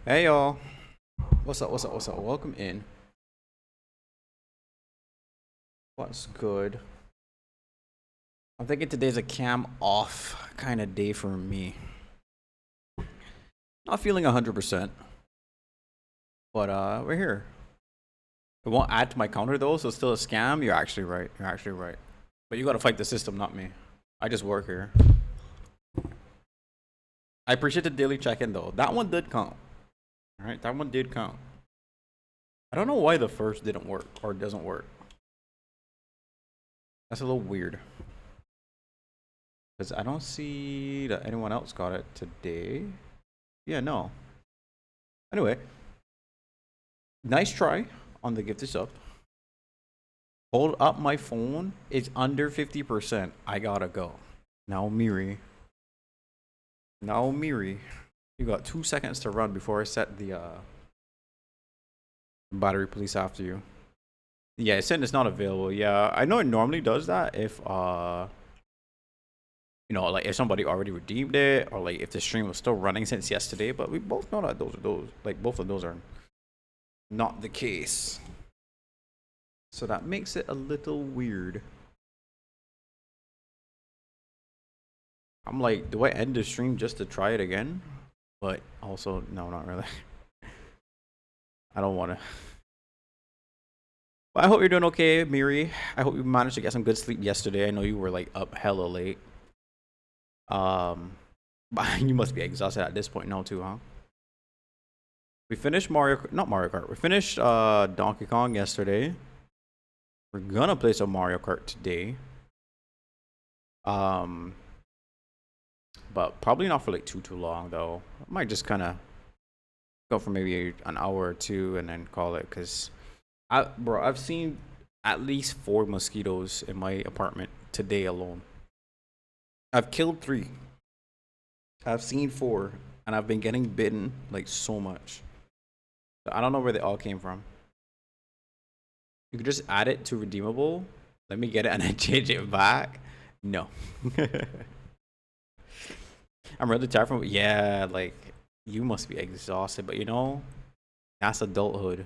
Hey y'all. What's up? What's up? What's up? Welcome in. What's good? I'm thinking today's a cam off kind of day for me. Not feeling 100%, but we're here. It won't add to my counter though, so it's still a scam. You're actually right. You're actually right. But you gotta fight the system, not me. I just work here. I appreciate the daily check-in though. That one did count. All right, that one did count. I don't know why the first didn't work or doesn't work. That's a little weird. Because I don't see that anyone else got it today. Yeah, no. Anyway, nice try on the gift is up. Hold up my phone. It's under 50%. I gotta go. Now, Miri. Now, Miri. You got 2 seconds to run before I set the battery police after you. Yeah, it's saying it's not available. Yeah, I know it normally does that if like if somebody already redeemed it or like if the stream was still running since yesterday, but we both know that both of those are not the case. So that makes it a little weird. I'm like, do I end the stream just to try it again? But also, no, not really. I don't want to. But I hope you're doing okay, Miri. I hope you managed to get some good sleep yesterday. I know you were like up hella late. But you must be exhausted at this point now too, huh? We finished not Mario Kart. We finished Donkey Kong yesterday. We're gonna play some Mario Kart today. But probably not for like too long though. I might just kind of go for maybe an hour or two and then call it. Cause I've seen at least 4 mosquitoes in my apartment today alone. I've killed 3. I've seen 4, and I've been getting bitten like so much. So I don't know where they all came from. You could just add it to redeemable. Let me get it and then change it back. No. I'm really tired from yeah, like you must be exhausted, but that's adulthood.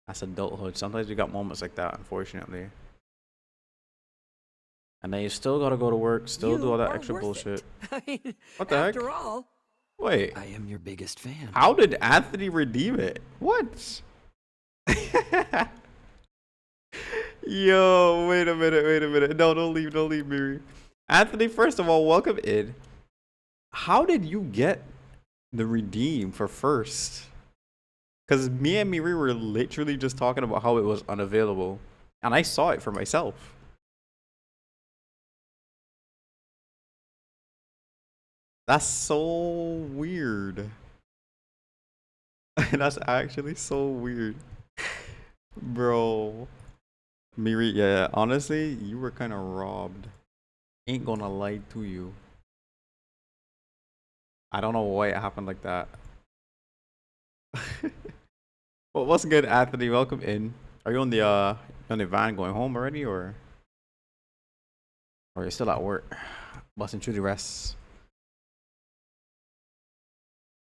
That's adulthood. Sometimes you got moments like that, unfortunately. And then you still gotta go to work, still do all that extra bullshit. I mean, What the heck? after all, Wait. I am your biggest fan. How did Anthony redeem it? What? Yo, wait a minute. No, don't leave, Miri. Anthony, first of all, welcome in. How did you get the redeem for first? Because me and Miri were literally just talking about how it was unavailable. And I saw it for myself. That's so weird. That's actually so weird. Bro. Miri, yeah, honestly, you were kind of robbed. Ain't gonna lie to you. I don't know why it happened like that. Well, what's good, Anthony? Welcome in. Are you on the van going home already, or are you still at work? Busting through the rest.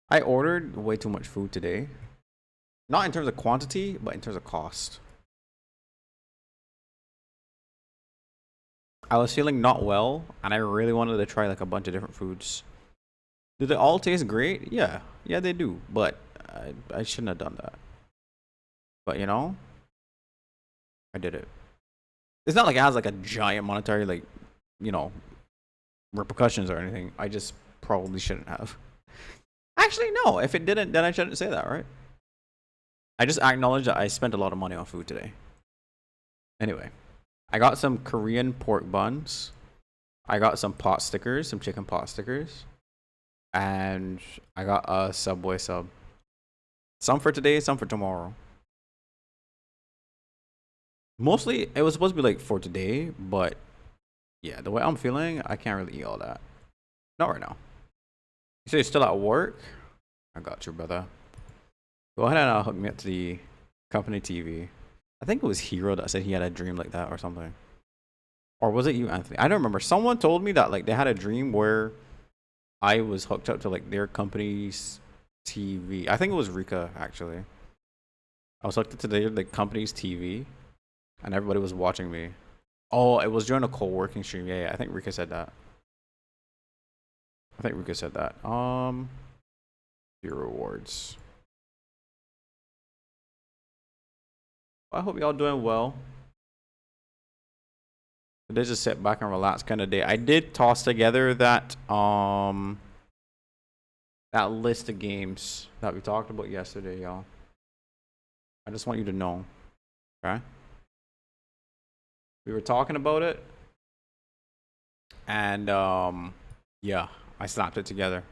I ordered way too much food today. Not in terms of quantity, but in terms of cost. I was feeling not well, and I really wanted to try like a bunch of different foods. Do they all taste great? Yeah, they do. But I shouldn't have done that. But I did it. It's not like it has like a giant monetary you know repercussions or anything. I just probably shouldn't have. Actually, no. If it didn't, then I shouldn't say that, right? I just acknowledge that I spent a lot of money on food today. Anyway, I got some Korean pork buns. I got some pot stickers, some chicken pot stickers. And I got a Subway sub. Some for today, some for tomorrow. Mostly, it was supposed to be like for today, but yeah, the way I'm feeling, I can't really eat all that. Not right now. You say you're still at work? I got you, brother. Go ahead and hook me up to the company TV. I think it was Hero that said he had a dream like that or something. Or was it you, Anthony? I don't remember. Someone told me that like they had a dream where I was hooked up to like their company's TV. I think it was Rika actually. I was hooked up to the company's TV, and everybody was watching me. Oh, it was during a co-working stream. Yeah, I think Rika said that. Your rewards. I hope y'all doing well. Today's just sit back and relax kind of day. I did toss together that that list of games that we talked about yesterday, y'all. I just want you to know, okay? We were talking about it, and yeah, I slapped it together.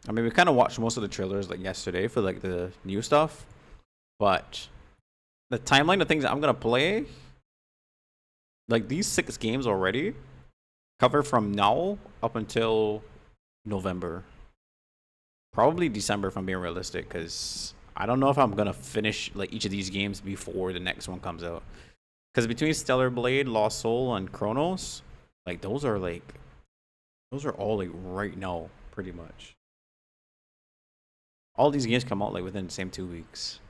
I mean, we kind of watched most of the trailers like yesterday for like the new stuff, but the timeline of things that I'm gonna play, like these 6 games already, cover from now up until November, probably December if I'm being realistic, because I don't know if I'm gonna finish like each of these games before the next one comes out. Because between Stellar Blade, Lost Soul, and Chronos, like those are all like right now, pretty much. All these games come out like within the same 2 weeks.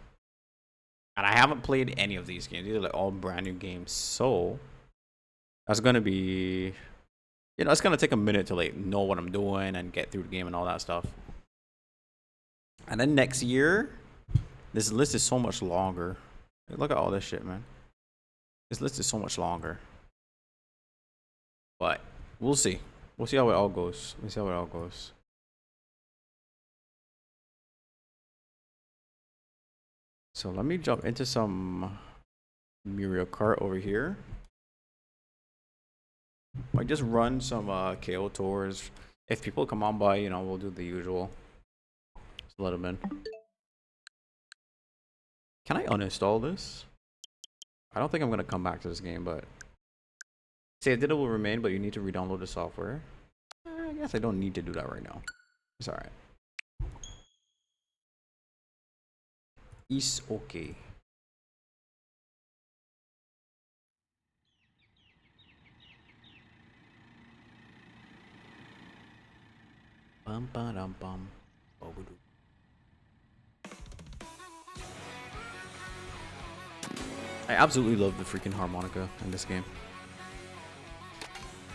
And I haven't played any of these games. These are like all brand new games. So that's gonna be, you know, it's gonna take a minute to like know what I'm doing and get through the game and all that stuff. And then next year, this list is so much longer. Look at all this shit, man. This list is so much longer. But we'll see. We'll see how it all goes. So let me jump into some Mario Kart over here. I just run some KO tours. If people come on by, you know, we'll do the usual. Just let them in. Can I uninstall this? I don't think I'm gonna come back to this game, but say data will remain, but you need to re-download the software. I guess I don't need to do that right now. It's alright. It's okay. Bum ba dum bum. I absolutely love the freaking harmonica in this game.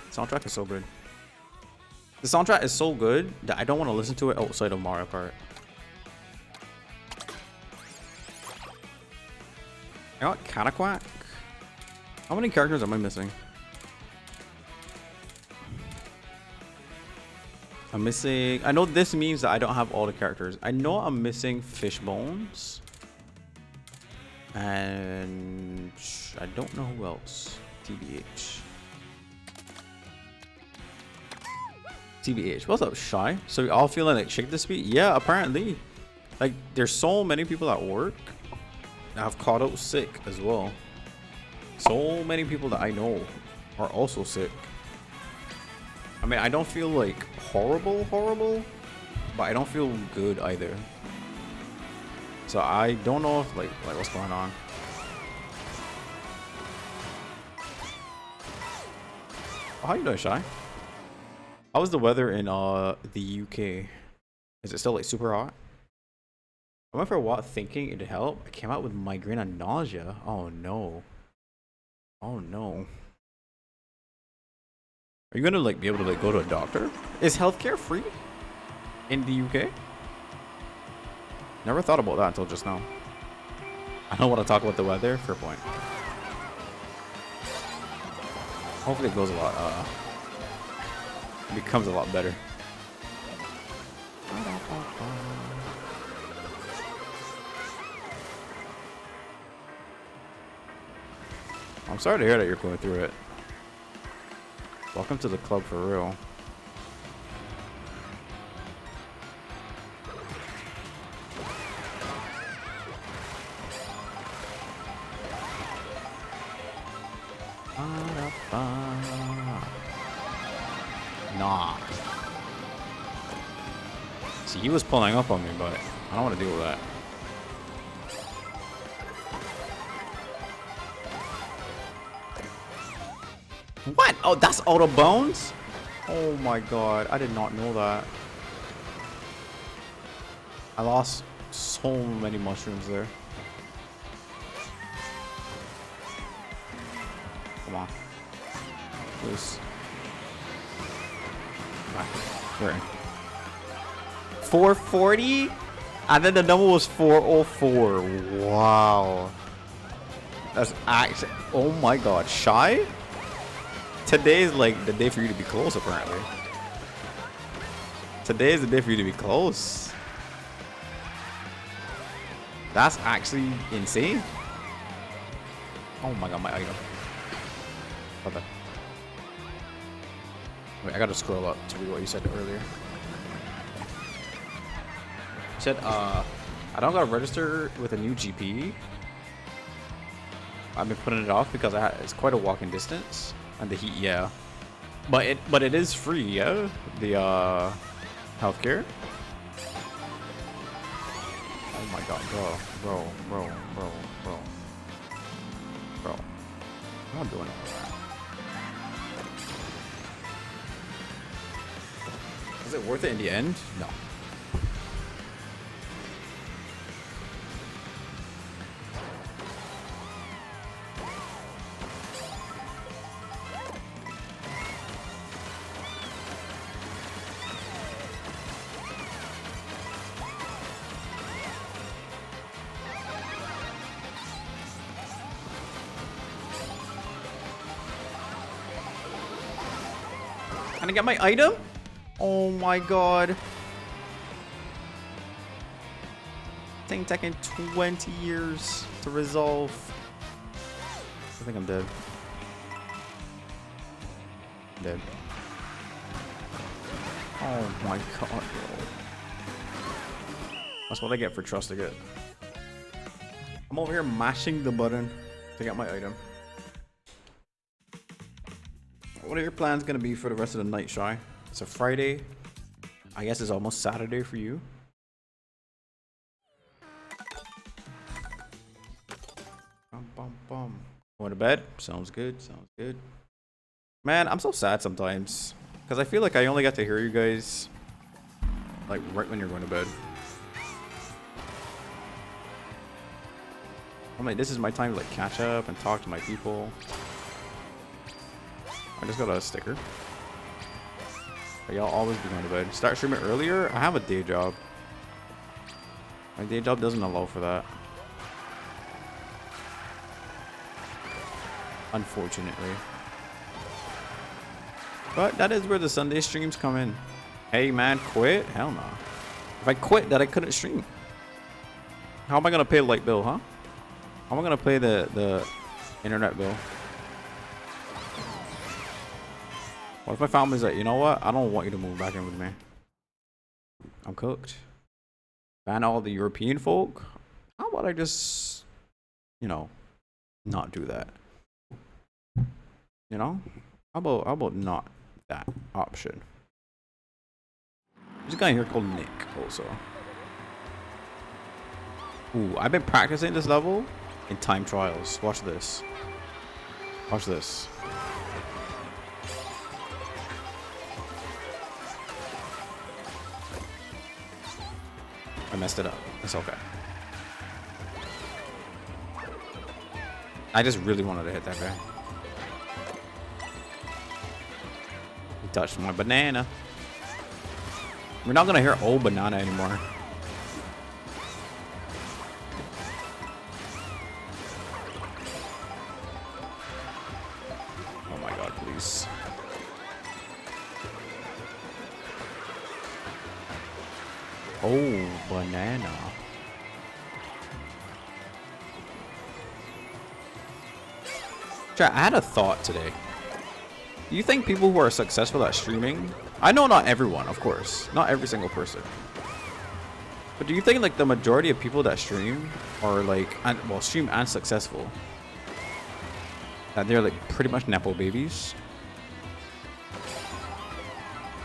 The soundtrack is so good. The soundtrack is so good that I don't want to listen to it outside of Mario Kart. I got Cataquack. How many characters am I missing? I'm missing... I know this means that I don't have all the characters. I know I'm missing Fishbones. And... I don't know who else. TBH. TBH. What's up, Shy? So we all feeling like shake the speed? Yeah, apparently. Like, there's so many people at work that have caught out sick as well. So many people that I know are also sick. I mean, I don't feel like horrible, but I don't feel good either. So I don't know if like what's going on. Oh, how you doing, Shy? How was the weather in the UK? Is it still like super hot? I went for a walk thinking it'd help. I came out with migraine and nausea. Oh no. Oh no. Are you gonna like be able to like go to a doctor? Is healthcare free in the UK? Never thought about that until just now. I don't want to talk about the weather. Fair point. Hopefully it goes a lot. It becomes a lot better. I'm sorry to hear that you're going through it. Welcome to the club for real. Nah. See, he was pulling up on me, but I don't want to deal with that. What? Oh, that's Auto Bones? Oh my god, I did not know that. I lost so many mushrooms there. Come on. Loose. We're in. 440? And then the number was 404. Wow. That's actually... Oh my god. Shy? Today is like the day for you to be close, apparently. Today is the day for you to be close. That's actually insane. Oh my god, my item. Okay. Wait, I gotta scroll up to read what you said earlier. You said, I don't gotta register with a new GP. I've been putting it off because it's quite a walking distance. And the heat, yeah. But it is free, yeah? The, healthcare. Oh my god, bro. I'm not doing it. Is it worth it in the end? No. Can I get my item? Oh my god. Thing taking 20 years to resolve. I think I'm dead. Dead. Oh my god, bro. That's what I get for trusting it. I'm over here mashing the button to get my item. What are your plans gonna be for the rest of the night, Shy? It's a Friday. I guess it's almost Saturday for you. Going to bed? Sounds good. Sounds good. Man, I'm so sad sometimes. Because I feel like I only get to hear you guys like right when you're going to bed. I'm like, this is my time to like catch up and talk to my people. I just got a sticker. But y'all always be going to bed. Start streaming earlier? I have a day job. My day job doesn't allow for that. Unfortunately. But that is where the Sunday streams come in. Hey man, quit? Hell no. If I quit, then I couldn't stream. How am I gonna pay the light bill, huh? How am I gonna pay the internet bill? What if my family's like, you know what? I don't want you to move back in with me. I'm cooked. Ban all the European folk? How about I just, you know, not do that? You know? How about not that option? There's a guy here called Nick also. Ooh, I've been practicing this level in time trials. Watch this. Watch this. I messed it up. It's okay. I just really wanted to hit that guy. He touched my banana. We're not gonna hear old banana anymore. Oh my god, please. Oh, banana. Chat, I had a thought today. Do you think people who are successful at streaming, I know not everyone, of course, not every single person, but do you think like the majority of people that stream are like, well, stream and successful, that they're like pretty much nepo babies?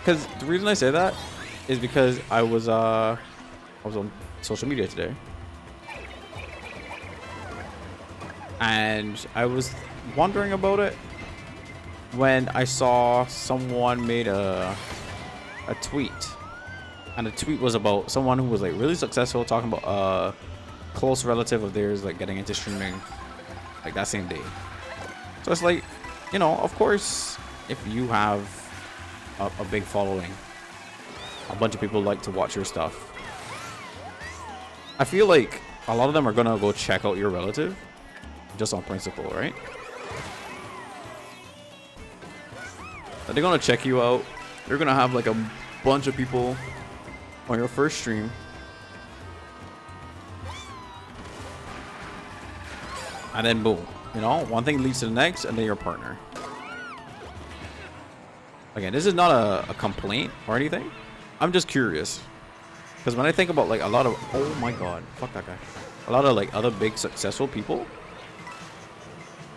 Because the reason I say that is because I was on social media today, and I was wondering about it when I saw someone made a tweet And the tweet was about someone who was like really successful, talking about a close relative of theirs like getting into streaming like that same day. So it's like, you know, of course, if you have a big following, a bunch of people like to watch your stuff, I feel like a lot of them are gonna go check out your relative just on principle, right? They're gonna check you out. You're gonna have like a bunch of people on your first stream. And then boom, you know, one thing leads to the next, and then your partner. Again, this is not a complaint or anything. I'm just curious. Because when I think about like a lot of, oh my god, fuck that guy. A lot of like other big successful people,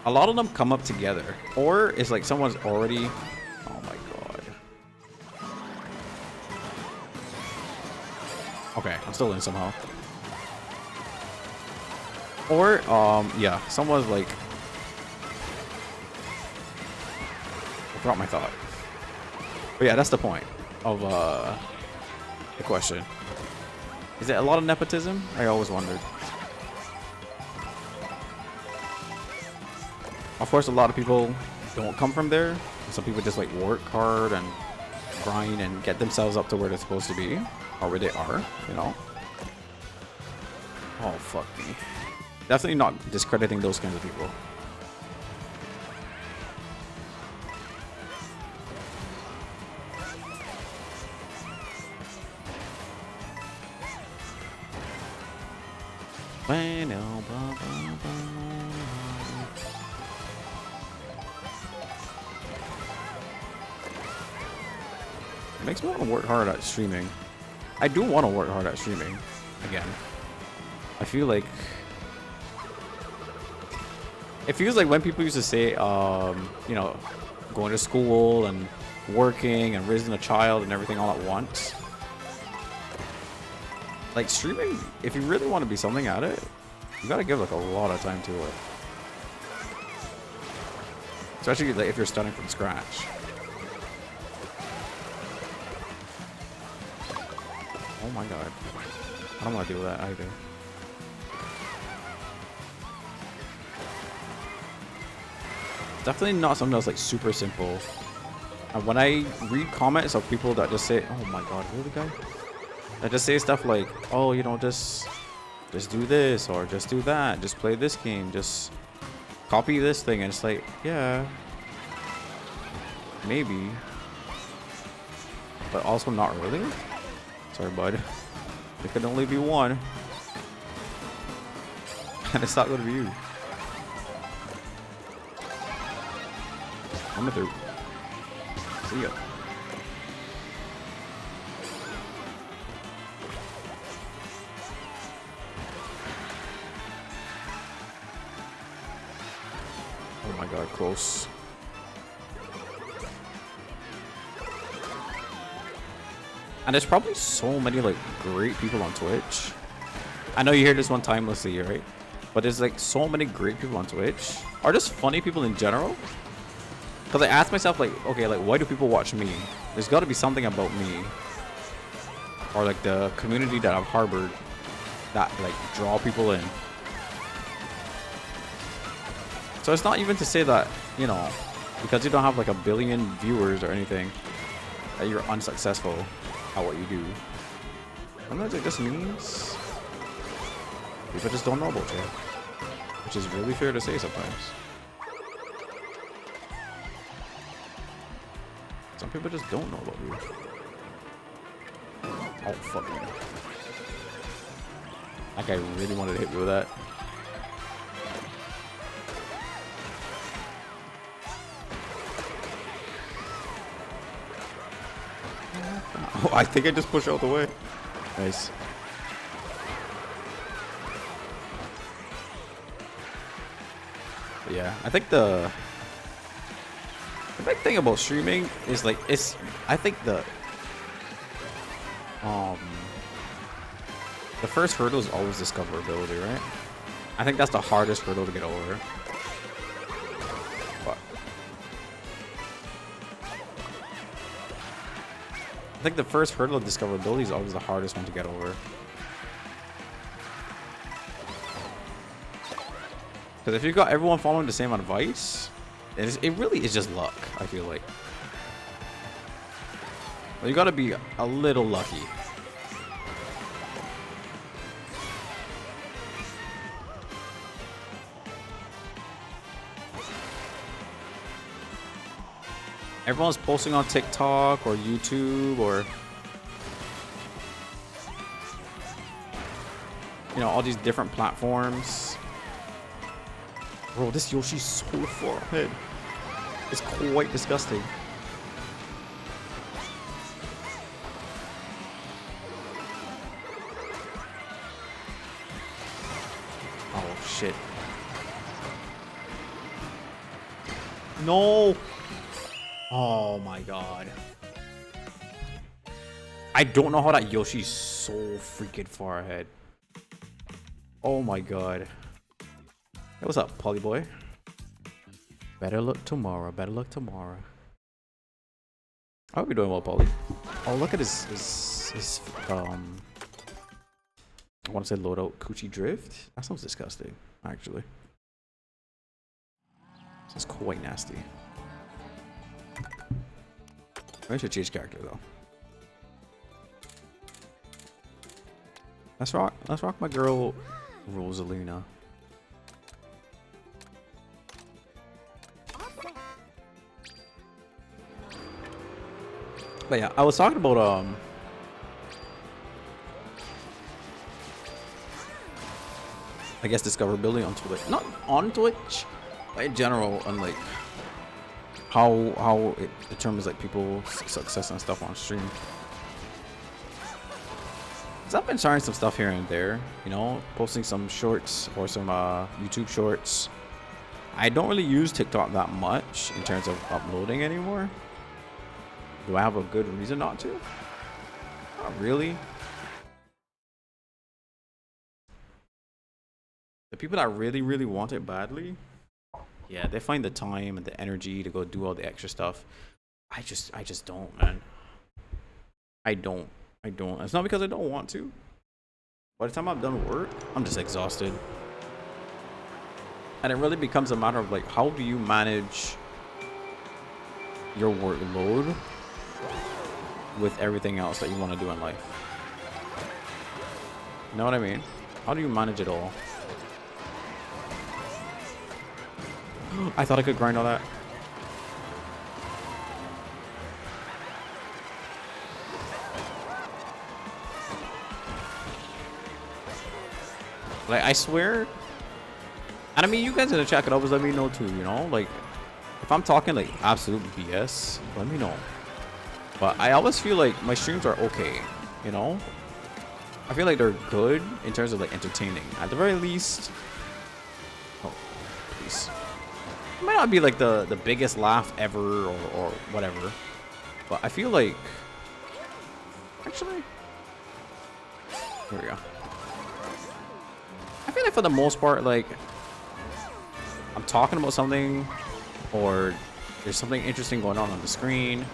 a lot of them come up together. Or it's like someone's already, oh my god. Okay, I'm still in somehow. Or, yeah, someone's like, I forgot my thought. But yeah, that's the point of the question. Is it a lot of nepotism? I always wondered. Of course, a lot of people don't come from there. Some people just like work hard and grind and get themselves up to where they're supposed to be, or where they are, you know. Oh, fuck me. Definitely not discrediting those kinds of people. Makes me want to work hard at streaming. I do want to work hard at streaming. Again, I feel like it feels like when people used to say, you know, going to school and working and raising a child and everything all at once. Like streaming, if you really want to be something at it, you gotta give like a lot of time to it. Especially like if you're starting from scratch. Oh my god. I don't want to do that either. Definitely not something that's like super simple. And when I read comments of people that just say, oh my god, really guy? That just say stuff like, oh, you know, just do this or just do that, just play this game, just copy this thing, and it's like, yeah, maybe, but also not really. Sorry, bud. It could only be one, and it's not going to be you. I'm through. See ya. Oh my god, close. And there's probably so many like great people on Twitch. I know you hear this one timelessly, right? But there's like so many great people on Twitch, or just funny people in general. Because I ask myself like, okay, like why do people watch me? There's got to be something about me, or like the community that I've harbored, that like draw people in. So it's not even to say that, you know, because you don't have like a billion viewers or anything, that you're unsuccessful at what you do. Sometimes it just means people just don't know about you, which is really fair to say sometimes. Some people just don't know about you. Oh, fuck me. That guy really wanted to hit me with that. Oh, I think I just pushed out the way. Nice. But yeah, I think the big thing about streaming is like I think the first hurdle is always discoverability, right? I think that's the hardest hurdle to get over. But I think the first hurdle of discoverability is always the hardest one to get over. Because if you've got everyone following the same advice, it really is just luck, I feel like. Well, you gotta be a little lucky. Everyone's posting on TikTok or YouTube or, you know, all these different platforms. Bro, this Yoshi's so far ahead. It's quite disgusting. Oh, shit. No! Oh my god. I don't know how that Yoshi's so freaking far ahead. Oh my god. Hey, what's up, Polly boy? Better luck tomorrow. Better luck tomorrow. I hope you're doing well, Polly. Oh, look at his I want to say loadout coochie drift. That sounds disgusting, actually. It's quite nasty. I should change character though. Let's rock my girl Rosalina. But yeah, I was talking about I guess discoverability on Twitch. Not on Twitch, but in general, on like how it determines like people's success and stuff on stream. So I've been sharing some stuff here and there, you know, posting some shorts or some YouTube shorts. I don't really use TikTok that much in terms of uploading anymore. Do I have a good reason not to? Not really. The people that really want it badly, yeah, they find the time and the energy to go do all the extra stuff. I just don't, man. I don't. It's not because I don't want to. By the time I'm done work, I'm just exhausted. And it really becomes a matter of like, how do you manage your workload with everything else that you want to do in life? You know what I mean? How do you manage it all? I thought I could grind all that. Like, I swear, and I mean, you guys in the chat could always let me know too, you know? Like, if I'm talking like absolute BS, let me know. But I always feel like my streams are okay, you know? I feel like they're good in terms of like entertaining. At the very least, oh, please. It might not be like the biggest laugh ever or whatever, but I feel like, actually, here we go. I feel like for the most part, like, I'm talking about something or there's something interesting going on the screen.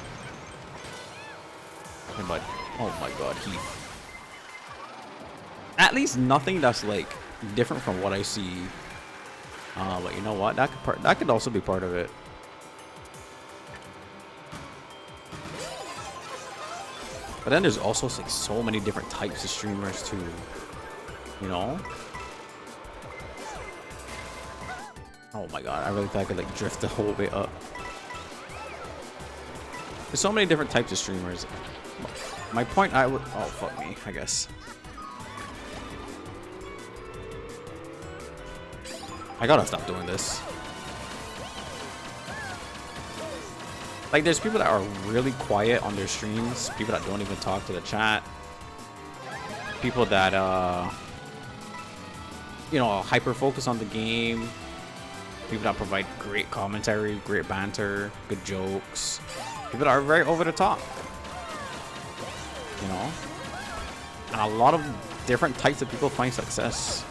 And but, oh my god, Heath. At least nothing that's like different from what I see. But you know what? That could also be part of it. But then there's also like so many different types of streamers too. You know? Oh my god, I really thought I could like drift the whole way up. There's so many different types of streamers. My point oh fuck me, I guess. I gotta stop doing this. Like, there's people that are really quiet on their streams, people that don't even talk to the chat, people that you know, hyper focus on the game, people that provide great commentary, great banter, good jokes, people that are very over the top, you know. And a lot of different types of people find success.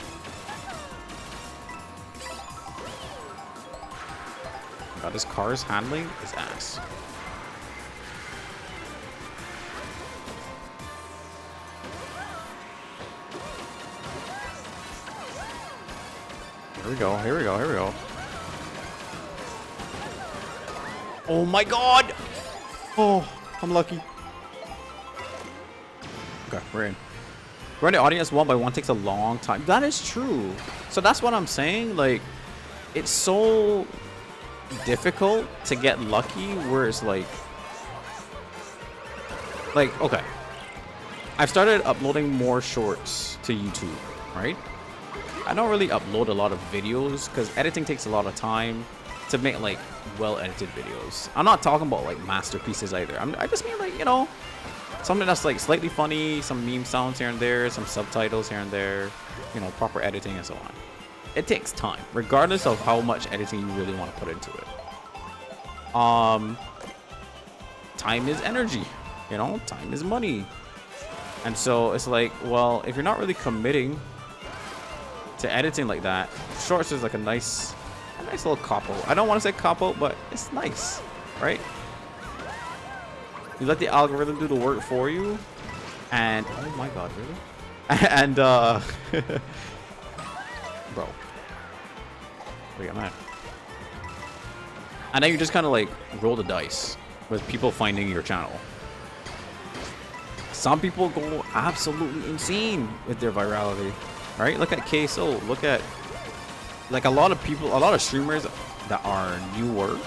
God, this car's handling is ass. we go. Here we go. Here we go. Oh my god! Oh, I'm lucky. Okay, we're in. Running audience 1-by-1 takes a long time. That is true. So that's what I'm saying. Like, it's so difficult to get lucky where it's like, okay. I've started uploading more shorts to YouTube, right? I don't really upload a lot of videos because editing takes a lot of time to make like well-edited videos. I'm not talking about like masterpieces either. I just mean like, you know, something that's like slightly funny, some meme sounds here and there, some subtitles here and there, you know, proper editing and so on. It takes time, regardless of how much editing you really want to put into it. Time is energy, you know, time is money. And so it's like, well, if you're not really committing to editing like that, shorts is like a nice little cop-out. I don't want to say cop-out, but it's nice, right? You let the algorithm do the work for you, and oh my god, really? And bro, wait, I'm at. And then you just kind of like roll the dice with people finding your channel. Some people go absolutely insane with their virality, right? Look at Queso. Look at like a lot of streamers that are newer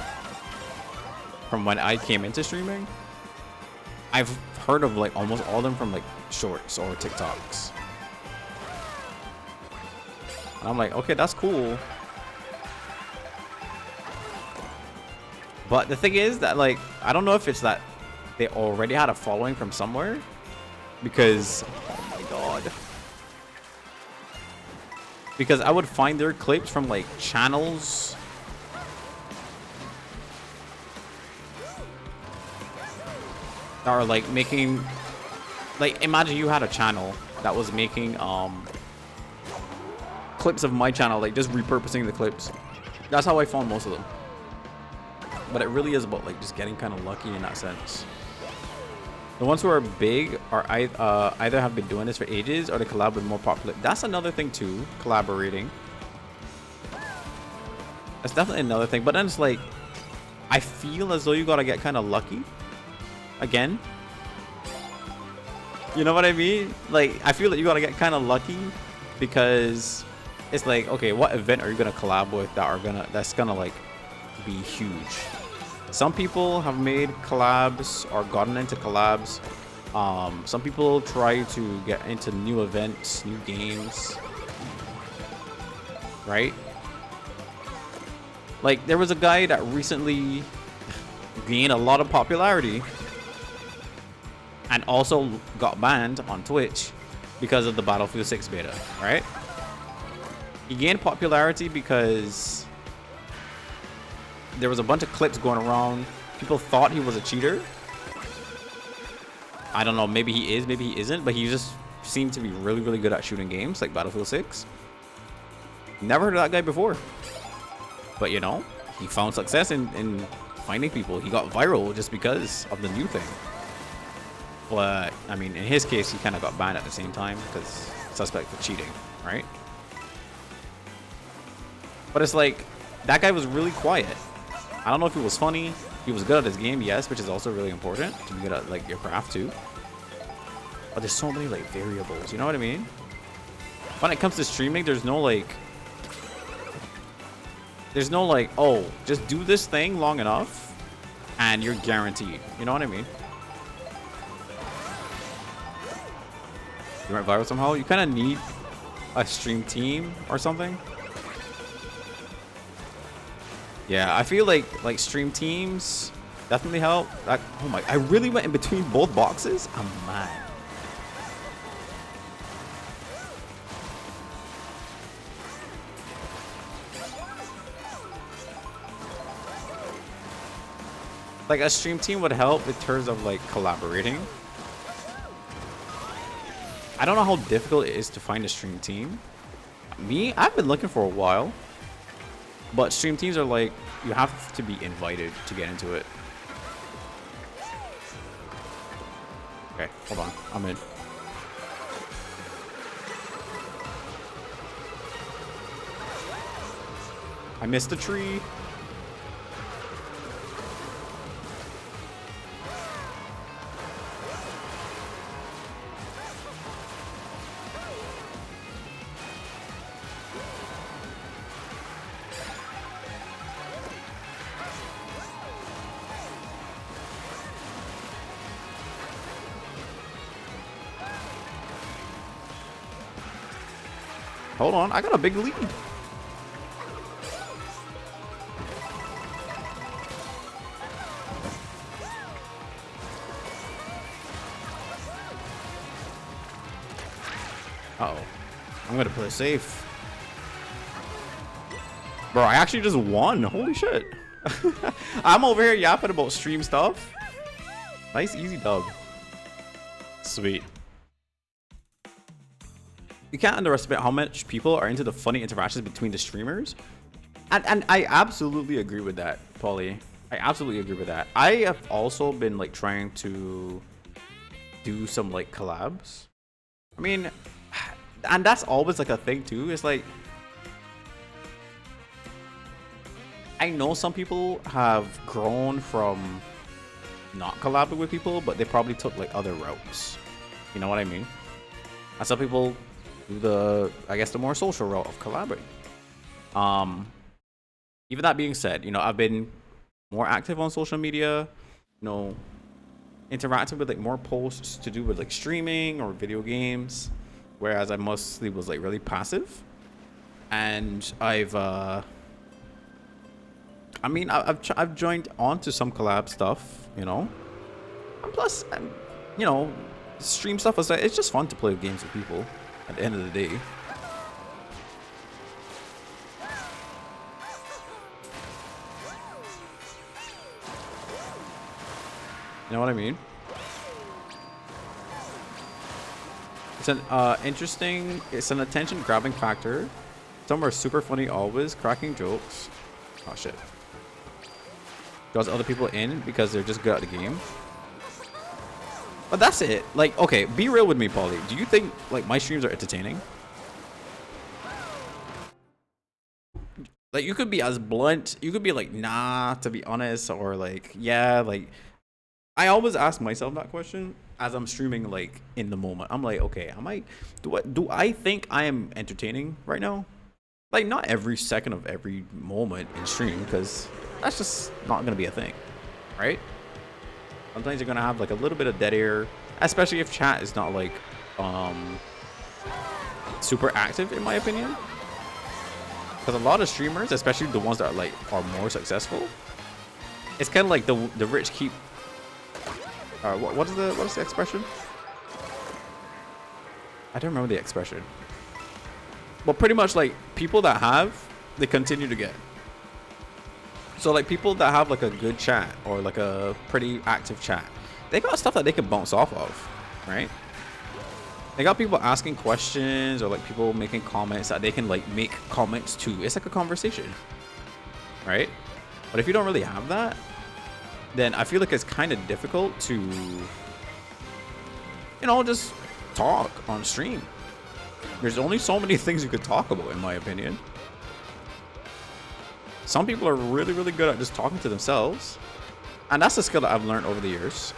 from when I came into streaming. I've heard of like almost all of them from like shorts or TikToks. And I'm like, okay, that's cool. But the thing is that like, I don't know if it's that they already had a following from somewhere. Because, oh my god. Because I would find their clips from like channels that are like making, like imagine you had a channel that was making clips of my channel, like just repurposing the clips. That's how I found most of them. But it really is about like just getting kind of lucky in that sense. The ones who are big are either have been doing this for ages or they collab with more popular. That's another thing too, collaborating. That's definitely another thing. But then it's like, I feel as though you gotta get kind of lucky. Again. You know what I mean? Like, I feel that you gotta get kind of lucky because it's like, okay, what event are you gonna collab with that's gonna like be huge? Some people have made collabs or gotten into collabs. Some people try to get into new events, new games, right? Like there was a guy that recently gained a lot of popularity and also got banned on Twitch because of the Battlefield 6 beta, right? He gained popularity because there was a bunch of clips going around. People thought he was a cheater. I don't know, maybe he is, maybe he isn't, but he just seemed to be really, really good at shooting games like Battlefield 6. Never heard of that guy before. But you know, he found success in finding people. He got viral just because of the new thing. But I mean, in his case, he kind of got banned at the same time because suspect for cheating, right? But it's like, that guy was really quiet. I don't know if he was funny. He was good at his game, yes, which is also really important to be good at like your craft too. But there's so many like variables, you know what I mean? When it comes to streaming, there's no like, oh, just do this thing long enough and you're guaranteed. You know what I mean? You went viral somehow. You kind of need a stream team or something. Yeah, I feel like stream teams definitely help. Like, oh my, I really went in between both boxes. I'm mad. Like a stream team would help in terms of like collaborating. I don't know how difficult it is to find a stream team. Me, I've been looking for a while. But stream teams are like, you have to be invited to get into it. Okay, hold on. I'm in. I missed the tree. Hold on, I got a big lead. Uh-oh. I'm gonna play safe. Bro, I actually just won. Holy shit. I'm over here yapping about stream stuff. Nice, easy dub. Sweet. You can't underestimate how much people are into the funny interactions between the streamers. And I absolutely agree with that, Paulie. I absolutely agree with that. I have also been like trying to do some like collabs. I mean, and that's always like a thing too. It's like, I know some people have grown from not collabing with people, but they probably took like other routes. You know what I mean? And some people do the, I guess, the more social route of collaborating. Even that being said, you know, I've been more active on social media, you know, interacting with like more posts to do with like streaming or video games, whereas I mostly was like really passive. And I've joined on to some collab stuff, you know, and plus, you know, stream stuff aside, it's just fun to play games with people at the end of the day. You know what I mean? It's an interesting, it's an attention grabbing factor. Some are super funny always, cracking jokes. Oh shit. Draws other people in because they're just good at the game. But that's it. Like, okay, be real with me, Paulie. Do you think like my streams are entertaining? Like, you could be as blunt, you could be like, nah, to be honest, or like, yeah, like, I always ask myself that question as I'm streaming, like in the moment. I'm like, okay, do I think I am entertaining right now? Like, not every second of every moment in stream, because that's just not gonna be a thing, right? Sometimes you're gonna have like a little bit of dead air, especially if chat is not like super active, in my opinion. Because a lot of streamers, especially the ones that are more successful, it's kind of like the rich keep. What is the expression? I don't remember the expression. But pretty much like people that have, they continue to get. So like people that have like a good chat or like a pretty active chat, they got stuff that they can bounce off of, right? They got people asking questions or like people making comments that they can like make comments to. It's like a conversation, right? But if you don't really have that, then I feel like it's kind of difficult to, you know, just talk on stream. There's only so many things you could talk about, in my opinion. Some people are really, really good at just talking to themselves. And that's a skill that I've learned over the years.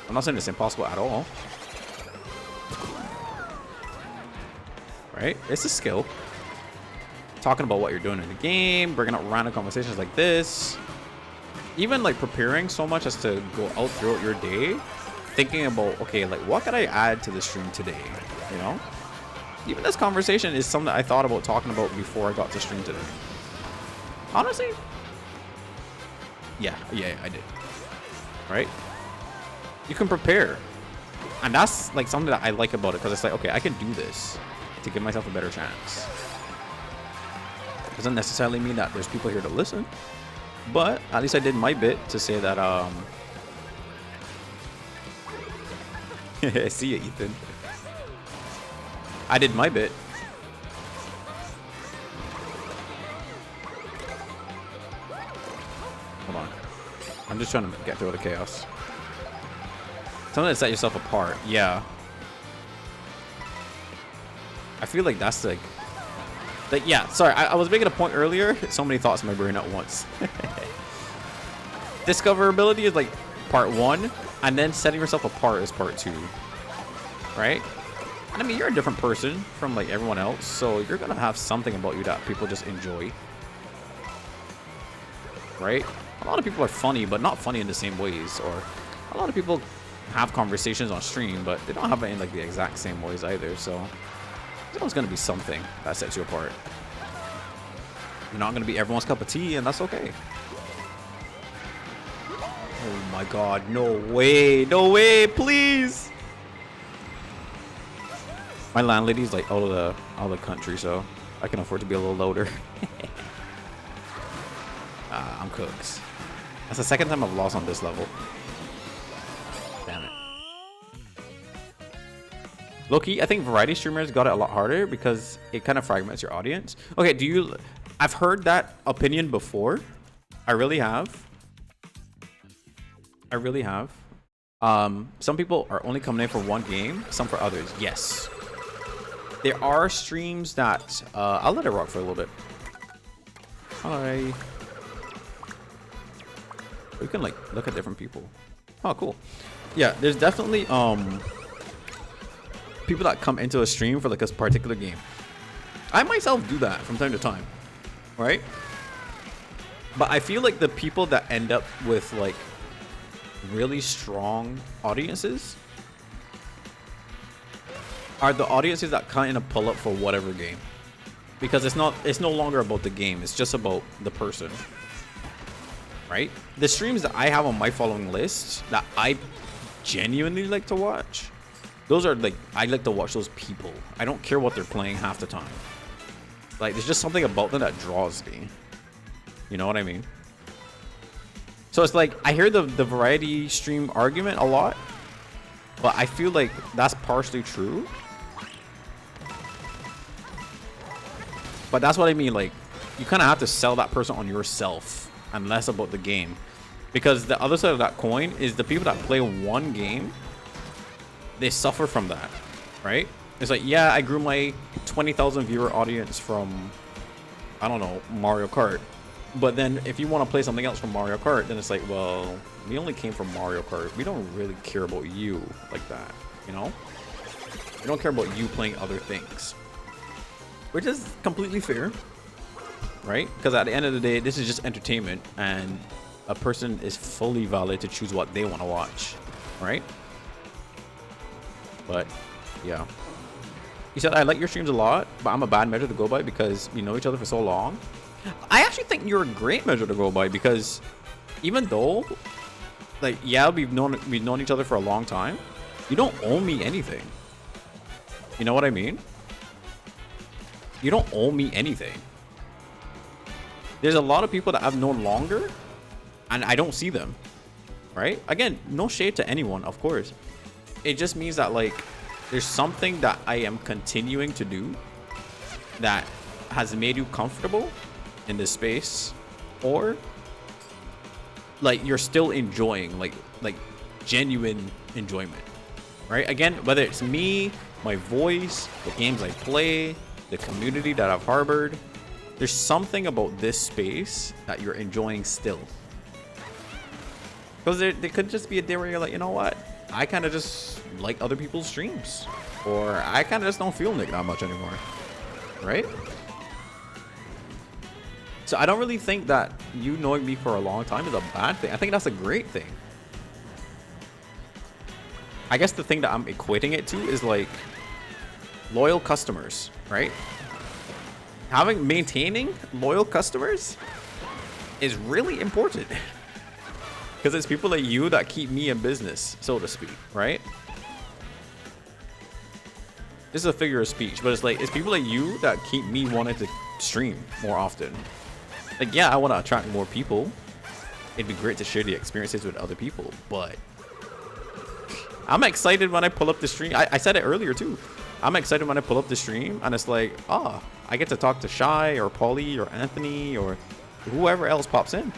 I'm not saying it's impossible at all. Right? It's a skill. Talking about what you're doing in the game, bringing up random conversations like this. Even like preparing so much as to go out throughout your day, thinking about, okay, like what could I add to the stream today? You know? Even this conversation is something that I thought about talking about before I got to stream today. Honestly, yeah, I did. Right? You can prepare. And that's like something that I like about it, because it's like, okay, I can do this to give myself a better chance. Doesn't necessarily mean that there's people here to listen, but at least I did my bit to say that, I see you, Ethan. I did my bit. Hold on. I'm just trying to get through the chaos. Something that set yourself apart. Yeah. I feel like that's like Like, yeah, sorry, I was making a point earlier. So many thoughts in my brain at once. Discoverability is like part 1, and then setting yourself apart is part 2, right? And I mean, you're a different person from like everyone else, so you're gonna have something about you that people just enjoy, right? A lot of people are funny, but not funny in the same ways, or a lot of people have conversations on stream, but they don't have it in like the exact same ways either. So there's always gonna be something that sets you apart. You're not gonna be everyone's cup of tea, and that's okay. Oh my god, no way, please. My landlady's like out of the country, so I can afford to be a little louder. I'm cooked. That's the second time I've lost on this level. Damn it. Low-key, I think variety streamers got it a lot harder because it kind of fragments your audience. Okay, I've heard that opinion before. I really have. Some people are only coming in for one game, some for others. Yes. There are streams that I'll let it rock for a little bit. Hi. We can like look at different people. Oh, cool. Yeah, there's definitely people that come into a stream for like a particular game. I myself do that from time to time, right? But I feel like the people that end up with like really strong audiences are the audiences that kind of pull up for whatever game, because it's no longer about the game, it's just about the person, right? The streams that I have on my following list that I genuinely like to watch, those are like, I like to watch those people. I don't care what they're playing half the time. Like, there's just something about them that draws me. You know what I mean? So it's like, I hear the variety stream argument a lot, but I feel like that's partially true. But that's what I mean, like, you kind of have to sell that person on yourself and less about the game. Because the other side of that coin is the people that play one game, they suffer from that, right? It's like, yeah, I grew my 20,000 viewer audience from, I don't know, Mario Kart. But then if you want to play something else from Mario Kart, then it's like, well, we only came from Mario Kart. We don't really care about you like that, you know? We don't care about you playing other things. Which is completely fair, right? Because at the end of the day, this is just entertainment, and a person is fully valid to choose what they want to watch, right? But yeah, you said I like your streams a lot, but I'm a bad measure to go by because we know each other for so long. I actually think you're a great measure to go by, because even though, like, yeah, we've known each other for a long time, you don't owe me anything. You know what I mean? You don't owe me anything. There's a lot of people that I've known longer and I don't see them, right? Again, no shade to anyone, of course. It just means that, like, there's something that I am continuing to do that has made you comfortable in this space, or like you're still enjoying, like genuine enjoyment, right? Again, whether it's me, my voice, the games I play, the community that I've harbored, there's something about this space that you're enjoying still. Because there could just be a day where you're like, you know what, I kind of just like other people's streams, or I kind of just don't feel Nick that much anymore, right? So I don't really think that you knowing me for a long time is a bad thing. I think that's a great thing. I guess the thing that I'm equating it to is like loyal customers, right? Maintaining loyal customers is really important, because it's people like you that keep me in business, so to speak, right? This is a figure of speech, but it's like, it's people like you that keep me wanting to stream more often. Like, yeah, I want to attract more people. It'd be great to share the experiences with other people, but I'm excited when I pull up the stream. I said it earlier too. I'm excited when I pull up the stream and it's like, oh, I get to talk to Shy or Paulie or Anthony or whoever else pops in.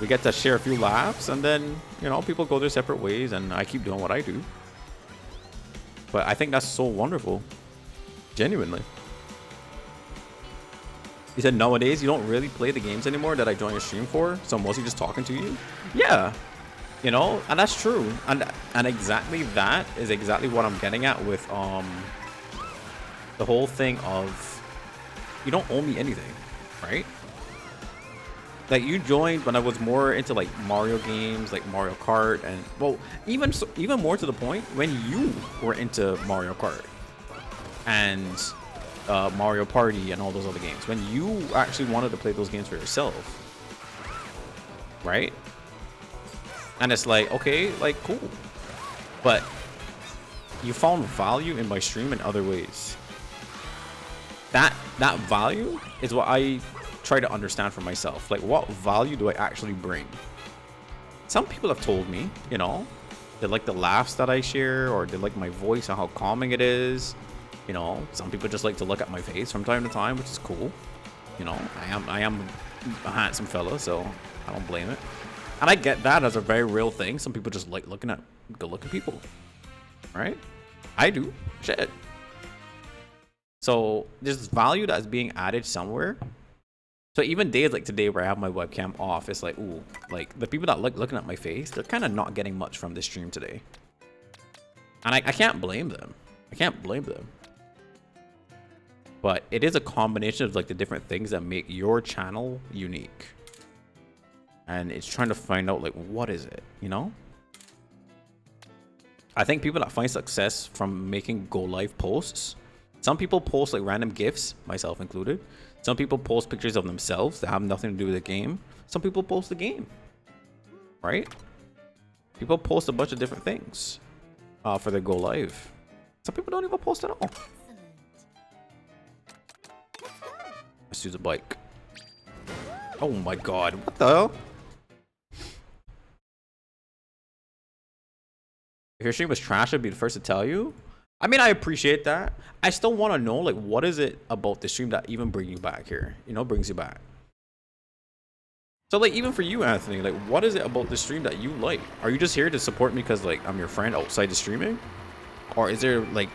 We get to share a few laughs, and then, you know, people go their separate ways and I keep doing what I do. But I think that's so wonderful. Genuinely. He said nowadays you don't really play the games anymore that I join your stream for, so I'm mostly just talking to you. Yeah, you know, and that's true. And exactly that is exactly what I'm getting at with the whole thing of you don't owe me anything, right? Like you joined when I was more into like Mario games, like Mario Kart, and well, even more to the point when you were into Mario Kart and Mario Party and all those other games. When you actually wanted to play those games for yourself, right? And it's like, okay, like cool, but you found value in my stream in other ways. That value is what I try to understand for myself. Like, what value do I actually bring? Some people have told me, you know, they like the laughs that I share, or they like my voice and how calming it is. You know, some people just like to look at my face from time to time, which is cool. You know, I am a handsome fella, so I don't blame it. And I get that as a very real thing. Some people just like looking at good-looking people, right? I do. Shit. So there's value that's being added somewhere. So even days like today where I have my webcam off, it's like, ooh, like the people that like looking at my face, they're kind of not getting much from this stream today. And I can't blame them. I can't blame them. But it is a combination of like the different things that make your channel unique. And it's trying to find out like, what is it, you know? I think people that find success from making go live posts, some people post like random GIFs, myself included. Some people post pictures of themselves that have nothing to do with the game. Some people post the game, right? People post a bunch of different things for their go live. Some people don't even post at all. Let's use a bike. Oh my god, what the hell? If your stream was trash, I'd be the first to tell you. I mean, I appreciate that. I still want to know, like, what is it about the stream that even brings you back here? You know, brings you back. So, like, even for you, Anthony, like, what is it about the stream that you like? Are you just here to support me because, like, I'm your friend outside the streaming? Or is there, like,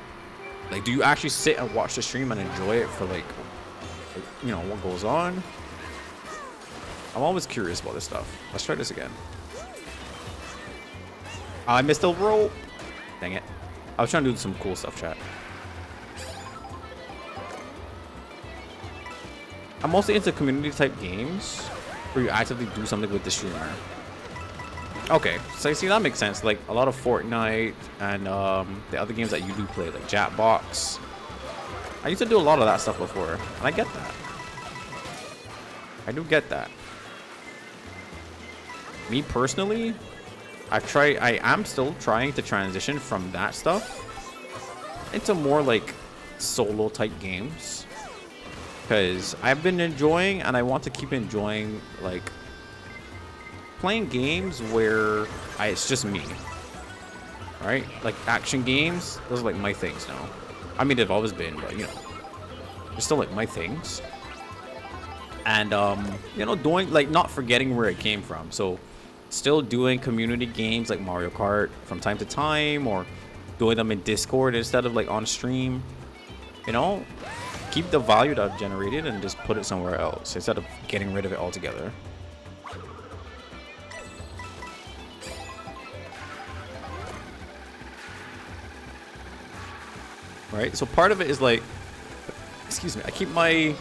do you actually sit and watch the stream and enjoy it for, like you know, what goes on? I'm always curious about this stuff. Let's try this again. I missed the roll. Dang it. I was trying to do some cool stuff, chat. I'm mostly into community type games where you actively do something with the streamer. Okay, so you see, that makes sense. Like a lot of Fortnite and the other games that you do play, like Jackbox. I used to do a lot of that stuff before, and I get that. I do get that. Me personally, I am still trying to transition from that stuff into more like solo type games, because I've been enjoying and I want to keep enjoying like playing games where it's just me, right? Like action games, those are like my things now. I mean, they've always been, but you know, they're still like my things. And you know, doing like not forgetting where it came from. So still doing community games like Mario Kart from time to time, or doing them in Discord instead of like on stream. You know, keep the value that I've generated and just put it somewhere else instead of getting rid of it altogether. Right, so part of it is like, excuse me, I keep my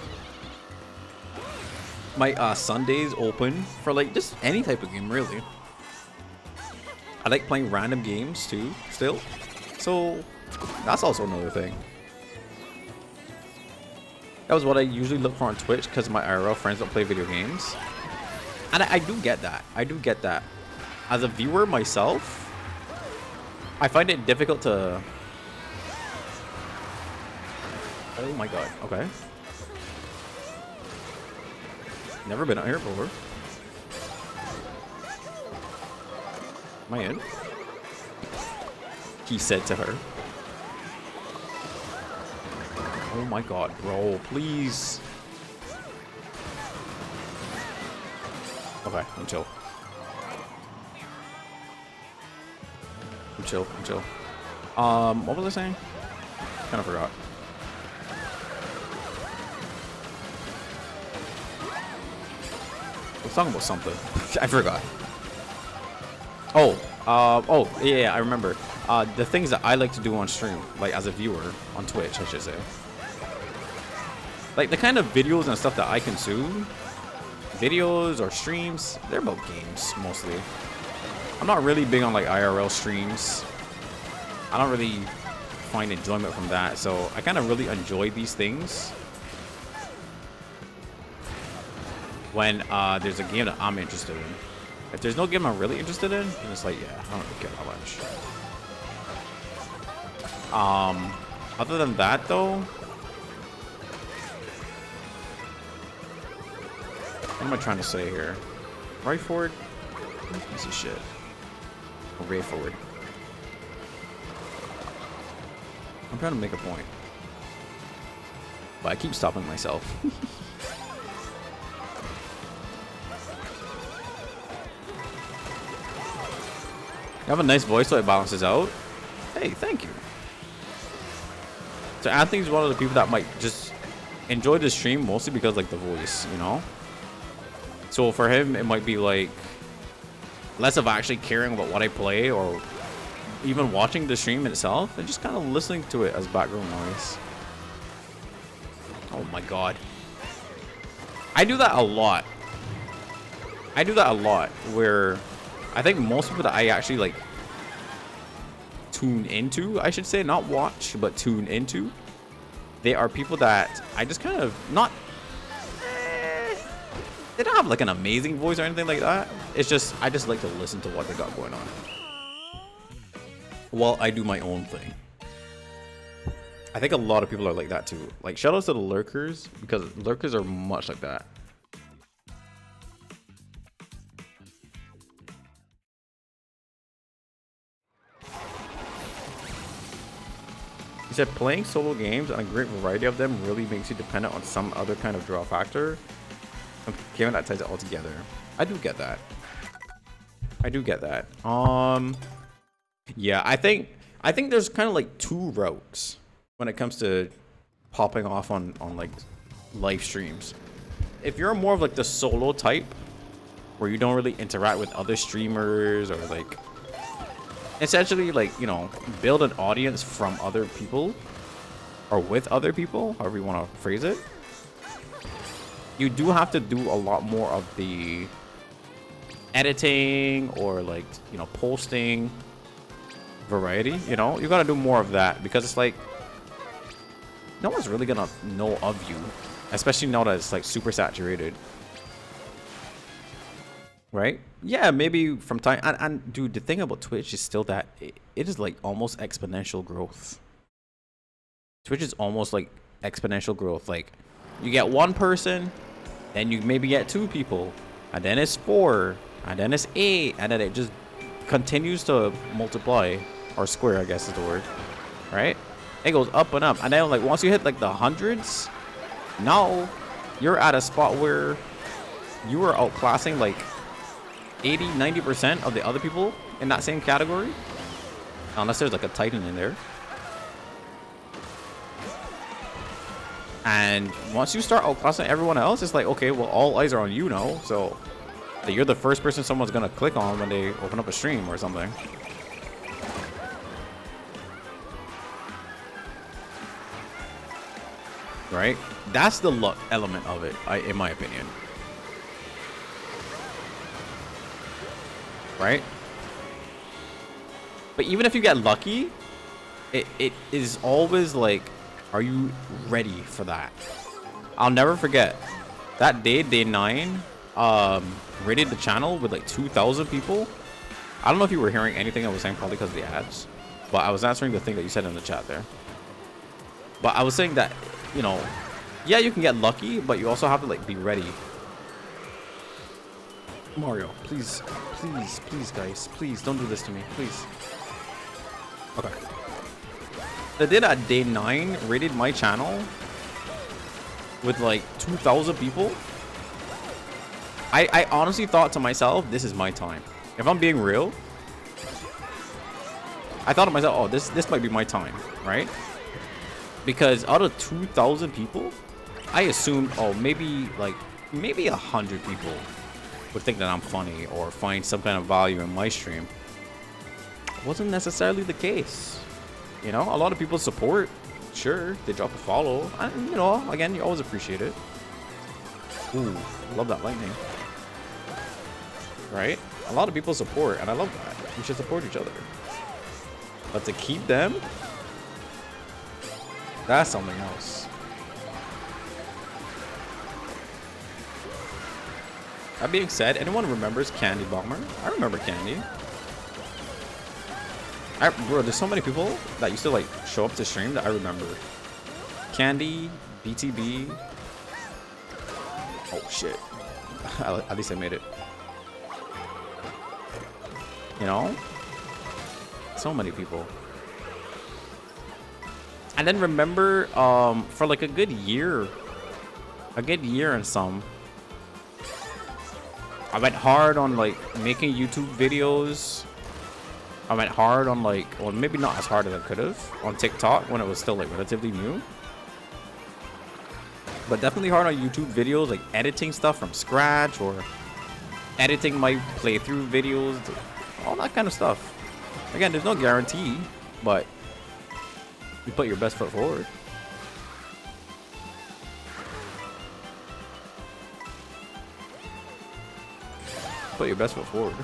Sundays open for like just any type of game, really. I like playing random games too, still. So that's also another thing. That was what I usually look for on Twitch, because my IRL friends don't play video games. And I do get that. I do get that. As a viewer myself, I find it difficult to... Oh my god, okay. Never been out here before. Am I in? He said to her. Oh my god, bro, please. Okay, I'm chill. I'm chill, I'm chill. What was I saying? Kind of forgot. was talking about something. I forgot. Oh, yeah, I remember. The things that I like to do on stream, like as a viewer on Twitch, I should say. Like the kind of videos and stuff that I consume, videos or streams, they're about games mostly. I'm not really big on like IRL streams. I don't really find enjoyment from that, so I kind of really enjoy these things when there's a game that I'm interested in. If there's no game I'm really interested in, then it's like, yeah, I don't really care that much. Other than that though, what am I trying to say here? Right forward? Piece of shit. Or Ray forward. I'm trying to make a point, but I keep stopping myself. You have a nice voice, so it balances out. Hey, thank you. So Anthony's one of the people that might just enjoy the stream mostly because like the voice, you know? So for him, it might be like less of actually caring about what I play or even watching the stream itself and just kind of listening to it as background noise. Oh my god. I do that a lot. Where I think most people that I actually like tune into, I should say, not watch, but tune into, they are people that I just kind of not, they don't have like an amazing voice or anything like that. It's just, I just like to listen to what they got going on while I do my own thing. I think a lot of people are like that too. Like shout outs to the lurkers, because lurkers are much like that. He said playing solo games and a great variety of them really makes you dependent on some other kind of draw factor. Given that ties it all together. I do get that. Yeah, I think there's kind of like two routes when it comes to popping off on like live streams. If you're more of like the solo type where you don't really interact with other streamers or like essentially like, you know, build an audience from other people or with other people, however you want to phrase it, you do have to do a lot more of the editing or like, you know, posting variety. You know, you got to do more of that because it's like no one's really gonna know of you, especially now that it's like super saturated, right? Yeah, maybe from time and dude, the thing about Twitch is still that it is like almost exponential growth. Twitch is almost like exponential growth. Like you get one person, then you maybe get two people, and then it's 4, and then it's 8, and then it just continues to multiply, or square, I guess is the word, right? It goes up and up, and then like once you hit like the hundreds, now you're at a spot where you are outclassing like 80-90% of the other people in that same category, unless there's like a Titan in there. And once you start outclassing everyone else, it's like, okay, well, all eyes are on you now, so you're the first person someone's gonna click on when they open up a stream or something. Right? That's the luck element of it, in my opinion. Right? But even if you get lucky, it is always like, are you ready for that? I'll never forget that day 9, rated the channel with like 2,000 people. I don't know if you were hearing anything I was saying, probably because of the ads, but I was answering the thing that you said in the chat there. But I was saying that, you know, yeah, you can get lucky, but you also have to like be ready. Mario, please, please, please, guys, please don't do this to me, please. Okay. They did at day 9, rated my channel with like 2,000 people. I honestly thought to myself, this is my time. If I'm being real, I thought to myself, oh, this might be my time, right? Because out of 2,000 people, I assumed, oh, maybe 100 people would think that I'm funny or find some kind of value in my stream. Wasn't necessarily the case. You know, a lot of people support. Sure, they drop a follow. And, you know, again, you always appreciate it. Ooh, love that lightning. Right? A lot of people support, and I love that. We should support each other. But to keep them, that's something else. That being said, anyone remembers Candy Bomber? I remember Candy. Bro, there's so many people that used to like show up to stream that I remember. Candy, BTB. Oh shit. At least I made it. You know? So many people. And then remember, for like a good year and some, I went hard on like making YouTube videos. I went hard on like, well, maybe not as hard as I could have on TikTok when it was still like relatively new. But definitely hard on YouTube videos, like editing stuff from scratch or editing my playthrough videos, all that kind of stuff. Again, there's no guarantee, but you put your best foot forward. Put your best foot forward.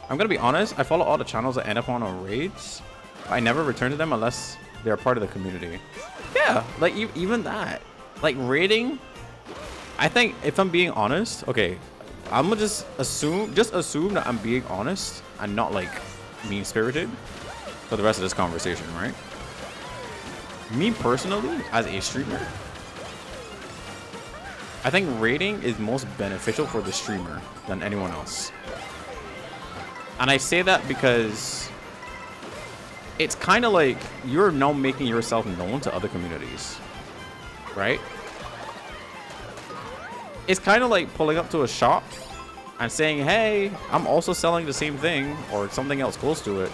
I'm gonna be honest, I follow all the channels that end up on raids. I never return to them unless they're part of the community. Yeah, like even that. Like raiding, I think if I'm being honest, okay, I'm gonna just assume that I'm being honest and not like mean-spirited for the rest of this conversation, right? Me personally, as a streamer, I think raiding is most beneficial for the streamer than anyone else. And I say that because it's kind of like you're now making yourself known to other communities, right? It's kind of like pulling up to a shop and saying, hey, I'm also selling the same thing or something else close to it.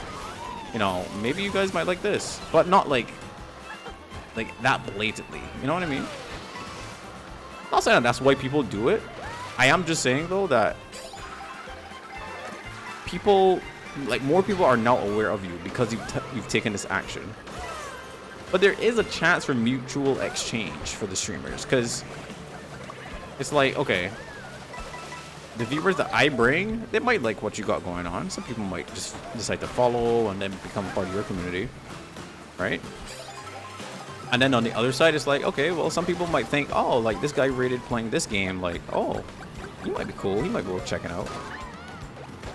You know, maybe you guys might like this, but not like that blatantly. You know what I mean? I'm not saying that's why people do it. I am just saying though that people, like more people are now aware of you because you've taken this action. But there is a chance for mutual exchange for the streamers because it's like, okay, the viewers that I bring, they might like what you got going on. Some people might just decide to follow and then become part of your community, right? And then on the other side, it's like, okay, well, some people might think, oh, like this guy rated playing this game, like, oh, he might be cool. He might be worth checking out.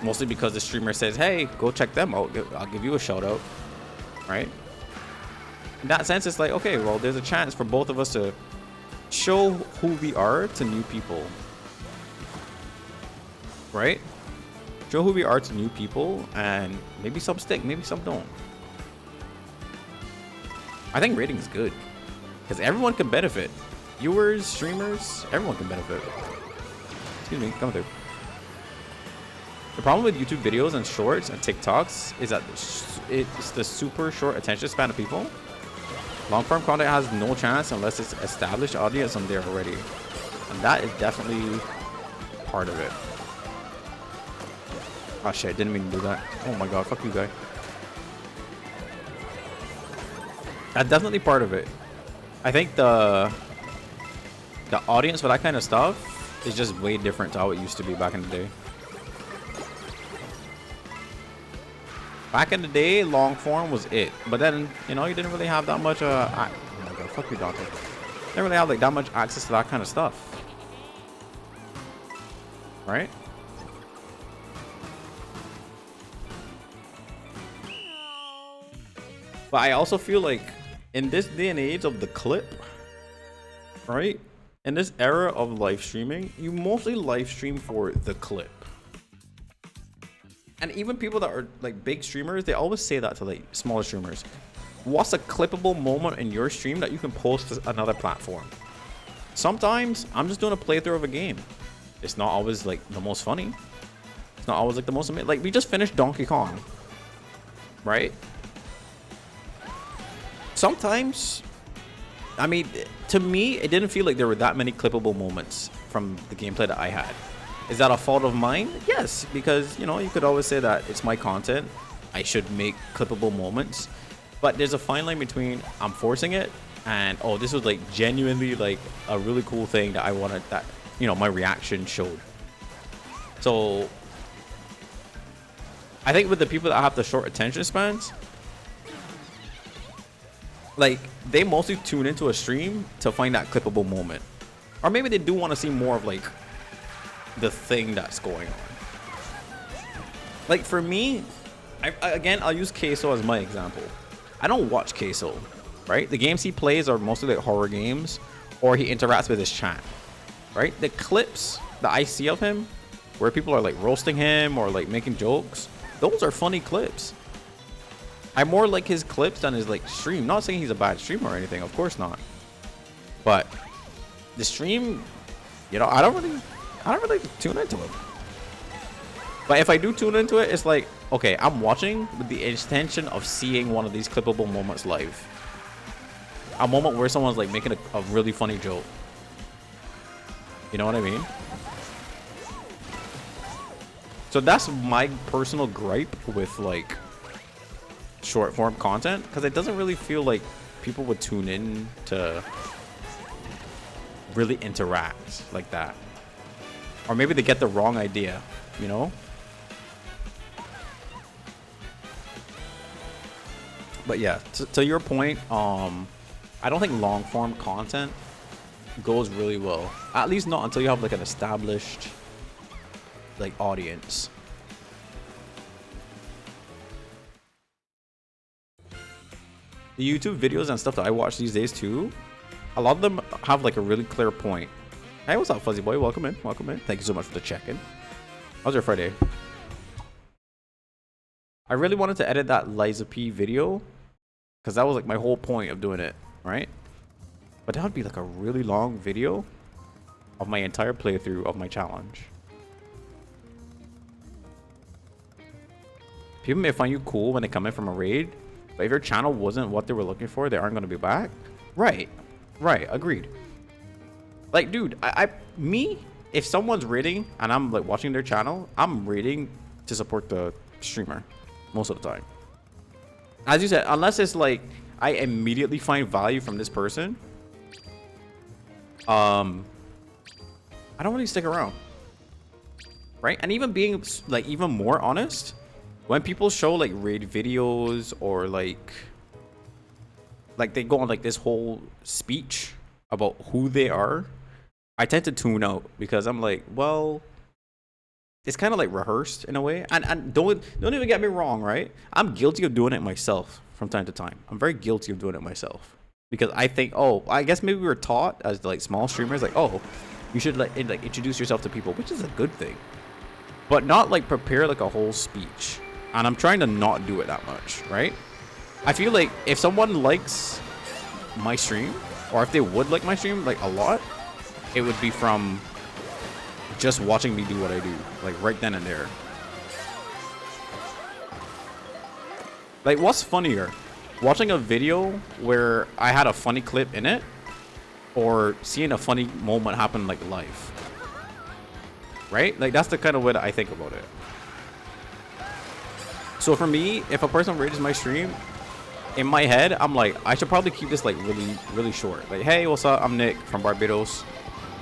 Mostly because the streamer says, hey, go check them out. I'll give you a shout out, right? In that sense, it's like, okay, well, there's a chance for both of us to show who we are to new people, right? Show who we are to new people, and maybe some stick, maybe some don't. I think rating is good because everyone can benefit. Viewers, streamers, everyone can benefit. Excuse me, come through. The problem with YouTube videos and shorts and TikToks is that it's the super short attention span of people. Long form content has no chance unless it's established audience on there already. And that is definitely part of it. Oh shit, didn't mean to do that. Oh my god, fuck you, guy. That's definitely part of it. I think the audience for that kind of stuff is just way different to how it used to be back in the day. Back in the day, long form was it. But then, you know, you didn't really have that much, oh my god, fuck you, Dante. Didn't really have like that much access to that kind of stuff. Right? But I also feel like in this day and age of the clip, right? In this era of live streaming, you mostly live stream for the clip. And even people that are like big streamers, they always say that to like smaller streamers. What's a clippable moment in your stream that you can post to another platform? Sometimes I'm just doing a playthrough of a game. It's not always like the most funny. It's not always like the most amazing. Like we just finished Donkey Kong, right? Sometimes, I mean, to me, it didn't feel like there were that many clippable moments from the gameplay that I had. Is that a fault of mine? Yes, because, you know, you could always say that it's my content. I should make clippable moments. But there's a fine line between I'm forcing it and, oh, this was like genuinely like a really cool thing that I wanted, that, you know, my reaction showed. So I think with the people that have the short attention spans, like, they mostly tune into a stream to find that clippable moment. Or maybe they do want to see more of like the thing that's going on. Like for me, again, I'll use Queso as my example. I don't watch Queso, right? The games he plays are mostly like horror games, or he interacts with his chat, right? The clips that I see of him where people are like roasting him or like making jokes, those are funny clips. I more like his clips than his like stream. Not saying he's a bad streamer or anything, of course not. But the stream, you know, I don't really tune into it. But if I do tune into it, it's like, okay, I'm watching with the intention of seeing one of these clippable moments live. A moment where someone's like making a really funny joke. You know what I mean? So that's my personal gripe with like short form content, because it doesn't really feel like people would tune in to really interact like that. Or maybe they get the wrong idea, you know? But yeah, to your point, I don't think long form content goes really well. At least not until you have like an established like audience. The YouTube videos and stuff that I watch these days too, a lot of them have like a really clear point. Hey, what's up, Fuzzy Boy? Welcome in. Welcome in. Thank you so much for the check-in. How's your Friday? I really wanted to edit that Liza P video because that was like my whole point of doing it, right? But that would be like a really long video of my entire playthrough of my challenge. People may find you cool when they come in from a raid, but if your channel wasn't what they were looking for, they aren't going to be back. Right. Right. Agreed. Like, dude, me, if someone's raiding and I'm like watching their channel, I'm raiding to support the streamer most of the time. As you said, unless it's like I immediately find value from this person, I don't really stick around. Right? And even being like even more honest, when people show like raid videos or like they go on like this whole speech about who they are, I tend to tune out because I'm like, well, it's kind of like rehearsed in a way. And don't even get me wrong, right? I'm guilty of doing it myself from time to time. I'm very guilty of doing it myself because I think, oh, I guess maybe we were taught as like small streamers, like, oh, you should like introduce yourself to people, which is a good thing, but not like prepare like a whole speech. And I'm trying to not do it that much, right? I feel like if someone likes my stream, or if they would like my stream like a lot, it would be from just watching me do what I do, like right then and there. Like, what's funnier? Watching a video where I had a funny clip in it, or seeing a funny moment happen like live? Right? Like, that's the kind of way that I think about it. So for me, if a person rates my stream, in my head, I'm like, I should probably keep this like really, really short. Like, hey, what's up? I'm Nick from Barbados.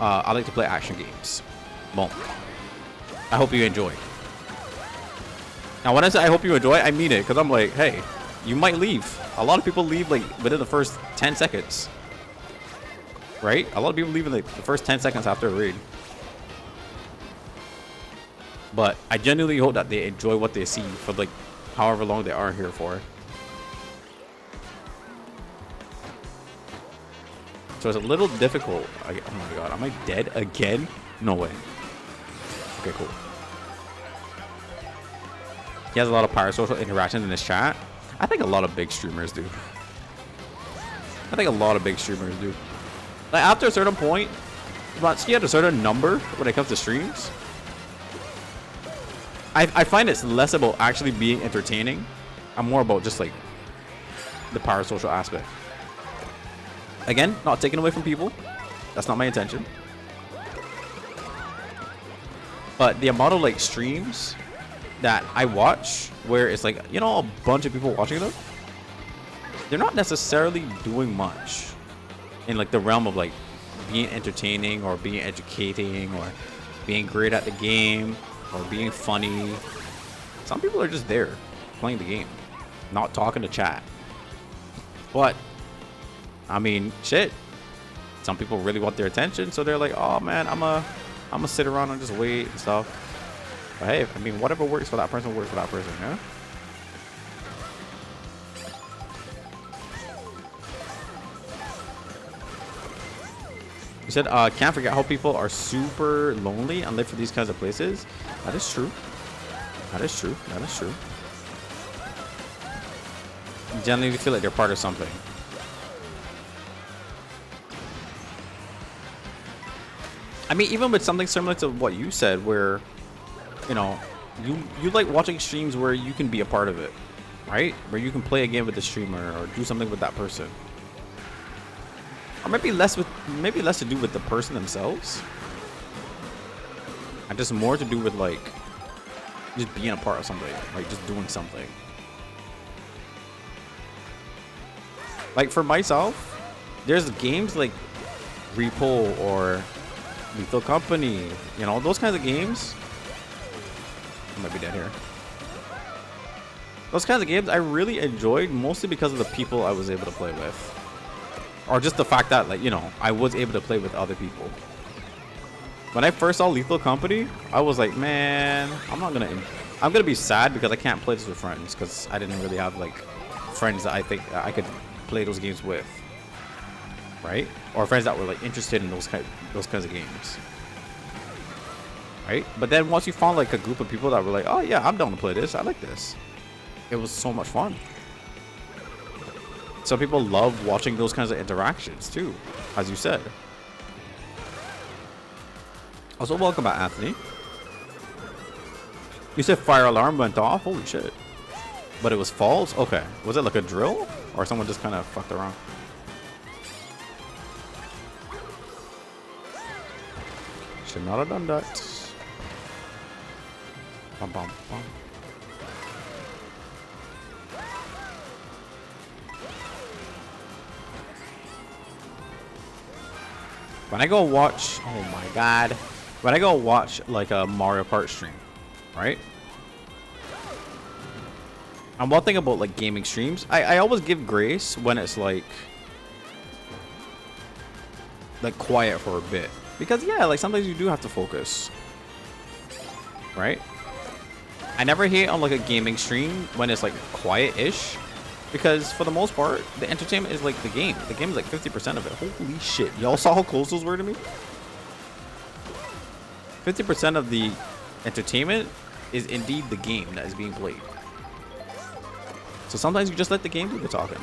I like to play action games. Boom. I hope you enjoy. Now, when I say I hope you enjoy, I mean it, because I'm like, hey, you might leave. A lot of people leave like within the first 10 seconds. Right? A lot of people leave in like the first 10 seconds after a raid. But I genuinely hope that they enjoy what they see for like however long they are here for. So it's a little difficult. Oh my god, am I dead again? No way. Okay, cool. He has a lot of parasocial interactions in his chat. I think a lot of big streamers do. I think a lot of big streamers do. Like, after a certain point, once you have a certain number when it comes to streams, I find it's less about actually being entertaining and more about just like the parasocial aspect. Again, not taken away from people. That's not my intention. But the amount of like streams that I watch where it's like, you know, a bunch of people watching them, they're not necessarily doing much in like the realm of like being entertaining or being educating or being great at the game or being funny. Some people are just there playing the game, not talking to chat. But I mean, shit, some people really want their attention, so they're like, oh man, I'm gonna sit around and just wait and stuff. But hey, I mean, whatever works for that person works for that person, yeah? You said, can't forget how people are super lonely and live for these kinds of places. That is true. That is true. That is true. You generally feel like they're part of something. I mean, even with something similar to what you said, where, you know, you like watching streams where you can be a part of it, right? Where you can play a game with the streamer or do something with that person. Or maybe less to do with the person themselves, and just more to do with like just being a part of something, like just doing something. Like for myself, there's games like Repo or Lethal Company, you know, those kinds of games. I might be dead here. Those kinds of games I really enjoyed, mostly because of the people I was able to play with. Or just the fact that, like, you know, I was able to play with other people. When I first saw Lethal Company, I was like, man, I'm gonna be sad because I can't play this with friends, because I didn't really have like friends that I think I could play those games with, right? Or friends that were like interested in those kinds of games, right? But then once you found like a group of people that were like, oh yeah, I'm down to play this, I like this, it was so much fun. Some people love watching those kinds of interactions too, as you said. Also, welcome back, Anthony. You said fire alarm went off? Holy shit. But it was false? Okay. Was it like a drill? Or someone just kind of fucked around? Should not have done that. Bum, bum, bum. When I go watch, oh my god, when I go watch like a Mario Kart stream, right? And one thing about like gaming streams, I always give grace when it's like quiet for a bit, because yeah, like sometimes you do have to focus, right? I never hate on like a gaming stream when it's like quiet-ish, because for the most part, the entertainment is like the game. The game is like 50% of it. Holy shit. Y'all saw how close those were to me? 50% of the entertainment is indeed the game that is being played. So sometimes you just let the game do the talking.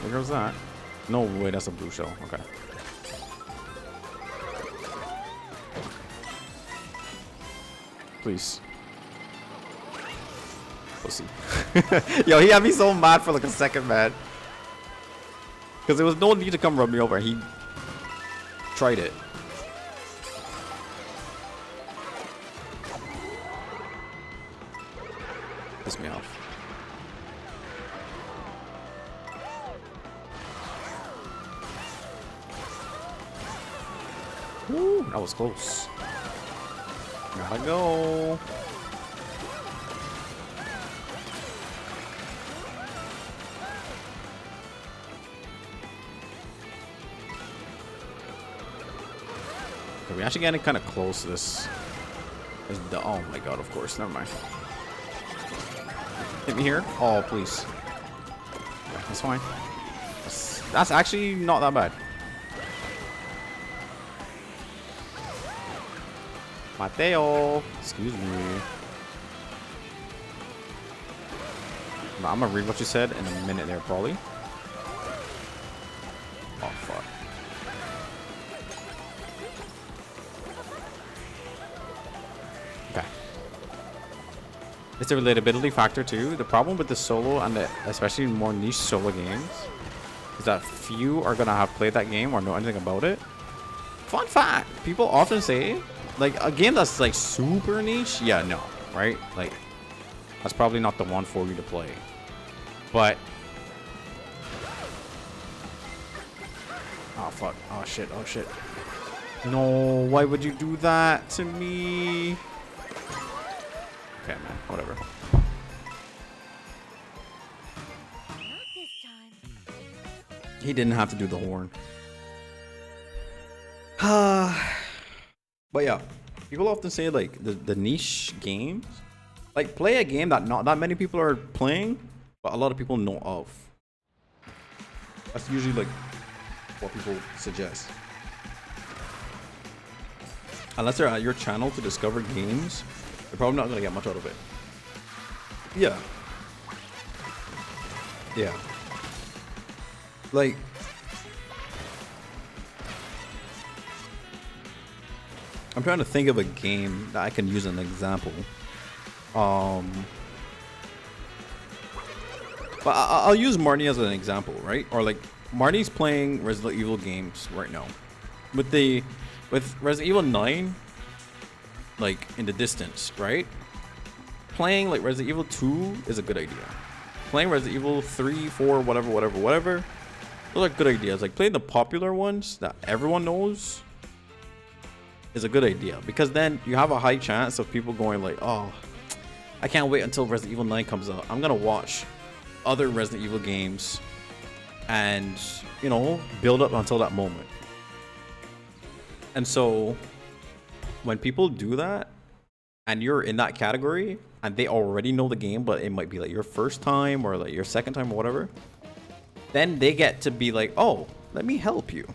Where goes that? No way, that's a blue shell. Okay. Please. Pussy. Yo, he had me so mad for like a second, man. Because there was no need to come rub me over. He tried it. Pissed me off. Woo, that was close. Gotta go. Okay, we actually getting kind of close to this. Oh my god, of course. Never mind. Hit me here. Oh, please. Yeah, that's fine. That's actually not that bad. Mateo, excuse me. I'm gonna read what you said in a minute there, probably. Oh, fuck. Okay. It's a relatability factor too. The problem with the solo and especially more niche solo games is that few are gonna have played that game or know anything about it. Fun fact, people often say, like, a game that's like super niche, yeah, no, right? Like, that's probably not the one for you to play. But oh fuck, oh shit, oh shit. No, why would you do that to me? Okay, man, whatever. Not this time. He didn't have to do the horn. But yeah, people often say like the niche games, like play a game that not that many people are playing, but a lot of people know of. That's usually like what people suggest. Unless they're at your channel to discover games, you're probably not gonna get much out of it. Yeah. Yeah. Like, I'm trying to think of a game that I can use as an example. But I'll use Marnie as an example, right? Or like Marnie's playing Resident Evil games right now. With Resident Evil 9, like in the distance, right? Playing like Resident Evil 2 is a good idea. Playing Resident Evil 3, 4, whatever. Those are good ideas. Like playing the popular ones that everyone knows is a good idea, because then you have a high chance of people going like, oh, I can't wait until Resident Evil 9 comes out. I'm gonna watch other Resident Evil games and, you know, build up until that moment. And so when people do that and you're in that category and they already know the game, but it might be like your first time or like your second time or whatever, then they get to be like, oh, let me help you,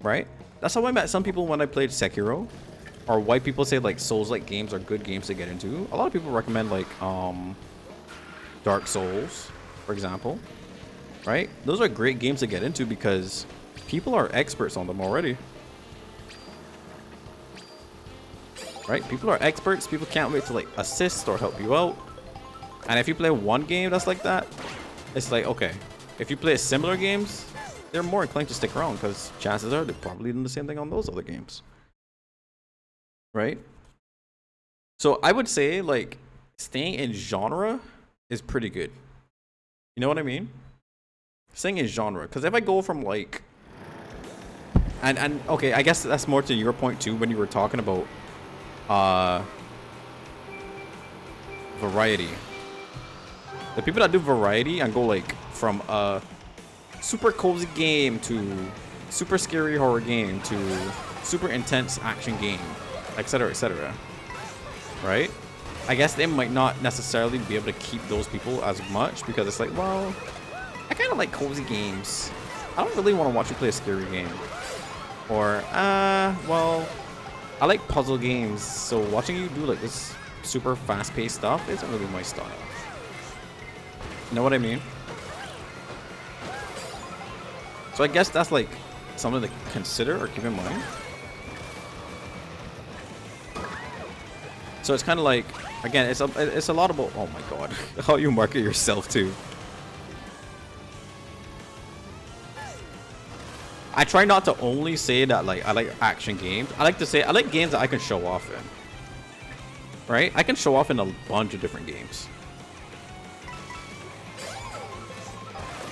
right? That's how I met some people when I played Sekiro, or why people say like Souls-like games are good games to get into. A lot of people recommend like Dark Souls, for example, right? Those are great games to get into because people are experts on them already. Right? People are experts. People can't wait to like assist or help you out. And if you play one game that's like that, it's like, okay, if you play similar games, they're more inclined to stick around because chances are they're probably doing the same thing on those other games. Right? So I would say like staying in genre is pretty good. You know what I mean? Staying in genre. Because if I go from like and okay, I guess that's more to your point too when you were talking about variety. The people that do variety and go like from a super cozy game to super scary horror game to super intense action game, etc., right? I guess they might not necessarily be able to keep those people as much because it's like, well, I kind of like cozy games. I don't really want to watch you play a scary game. Or well, I like puzzle games, so watching you do like this super fast-paced stuff isn't really my style. You know what I mean? So I guess that's like something to consider or keep in mind. So it's kind of like, again, it's a lot about, oh my god, how you market yourself too. I try not to only say that like I like action games. I like to say I like games that I can show off in. Right? I can show off in a bunch of different games.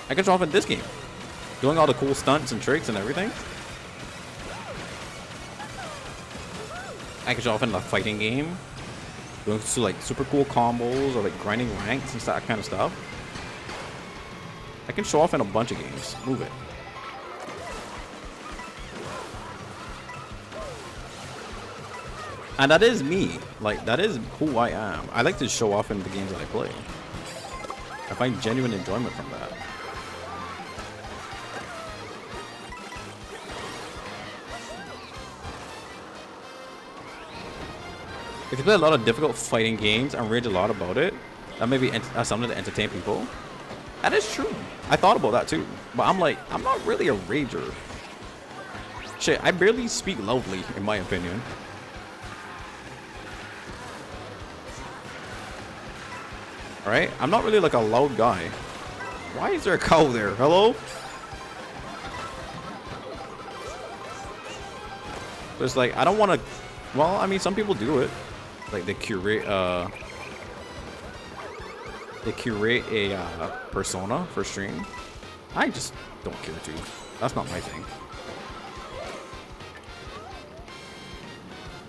I can show off in this game, doing all the cool stunts and tricks and everything. I can show off in a fighting game, doing like super cool combos or like grinding ranks and that kind of stuff. I can show off in a bunch of games. Move it. And that is me. Like, that is who I am. I like to show off in the games that I play. I find genuine enjoyment from that. If you play a lot of difficult fighting games and rage a lot about it, that may be something to entertain people. That is true. I thought about that too. But I'm like, I'm not really a rager. Shit, I barely speak loudly, in my opinion. Right? I'm not really like a loud guy. Why is there a cow there? Hello? But it's like I don't want to. Well, I mean, some people do it. Like they curate a persona for stream. I just don't care to. That's not my thing.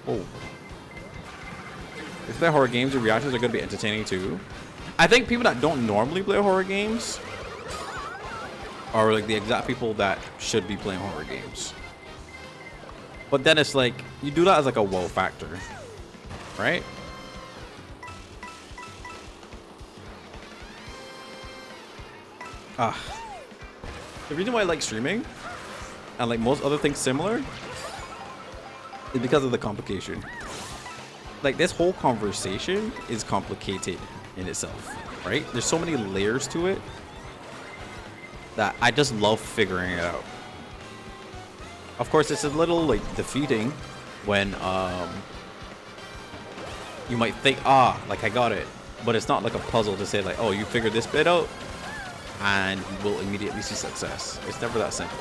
Oh. If they're horror games, the reactions are going to be entertaining too. I think people that don't normally play horror games are like the exact people that should be playing horror games. But then it's like, you do that as like a wow factor, right? The reason why I like streaming and like most other things similar is because of the complication. Like this whole conversation is complicated in itself, right? There's so many layers to it that I just love figuring it out. Of course, it's a little like defeating when you might think, like I got it, but it's not like a puzzle to say like, oh, you figured this bit out and you will immediately see success. It's never that simple.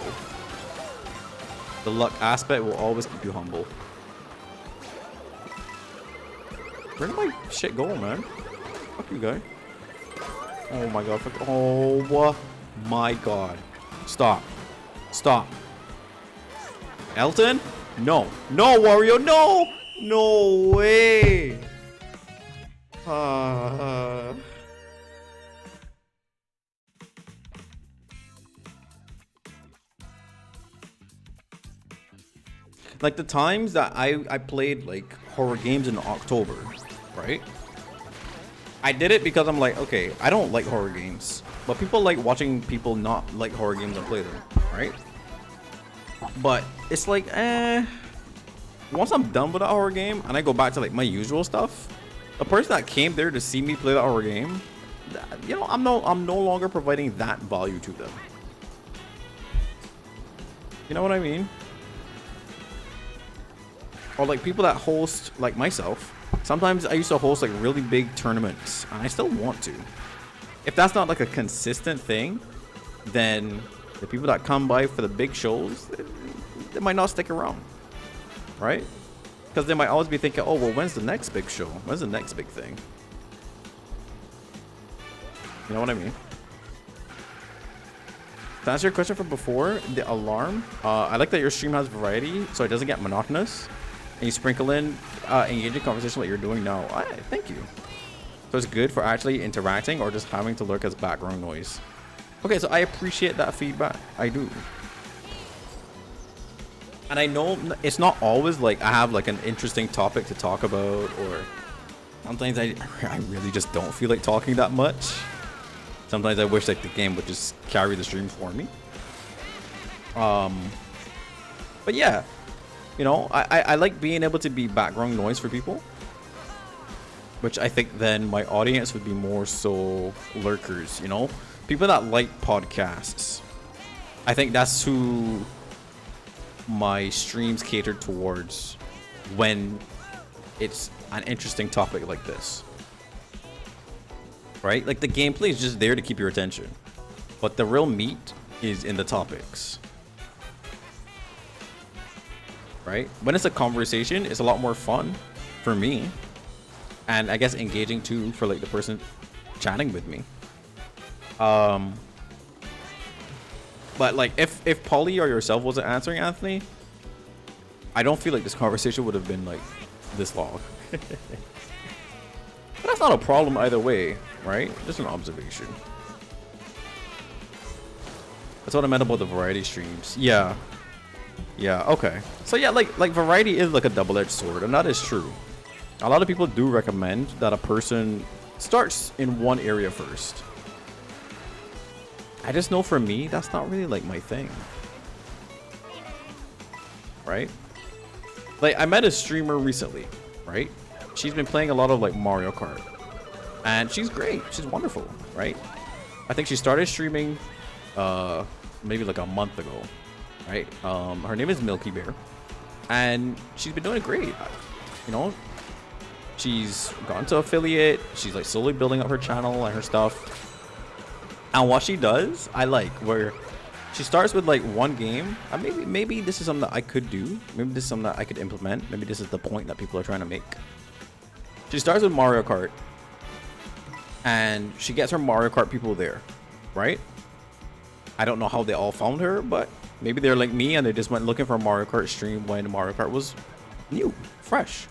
The luck aspect will always keep you humble. Where did my shit go, man? Fuck you, guy. Oh my god. Oh my god. Stop. Stop. Elton? No. No, Wario, no! No way! Like the times that I played like horror games in October, right? I did it because I'm like, okay, I don't like horror games, but people like watching people not like horror games and play them, right? But it's like, once I'm done with that horror game and I go back to like my usual stuff, the person that came there to see me play that horror game, you know, I'm no longer providing that value to them. You know what I mean? Or like people that host, like myself, sometimes I used to host like really big tournaments and I still want to. If that's not like a consistent thing, then the people that come by for the big shows, they might not stick around, right? Because they might always be thinking, oh, well, when's the next big show? When's the next big thing? You know what I mean? To answer your question from before, the alarm, I like that your stream has variety so it doesn't get monotonous. And you sprinkle in engaging conversation like you're doing now. Thank you. So it's good for actually interacting or just having to lurk as background noise. Okay, so I appreciate that feedback. I do. And I know it's not always like I have like an interesting topic to talk about, or sometimes I really just don't feel like talking that much. Sometimes I wish like the game would just carry the stream for me. But yeah. You know, I like being able to be background noise for people, which I think then my audience would be more so lurkers, you know, people that like podcasts. I think that's who my streams cater towards when it's an interesting topic like this, right? Like the gameplay is just there to keep your attention, but the real meat is in the topics. Right? When it's a conversation, it's a lot more fun for me, and I guess engaging too for like the person chatting with me. But like if Polly or yourself wasn't answering, Anthony, I don't feel like this conversation would have been like this long. But that's not a problem either way, right? Just an observation. That's what I meant about the variety streams. Yeah. Yeah, okay. So yeah, like variety is like a double-edged sword, and that is true. A lot of people do recommend that a person starts in one area first. I just know for me, that's not really like my thing. Right? Like I met a streamer recently, right? She's been playing a lot of like Mario Kart. And she's great. She's wonderful, right? I think she started streaming maybe like a month ago. Right, her name is Milky Bear, and she's been doing great. You know, she's gone to affiliate. She's like slowly building up her channel and her stuff. And what she does, I like, where She starts with like one game. Maybe this is something that I could do. Maybe this is something that I could implement. Maybe this is the point that people are trying to make. She starts with Mario Kart, and she gets her Mario Kart people there, right? I don't know how they all found her, but maybe they're like me and they just went looking for a Mario Kart stream when Mario Kart was new, fresh,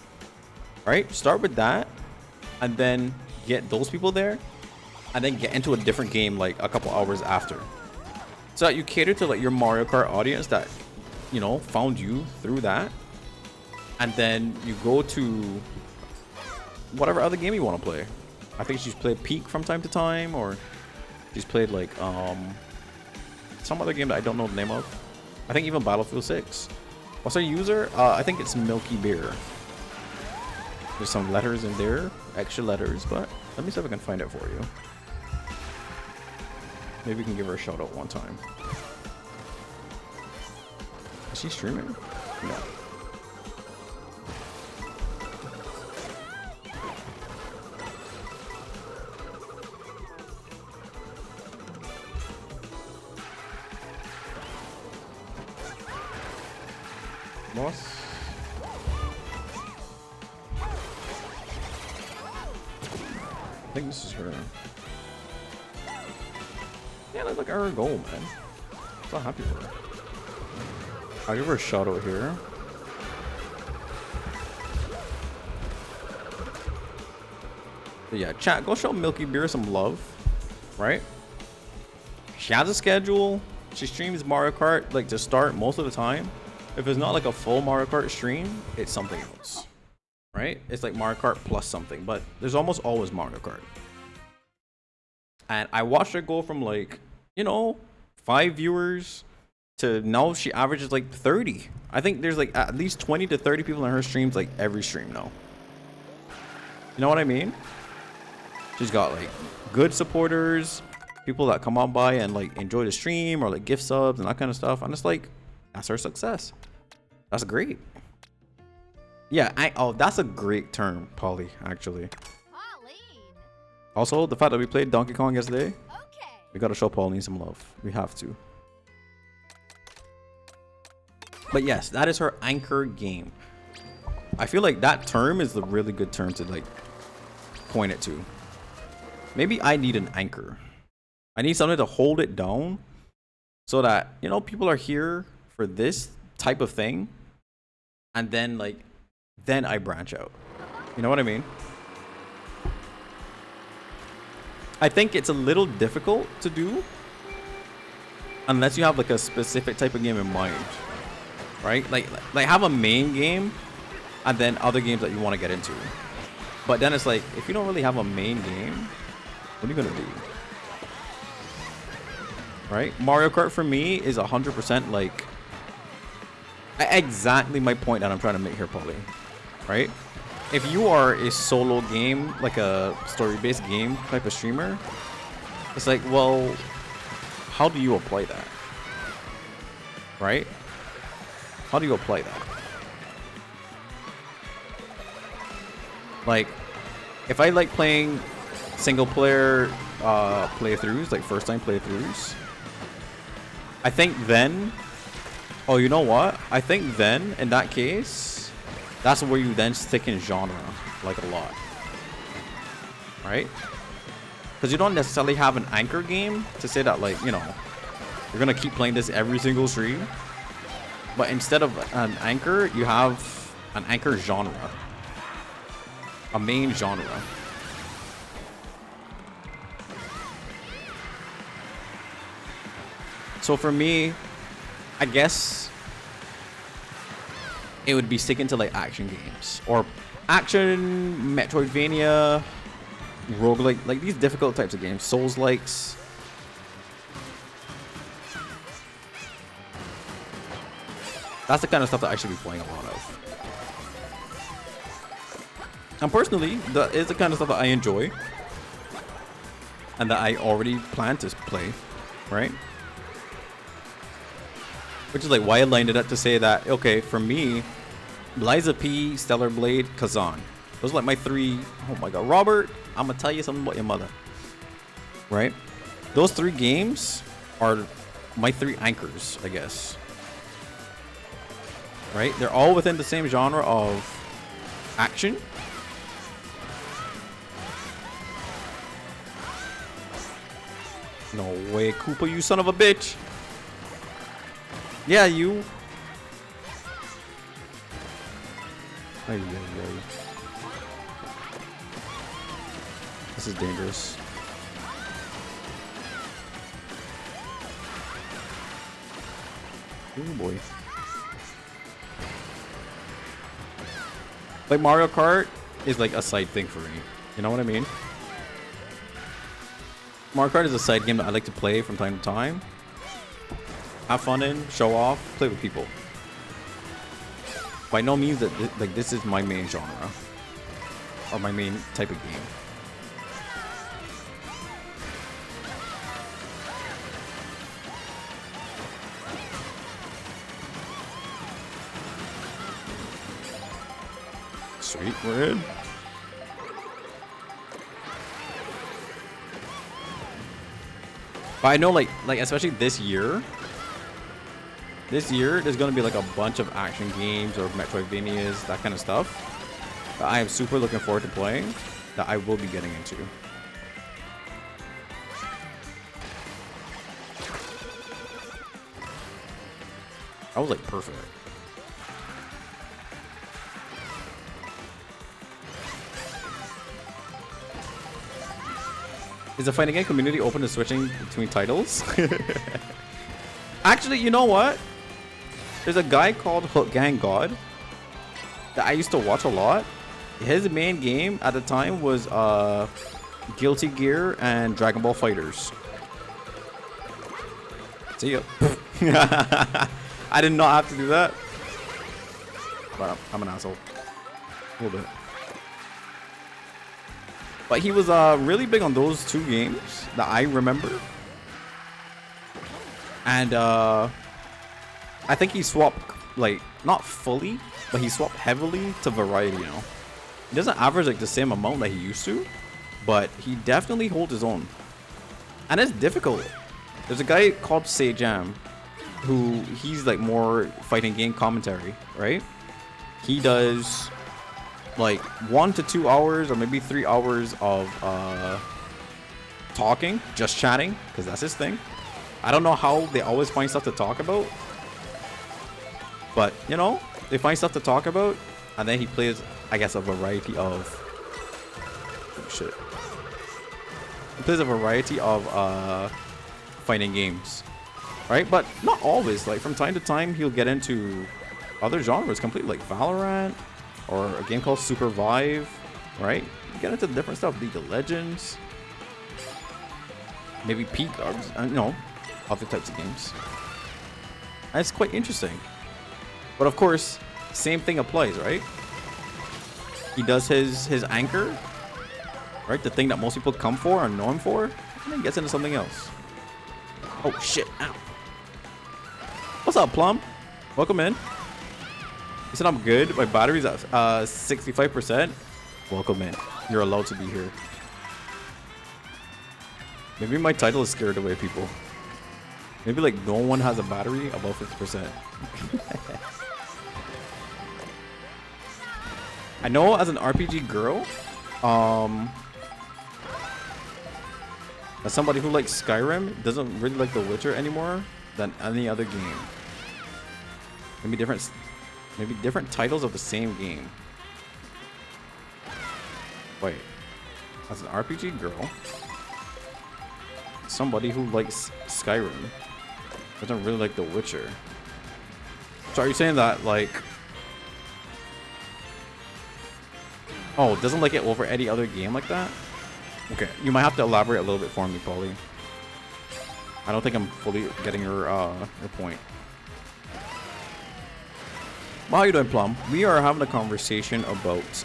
right? Start with that, and then get those people there, and then get into a different game like a couple hours after. So that you cater to like your Mario Kart audience that, you know, found you through that. And then you go to whatever other game you want to play. I think she's played Peak from time to time, or she's played like some other game that I don't know the name of. I think even Battlefield 6. What's her user? I think it's Milky Beer. There's some letters in there, extra letters, but let me see if I can find it for you. Maybe we can give her a shout out one time. Is she streaming? No. Moss? I think this is her. Yeah, let's look at her goal, man. I'm so happy for her. I'll give her a shout out here. But yeah, chat, go show Milky Beer some love, right? She has a schedule. She streams Mario Kart like to start most of the time. If it's not like a full Mario Kart stream, it's something else, right? It's like Mario Kart plus something, but there's almost always Mario Kart. And I watched her go from like, you know, 5 viewers to now she averages like 30. I think there's like at least 20 to 30 people in her streams like every stream now. You know what I mean? She's got like good supporters, people that come on by and like enjoy the stream or like gift subs and that kind of stuff. And it's like, that's her success. That's great. Yeah, that's a great term, Polly, actually. Pauline. Also, the fact that we played Donkey Kong yesterday, Okay. we gotta show Pauline some love. We have to. But yes, that is her anchor game. I feel like that term is the really good term to like point it to. Maybe I need an anchor. I need something to hold it down so that, you know, people are here for this type of thing. And then like, then I branch out. You know what I mean? I think it's a little difficult to do unless you have like a specific type of game in mind, right? Like have a main game and then other games that you want to get into. But then it's like, if you don't really have a main game, what are you gonna do? Right? Mario Kart for me is 100% like exactly my point that I'm trying to make here, Polly. Right? If you are a solo game, like a story-based game type of streamer, it's like, well, how do you apply that? Right? How do you apply that? Like, if I like playing single player playthroughs, like first time playthroughs, I think then, oh, you know what? I think then, in that case, that's where you then stick in genre, like a lot. Right? Because you don't necessarily have an anchor game to say that, like, you know, you're going to keep playing this every single stream. But instead of an anchor, you have an anchor genre. A main genre. So for me, I guess it would be sticking to like action games or action, Metroidvania, roguelike, like these difficult types of games, Souls-likes. That's the kind of stuff that I should be playing a lot of. And personally, that is the kind of stuff that I enjoy and that I already plan to play, right? Which is like why I lined it up to say that, okay, for me, Liza P, Stellar Blade, Kazan. Those are like my 3. Oh my god. Robert, I'm going to tell you something about your mother. Right? Those 3 games are my three anchors, I guess. Right? They're all within the same genre of action. No way, Koopa, you son of a bitch. Yeah, you. Ay, ay, ay. This is dangerous. Oh boy. Like Mario Kart is like a side thing for me. You know what I mean? Mario Kart is a side game that I like to play from time to time. Have fun in, show off, play with people. By no means that like this is my main genre or my main type of game. Sweet, we're in. But I know like especially this year there's gonna be like a bunch of action games or Metroidvanias, that kind of stuff that I am super looking forward to playing, that I will be getting into. I was like perfect. Is the fighting game community open to switching between titles? Actually, you know what? There's a guy called Hook Gang God that I used to watch a lot. His main game at the time was Guilty Gear and Dragon Ball Fighters. See ya. I did not have to do that. But I'm an asshole. A little bit. But he was really big on those two games that I remember. And I think he swapped, like, not fully, but he swapped heavily to variety now. He doesn't average like the same amount that he used to, but he definitely holds his own. And it's difficult. There's a guy called Sejam who he's like more fighting game commentary, right? He does like 1 to 2 hours or maybe 3 hours of talking, just chatting, because that's his thing. I don't know how they always find stuff to talk about, but you know, they find stuff to talk about, and then he plays, I guess, a variety of shit. He plays a variety of fighting games, right? But not always. Like from time to time, he'll get into other genres completely, like Valorant or a game called Super Vive, right? You get into different stuff, League of Legends, maybe Peak, or you know, other types of games. And it's quite interesting. But of course, same thing applies, right? He does his anchor, right? The thing that most people come for and know him for, and then gets into something else. Oh shit! Ow. What's up, Plum? Welcome in. He said I'm good. My battery's at 65%. Welcome in. You're allowed to be here. Maybe my title is scared away people. Maybe like no one has a battery above 50%. I know as an RPG girl, as somebody who likes Skyrim, doesn't really like The Witcher anymore than any other game. Maybe different titles of the same game. Wait, as an RPG girl, somebody who likes Skyrim doesn't really like The Witcher. So are you saying that like, oh, doesn't like it over any other game like that? Okay, you might have to elaborate a little bit for me, Polly. I don't think I'm fully getting your point. Well, how you doing, Plum? We are having a conversation about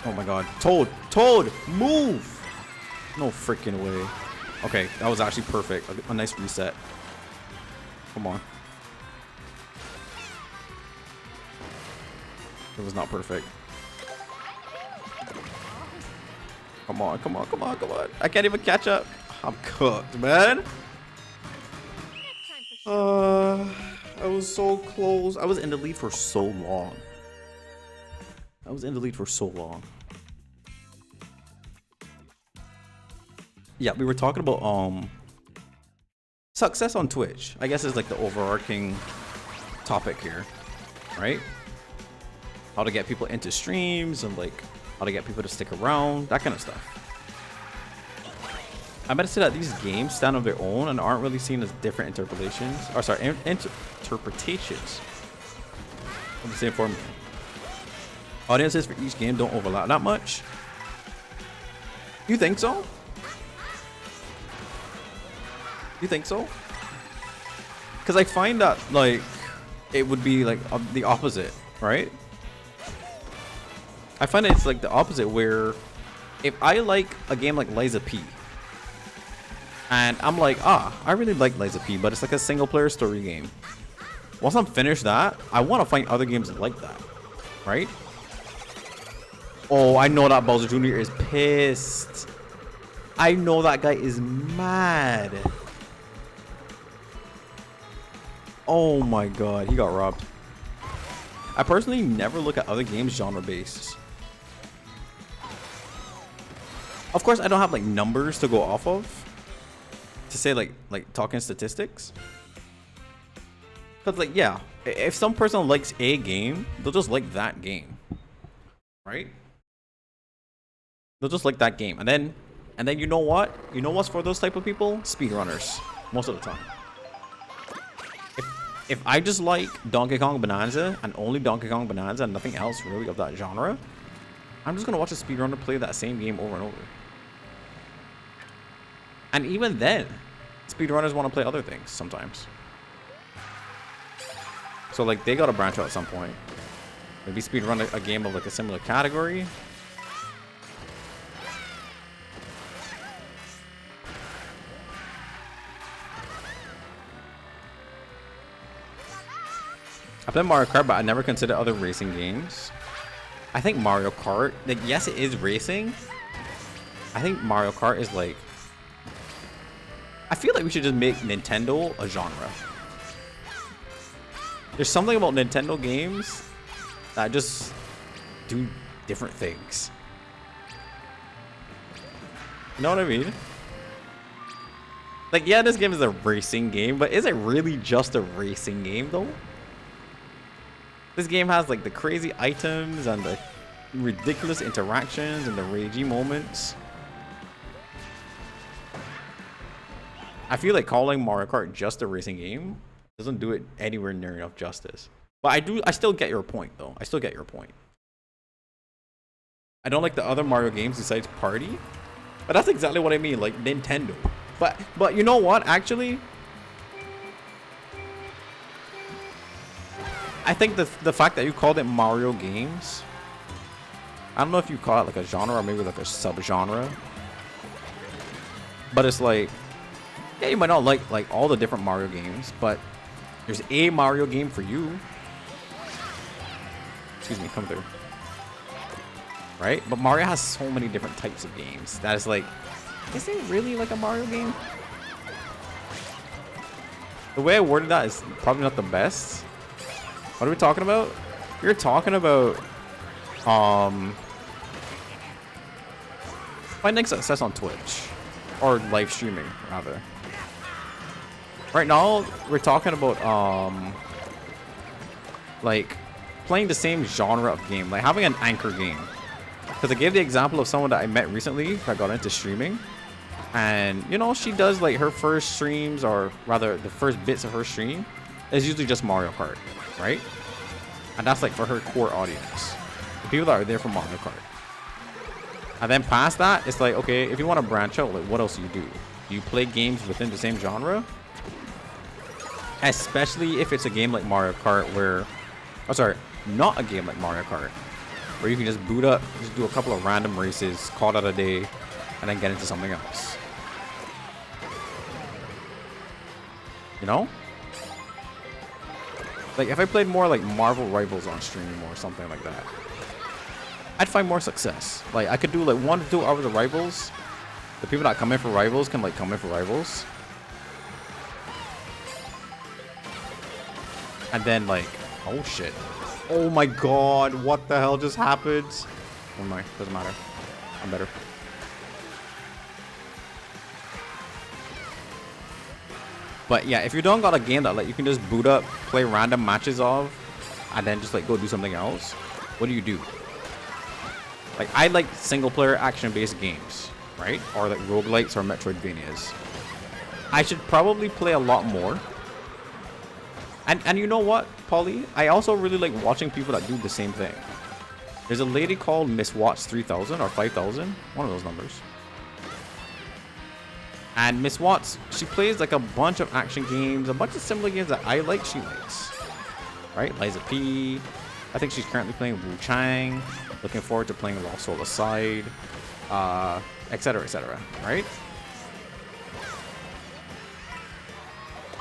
oh my god. Toad! Toad! Move! No freaking way. Okay, that was actually perfect. A nice reset. Come on. It was not perfect. Come on, come on, come on, come on. I can't even catch up. I'm cooked, man. Next time for sure. I was so close. I was in the lead for so long. I was in the lead for so long. Yeah, we were talking about success on Twitch. I guess is like the overarching topic here, right? How to get people into streams and like how to get people to stick around, that kind of stuff. I meant to say that these games stand on their own and aren't really seen as different interpretations, or sorry, interpretations of the same formula. Audiences for each game don't overlap that much. You think so? You think so? Because I find that like it would be like the opposite, right? I find it's like the opposite where if I like a game like Liza P and I'm like, I really like Liza P, but it's like a single player story game. Once I'm finished that, I want to find other games like that, right? Oh, I know that Bowser Jr. is pissed. I know that guy is mad. Oh my god, he got robbed. I personally never look at other games genre based. Of course, I don't have like numbers to go off of to say like talking statistics. Cause like yeah, if some person likes a game, they'll just like that game, right? They'll just like that game, and then you know what? You know what's for those type of people? Speedrunners, most of the time. If I just like Donkey Kong Bonanza and only Donkey Kong Bonanza and nothing else really of that genre, I'm just gonna watch a speedrunner play that same game over and over. And even then, speedrunners want to play other things sometimes. So like they gotta branch out at some point. Maybe speedrun a game of like a similar category. I play Mario Kart, but I never consider other racing games. I think Mario Kart, like yes, it is racing. I think Mario Kart is like, I feel like we should just make Nintendo a genre. There's something about Nintendo games that just do different things. You know what I mean? Like, yeah, this game is a racing game, but is it really just a racing game though? This game has like the crazy items and the ridiculous interactions and the ragey moments. I feel like calling Mario Kart just a racing game doesn't do it anywhere near enough justice. But I still get your point though. I still get your point. I don't like the other Mario games besides Party. But that's exactly what I mean, like Nintendo. But you know what, actually? I think the fact that you called it Mario games, I don't know if you call it like a genre or maybe like a sub-genre. But it's like, yeah, you might not like all the different Mario games, but there's a Mario game for you. Excuse me, come through. Right? But Mario has so many different types of games that is like, is it really like a Mario game? The way I worded that is probably not the best. What are we talking about? You're talking about finding success on Twitch or live streaming rather. Right now we're talking about like playing the same genre of game, like having an anchor game. Because I gave the example of someone that I met recently that got into streaming, and you know, she does like her first streams, or rather the first bits of her stream is usually just Mario Kart, right? And that's like for her core audience, the people that are there for Mario Kart. And then past that, it's like, okay, if you want to branch out, like what else do you do? Do you play games within the same genre? Especially if it's a game like Mario Kart where, oh sorry, not a game like Mario Kart, where you can just boot up, just do a couple of random races, call it a day, and then get into something else. You know? Like if I played more like Marvel Rivals on stream or something like that. I'd find more success. Like I could do like 1 to 2 hours of rivals. The people that come in for rivals can like come in for rivals. And then like, oh shit. Oh my god, what the hell just happened? Never mind, doesn't matter. I'm better. But yeah, if you don't got a game that like you can just boot up, play random matches of, and then just like go do something else, what do? Like I like single player action based games, right? Or like roguelikes or Metroidvanias. I should probably play a lot more. And you know what, Polly? I also really like watching people that do the same thing. There's a lady called Miss Watts 3000 or 5000, one of those numbers. And Miss Watts, she plays like a bunch of action games, a bunch of similar games that I like, she likes. Right? Liza P. I think she's currently playing Wu Chang. Looking forward to playing Lost Soul Aside. Etc. Etc. Right?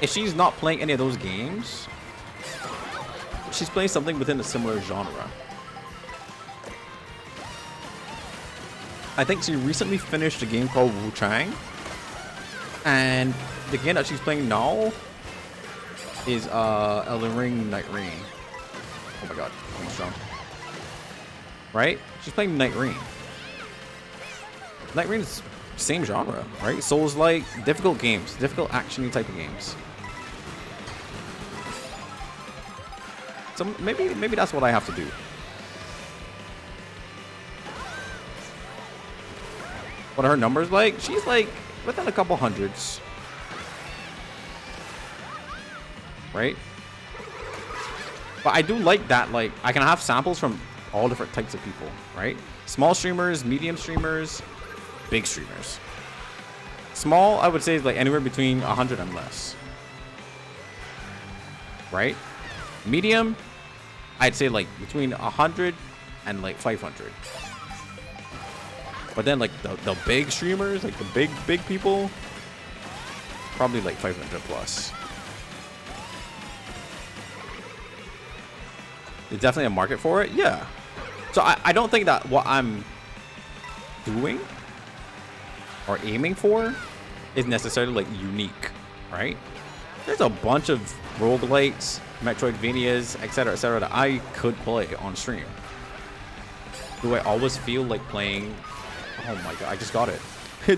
If she's not playing any of those games, she's playing something within a similar genre. I think she recently finished a game called Wu Chang. And the game that she's playing now is Elden Ring Night Rain. Oh my god, I'm strong. Right? She's playing Night Rain. Night Rain is same genre, right? Souls-like, difficult games, difficult action-y type of games. So maybe that's what I have to do. What are her numbers like? She's like within a couple hundreds. Right? But I do like that, like, I can have samples from all different types of people, right? Small streamers, medium streamers, big streamers. Small, I would say, is like anywhere between 100 and less. Right? Medium, I'd say like between 100 and like 500. But then like the big streamers, like the big people, probably like 500 plus. There's definitely a market for it, yeah. So I don't think that what I'm doing or aiming for is necessarily like unique, right? There's a bunch of roguelites, Metroidvanias, etc., that I could play on stream. Do I always feel like playing? Oh my god, I just got it.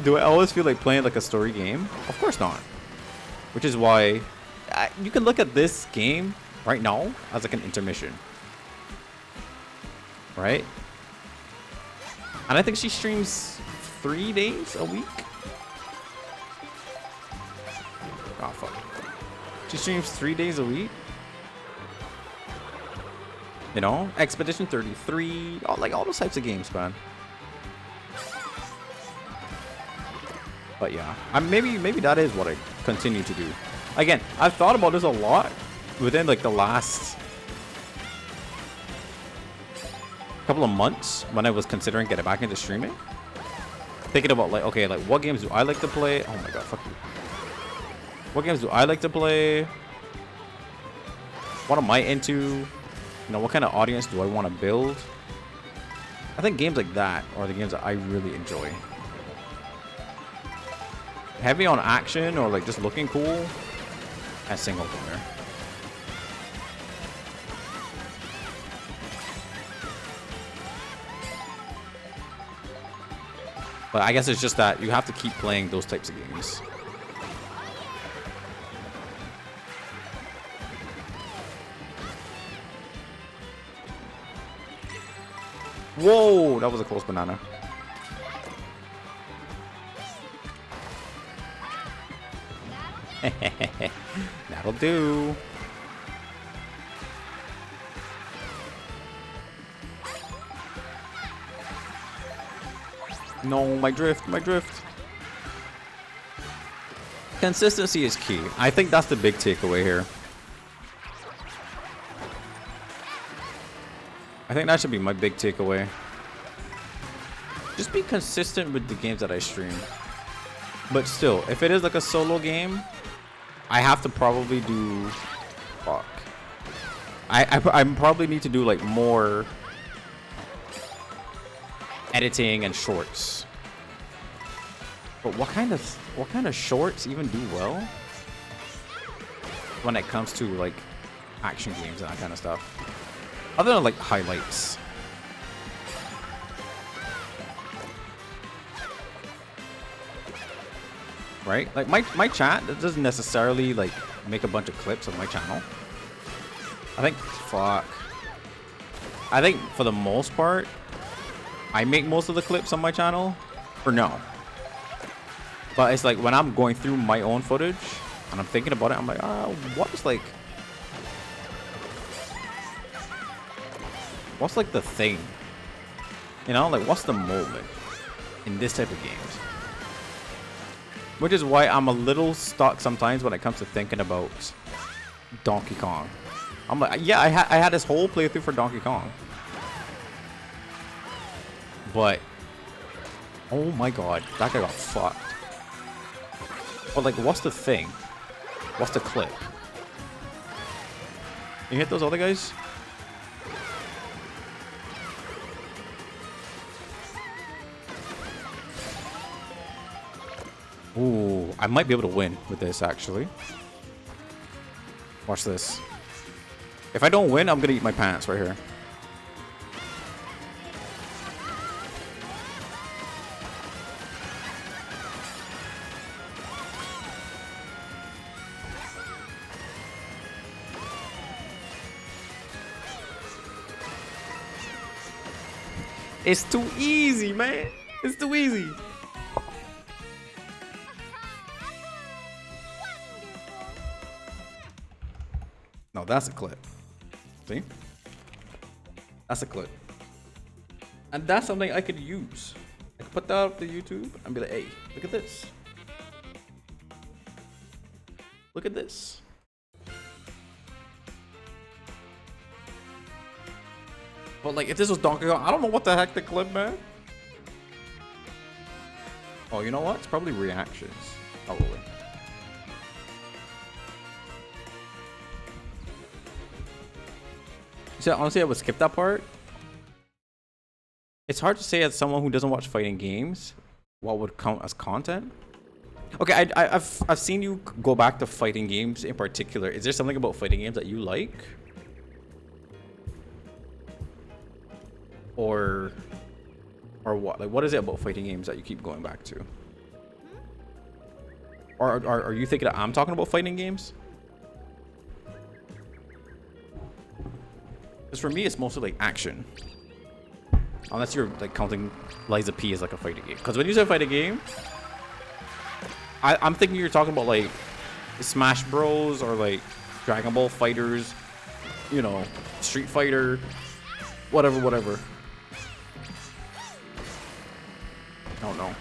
Do I always feel like playing like a story game? Of course not. Which is why you can look at this game right now as like an intermission. Right? And I think she streams 3 days a week. Oh fuck. She streams 3 days a week. You know, Expedition 33, all those types of games, man. But yeah, maybe that is what I continue to do. Again, I've thought about this a lot within like the last couple of months when I was considering getting back into streaming. Thinking about like, okay, like what games do I like to play? Oh my god, fuck you. What games do I like to play? What am I into? You know, what kind of audience do I want to build? I think games like that are the games that I really enjoy. Heavy on action or like just looking cool as single player. But I guess it's just that you have to keep playing those types of games. Whoa, that was a close banana. That'll do. No, my drift. Consistency is key. I think that's the big takeaway here. I think that should be my big takeaway. Just be consistent with the games that I stream. But still, if it is like a solo game, I have to probably do... Fuck. I probably need to do like more editing and shorts. But what kind of shorts even do well when it comes to like action games and that kind of stuff? Other than like highlights. Right? Like my chat doesn't necessarily like make a bunch of clips of my channel. I think for the most part, I make most of the clips on my channel, or no. But it's like when I'm going through my own footage and I'm thinking about it, I'm like, what's like the thing? You know, like what's the moment in this type of games? Which is why I'm a little stuck sometimes when it comes to thinking about Donkey Kong. I'm like, yeah, I had this whole playthrough for Donkey Kong. But, oh my god, that guy got fucked. But like, what's the thing? What's the clip? You hit those other guys? Ooh, I might be able to win with this, actually. Watch this. If I don't win, I'm gonna eat my pants right here. It's too easy, man. It's too easy. No, that's a clip. See? That's a clip. And that's something I could use. I could put that up to YouTube and be like, hey, look at this. Look at this. But like, if this was Donkey Kong, I don't know what the heck the clip, man. Oh, you know what? It's probably reactions. Probably. So honestly, I would skip that part. It's hard to say as someone who doesn't watch fighting games what would count as content. Okay, I've seen you go back to fighting games in particular. Is there something about fighting games that you like? Or what? Like, what is it about fighting games that you keep going back to? Or are you thinking that I'm talking about fighting games? Because for me, it's mostly like action. Unless you're like counting Lies of P as like a fighting game. Because when you say fighting game, I'm thinking you're talking about like Smash Bros. Or like Dragon Ball Fighters, you know, Street Fighter, whatever. I don't know.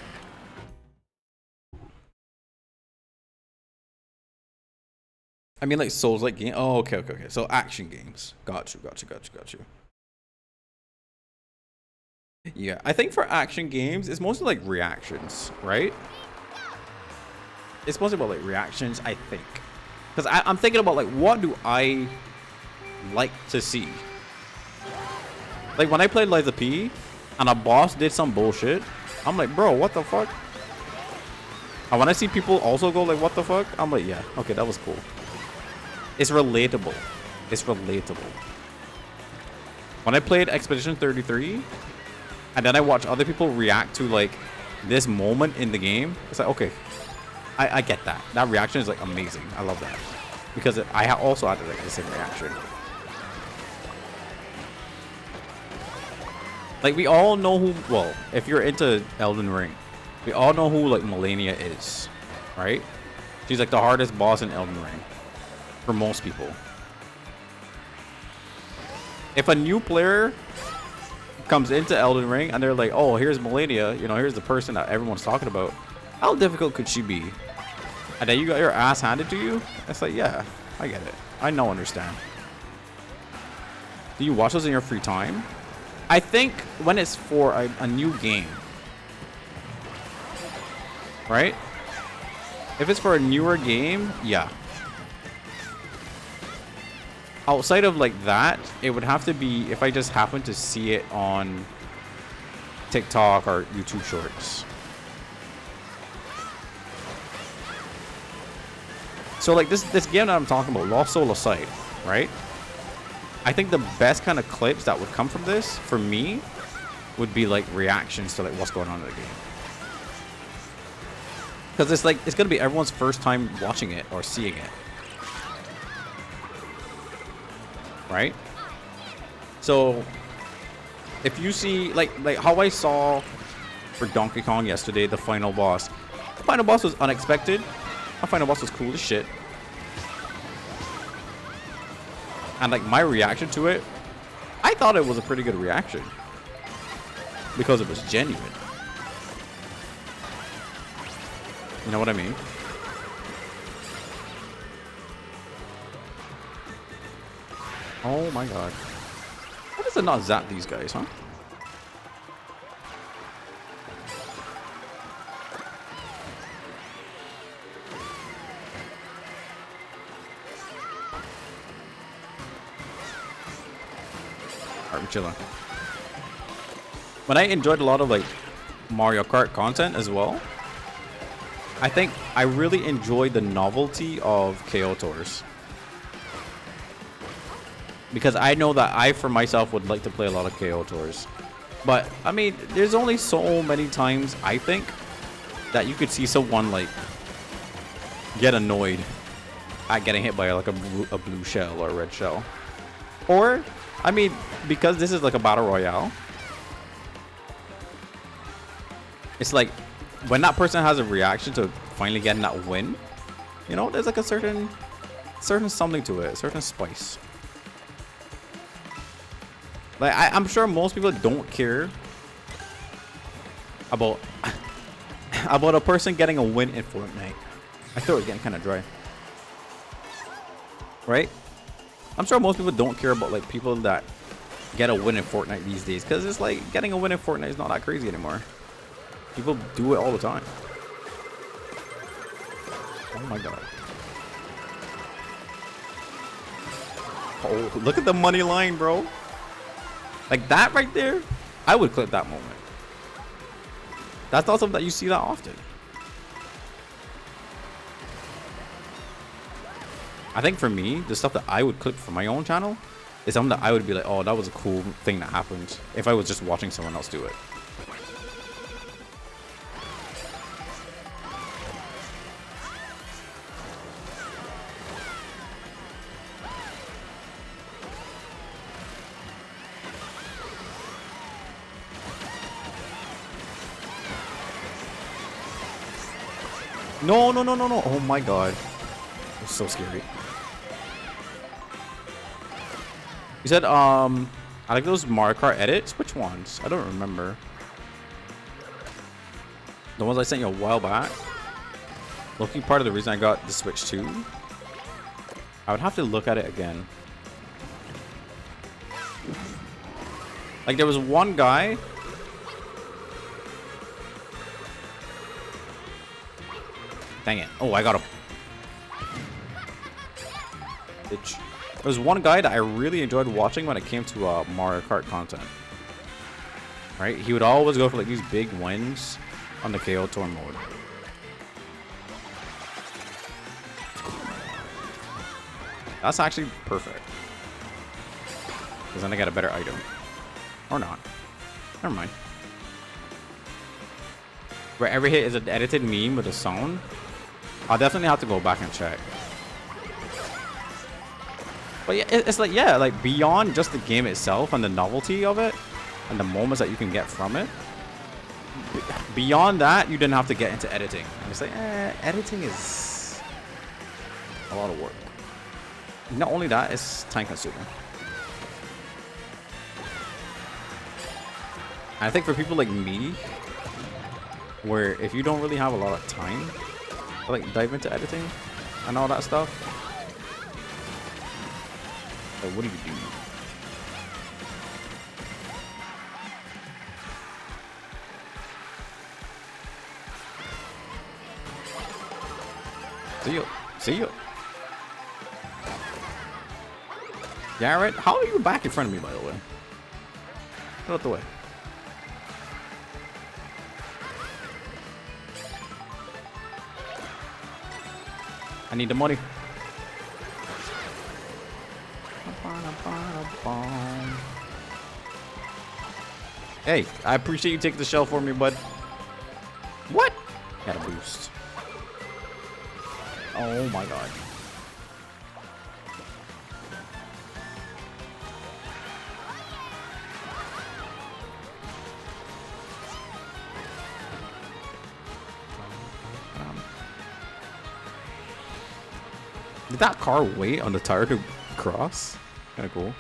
I mean, like Souls-like game. Oh, okay. So action games. Got you. Yeah, I think for action games, it's mostly like reactions, right? It's mostly about like reactions, I think. Because I'm thinking about like, what do I like to see? Like when I played Lies of P and a boss did some bullshit, I'm like, bro, what the fuck? And when I see people also go like, what the fuck? I'm like, yeah, okay, that was cool. It's relatable. When I played Expedition 33, and then I watch other people react to like this moment in the game, it's like, okay, I get that. That reaction is like amazing. I love that. Because I also had like the same reaction. Like we all know who, well, if you're into Elden Ring, we all know who like Malenia is, right? She's like the hardest boss in Elden Ring. For most people. If a new player comes into Elden Ring and they're like, oh, here's Malenia, you know, here's the person that everyone's talking about, how difficult could she be? And then you got your ass handed to you? It's like, yeah, I get it. I know, understand. Do you watch those in your free time? I think when it's for a new game, right? If it's for a newer game, yeah. Outside of like that, it would have to be if I just happen to see it on TikTok or YouTube Shorts. So like this game that I'm talking about, Lost Soul Aside, right? I think the best kind of clips that would come from this, for me, would be like reactions to like what's going on in the game. Because it's like, it's going to be everyone's first time watching it or seeing it. Right? So, if you see, like how I saw for Donkey Kong yesterday, the final boss. The final boss was unexpected. The final boss was cool as shit. And like my reaction to it, I thought it was a pretty good reaction. Because it was genuine. You know what I mean? Oh my god. Why does it not zap these guys, huh? Alright, we're chilling. But I enjoyed a lot of like Mario Kart content as well. I think I really enjoyed the novelty of KO Tours. Because I know that I, for myself, would like to play a lot of KO Tours. But, I mean, there's only so many times, I think, that you could see someone, like, get annoyed at getting hit by, like, a blue shell or a red shell. Or, I mean, because this is, like, a battle royale, it's like, when that person has a reaction to finally getting that win, you know, there's, like, a certain something to it, a certain spice. Like, I'm sure most people don't care about about a person getting a win in Fortnite. I thought it was getting kind of dry. Right? I'm sure most people don't care about, like, people that get a win in Fortnite these days. Because it's like, getting a win in Fortnite is not that crazy anymore. People do it all the time. Oh my god. Oh, look at the money line, bro. Like that right there, I would clip that moment. That's not something that you see that often. I think for me, the stuff that I would clip for my own channel is something that I would be like, oh, that was a cool thing that happened if I was just watching someone else do it. No, no, no, no, no. Oh my god. It's so scary. You said, I like those Mario Kart edits? Which ones? I don't remember. The ones I sent you a while back? Looking part of the reason I got the Switch 2. I would have to look at it again. Like, there was one guy. Dang it. Oh, I got him. Bitch. There was one guy that I really enjoyed watching when it came to Mario Kart content. Right? He would always go for like these big wins on the KO Tour mode. That's actually perfect. Because then I get a better item. Or not. Never mind. Where every hit is an edited meme with a sound. I'll definitely have to go back and check. But yeah, it's like, yeah, like beyond just the game itself and the novelty of it and the moments that you can get from it. Beyond that, you didn't have to get into editing. And it's like, editing is a lot of work. Not only that, it's time consuming. I think for people like me, where if you don't really have a lot of time to like dive into editing and all that stuff, like what do you do? See you. See you. Garrett, how are you back in front of me, by the way? Get out the way. I need the money. Hey, I appreciate you taking the shell for me, bud. What? Got a boost. Oh my god. Did that car wait on the tire to cross? Kind of cool.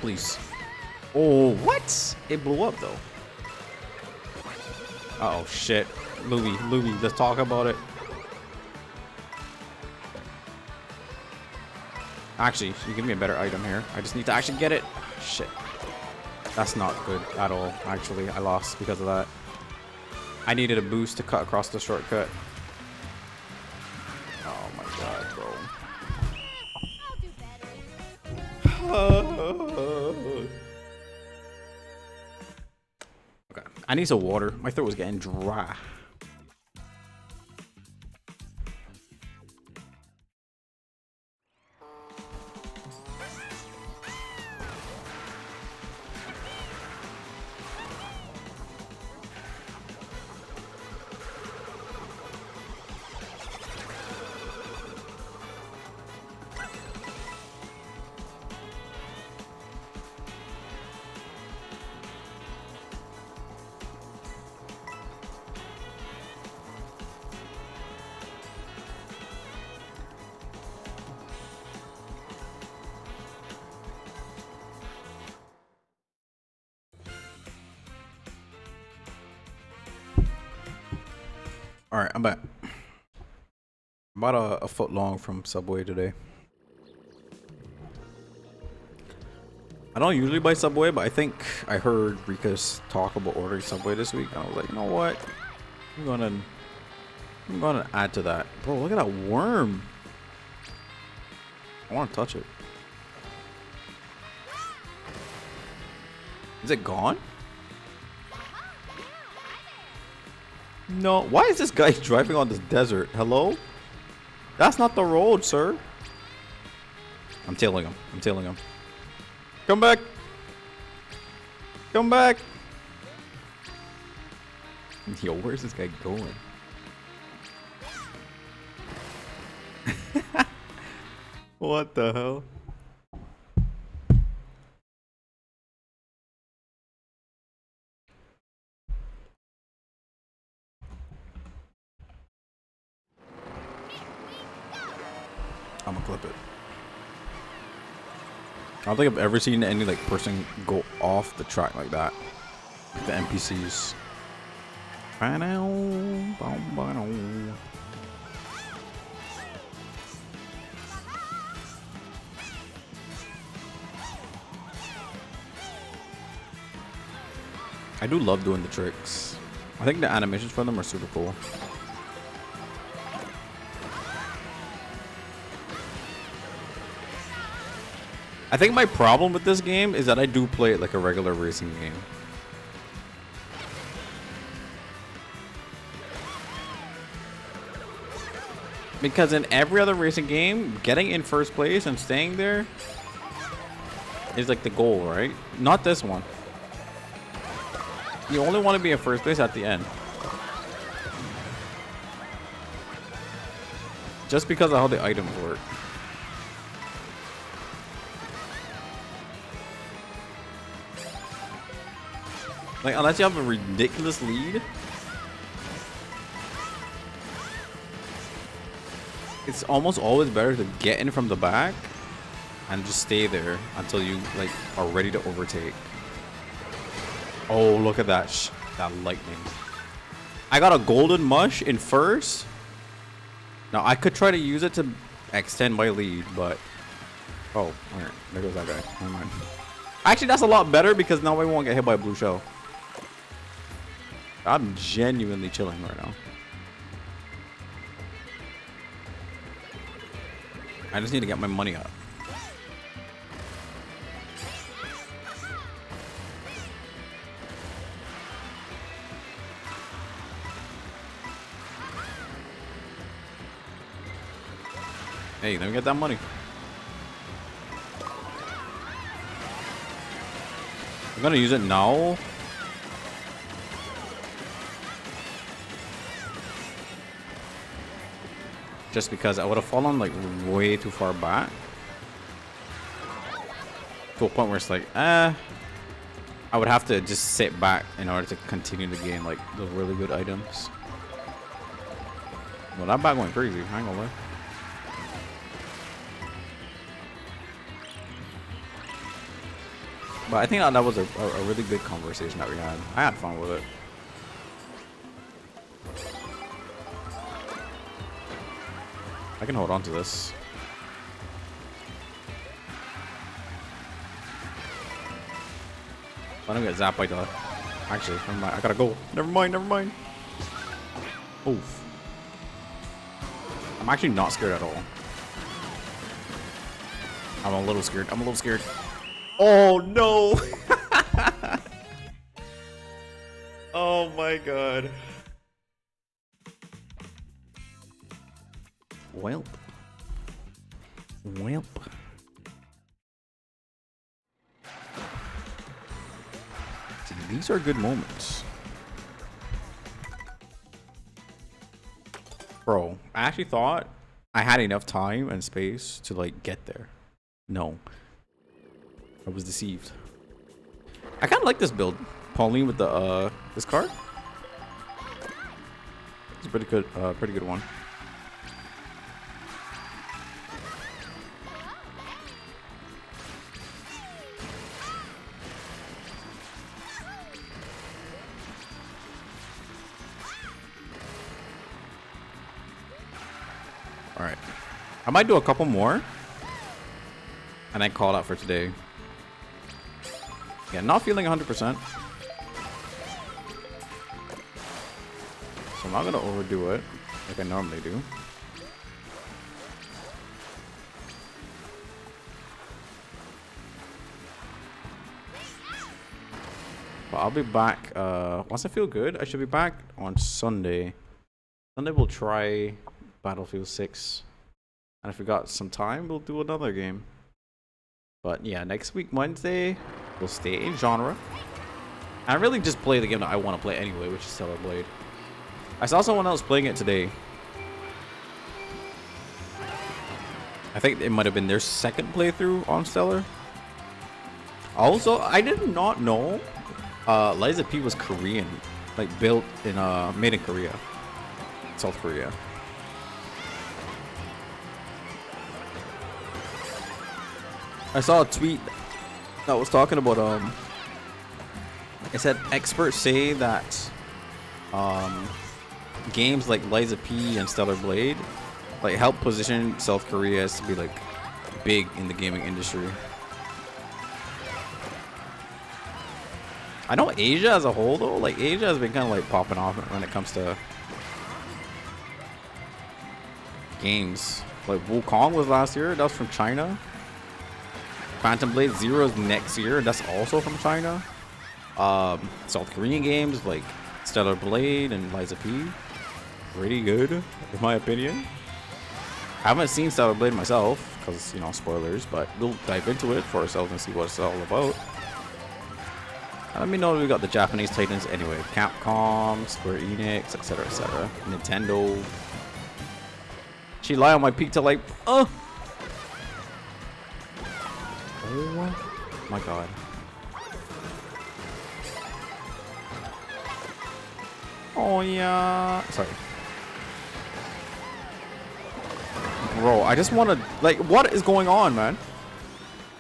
Please. Oh, what? It blew up though. Uh oh, shit. Louie, let's talk about it. Actually, you give me a better item here. I just need to actually get it. Shit. That's not good at all. Actually, I lost because of that. I needed a boost to cut across the shortcut. Oh my god, bro. I'll do better. Okay, I need some water. My throat was getting dry. All right, I'm back. About a foot long from Subway today. I don't usually buy Subway, but I think I heard Rika's talk about ordering Subway this week. And I was like, you know what? I'm gonna add to that. Bro, look at that worm. I want to touch it. Is it gone? No. Why is this guy driving on this desert? Hello? That's not the road, sir. I'm tailing him. I'm tailing him. Come back. Come back. Yo, where's this guy going? What the hell? I'm gonna clip it. I don't think I've ever seen any like person go off the track like that. The NPCs. I do love doing the tricks. I think the animations for them are super cool. I think my problem with this game is that I do play it like a regular racing game. Because in every other racing game, getting in first place and staying there is like the goal, right? Not this one. You only want to be in first place at the end. Just because of how the items work. Like, unless you have a ridiculous lead, it's almost always better to get in from the back and just stay there until you like are ready to overtake. Oh, look at that that lightning. I got a golden mush in first. Now I could try to use it to extend my lead, but oh, alright, there goes that guy. Never mind. Actually, that's a lot better because now I won't get hit by a blue shell. I'm genuinely chilling right now. I just need to get my money up. Hey, let me get that money. I'm gonna use it now. Just because I would have fallen like way too far back. To a point where it's like, I would have to just sit back in order to continue to gain like the really good items. Well, that bag went crazy, I ain't gonna lie. But I think that was a really good conversation that we had. I had fun with it. I can hold on to this. I don't get zapped by the... Actually, never mind. I gotta go. Never mind, never mind. Oof. I'm actually not scared at all. I'm a little scared. I'm a little scared. Oh, no. Oh, my God. Welp. Welp. See, these are good moments. Bro, I actually thought I had enough time and space to like get there. No. I was deceived. I kind of like this build. Pauline with the this card. It's a pretty good one. All right, I might do a couple more, and I call out for today. Yeah, not feeling 100%, so I'm not gonna overdo it like I normally do. But I'll be back once I feel good. I should be back on Sunday. Sunday we'll try Battlefield 6, and if we got some time we'll do another game. But yeah, next week Wednesday we'll stay in genre. I really just play the game that I want to play anyway, which is Stellar Blade. I saw someone else playing it today. I think it might have been their second playthrough on Stellar. Also, I did not know Liza P was Korean, like built in made in Korea, South Korea. I saw a tweet that was talking about it said experts say that games like Liza P and Stellar Blade like help position South Korea as to be like big in the gaming industry. I know Asia as a whole though, like Asia has been kind of like popping off when it comes to games. Like Wukong was last year, that was from China. Phantom Blade Zero's next year, that's also from China. South Korean games like Stellar Blade and Liza P, pretty good in my opinion. I haven't seen Stellar Blade myself because, you know, spoilers, but we'll dive into it for ourselves and see what it's all about. And let me know if we got the Japanese titans anyway. Capcom, Square Enix, etc, etc. Nintendo. She lie on my peak to like, oh my god. Oh yeah. Sorry. Bro, I just want to, like, what is going on, man?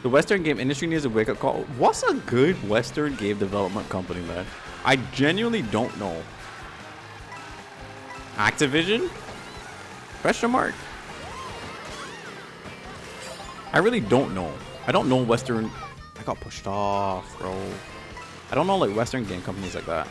The Western game industry needs a wake-up call. What's a good Western game development company, man? I genuinely don't know. Activision? Question mark. I really don't know. I don't know Western. I got pushed off, bro. I don't know like Western game companies like that.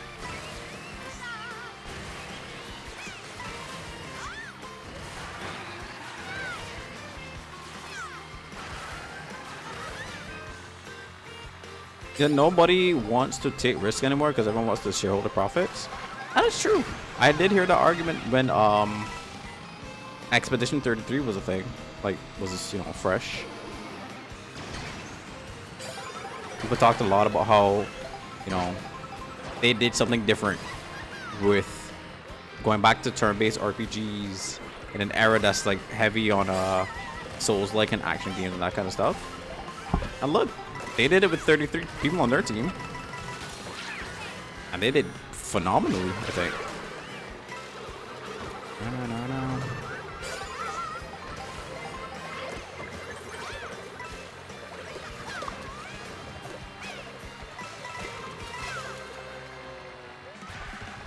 Yeah, nobody wants to take risks anymore because everyone wants to shareholder profits. That is true. I did hear the argument when Expedition 33 was a thing. like was this, you know, fresh. People talked a lot about how, you know, they did something different with going back to turn-based RPGs in an era that's like heavy on Souls-like and action games and that kind of stuff. And look, they did it with 33 people on their team, and they did phenomenally, I think. No.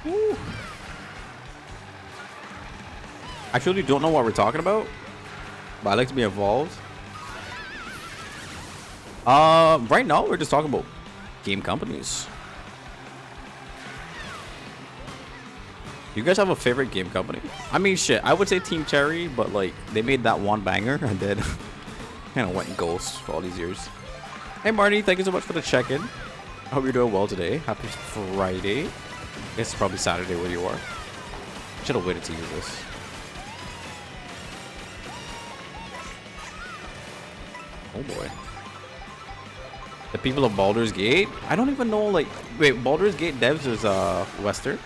Woo. I truly don't know what we're talking about, but I like to be involved. Right now we're just talking about game companies. Do you guys have a favorite game company? I mean, shit, I would say Team Cherry, but like they made that one banger and then kind of went ghost for all these years. Hey Marty, thank you so much for the check-in. I hope you're doing well today. Happy Friday. I guess it's probably Saturday where you are. Should have waited to use this. Oh boy. The people of Baldur's Gate? I don't even know, like... Wait, Baldur's Gate devs is Western?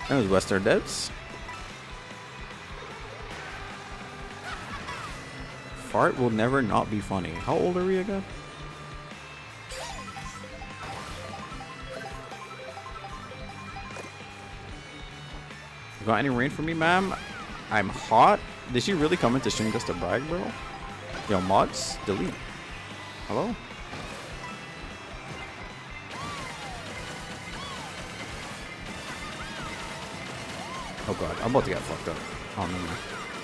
That was Western devs. Fart will never not be funny. How old are we again? You got any rain for me, ma'am? I'm hot. Did she really come into stream just to brag, bro? Yo, mods, delete. Hello? Oh god, I'm about to get fucked up. Oh no, no.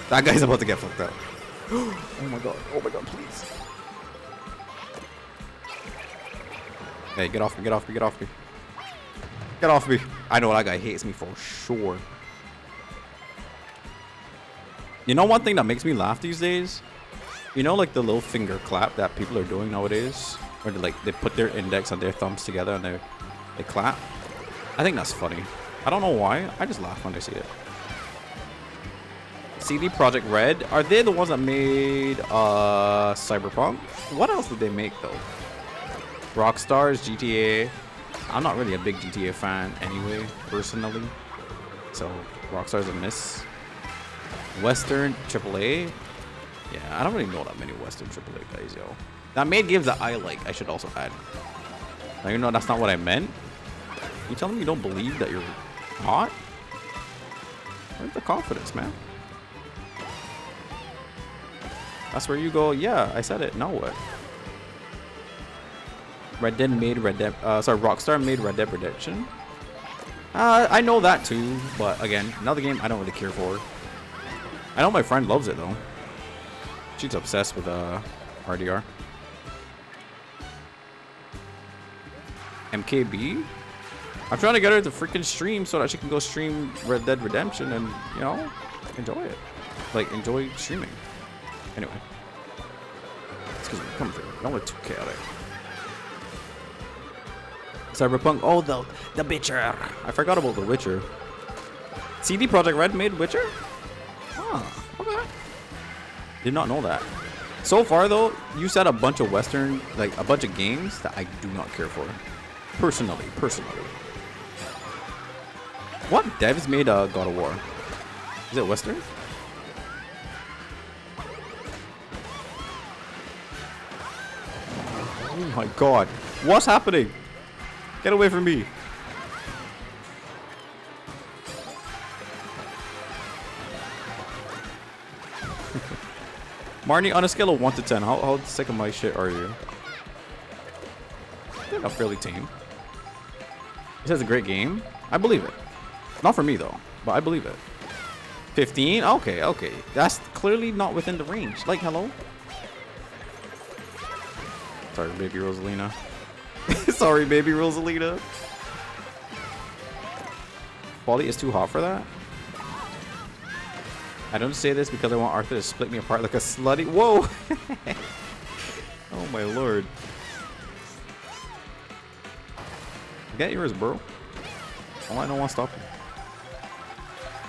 That guy's about to get fucked up. Oh my god, please. Hey, get off me, get off me, get off me. Get off me. I know that guy hates me for sure. You know one thing that makes me laugh these days? You know, like the little finger clap that people are doing nowadays? Where they put their index and their thumbs together and they clap? I think that's funny. I don't know why. I just laugh when I see it. CD Projekt Red. Are they the ones that made Cyberpunk? What else did they make though? Rockstar's GTA. I'm not really a big GTA fan anyway, personally. So Rockstar's a miss. Western AAA. Yeah, I don't really know that many Western AAA guys, yo. That made games that I like, I should also add. Now, you know that's not what I meant. You telling me you don't believe that you're hot? Where's the confidence, man? That's where you go, yeah, I said it, now what? Rockstar made Red Dead Redemption. I know that too, but again, another game I don't really care for. I know my friend loves it though. She's obsessed with RDR. MKB? I'm trying to get her to freaking stream so that she can go stream Red Dead Redemption and, you know, enjoy it. Like, enjoy streaming. Anyway. Excuse me, come through. Don't look too chaotic. Cyberpunk. Oh, the Witcher. I forgot about the Witcher. CD Projekt Red made Witcher? Oh, okay. Did not know that. So far, though, you said a bunch of Western, like, a bunch of games that I do not care for. Personally. What devs made God of War? Is it Western? Oh my god. What's happening? Get away from me. Marnie, on a scale of 1 to 10, how sick of my shit are you? I think I'm fairly tame. He says a great game. I believe it. Not for me, though, but I believe it. 15? Okay. That's clearly not within the range. Like, hello? Sorry, baby Rosalina. Sorry, baby Rosalina. Wally is too hot for that? I don't say this because I want Arthur to split me apart like a slutty. Whoa! Oh my lord. Get yours, bro. I don't want to stop you.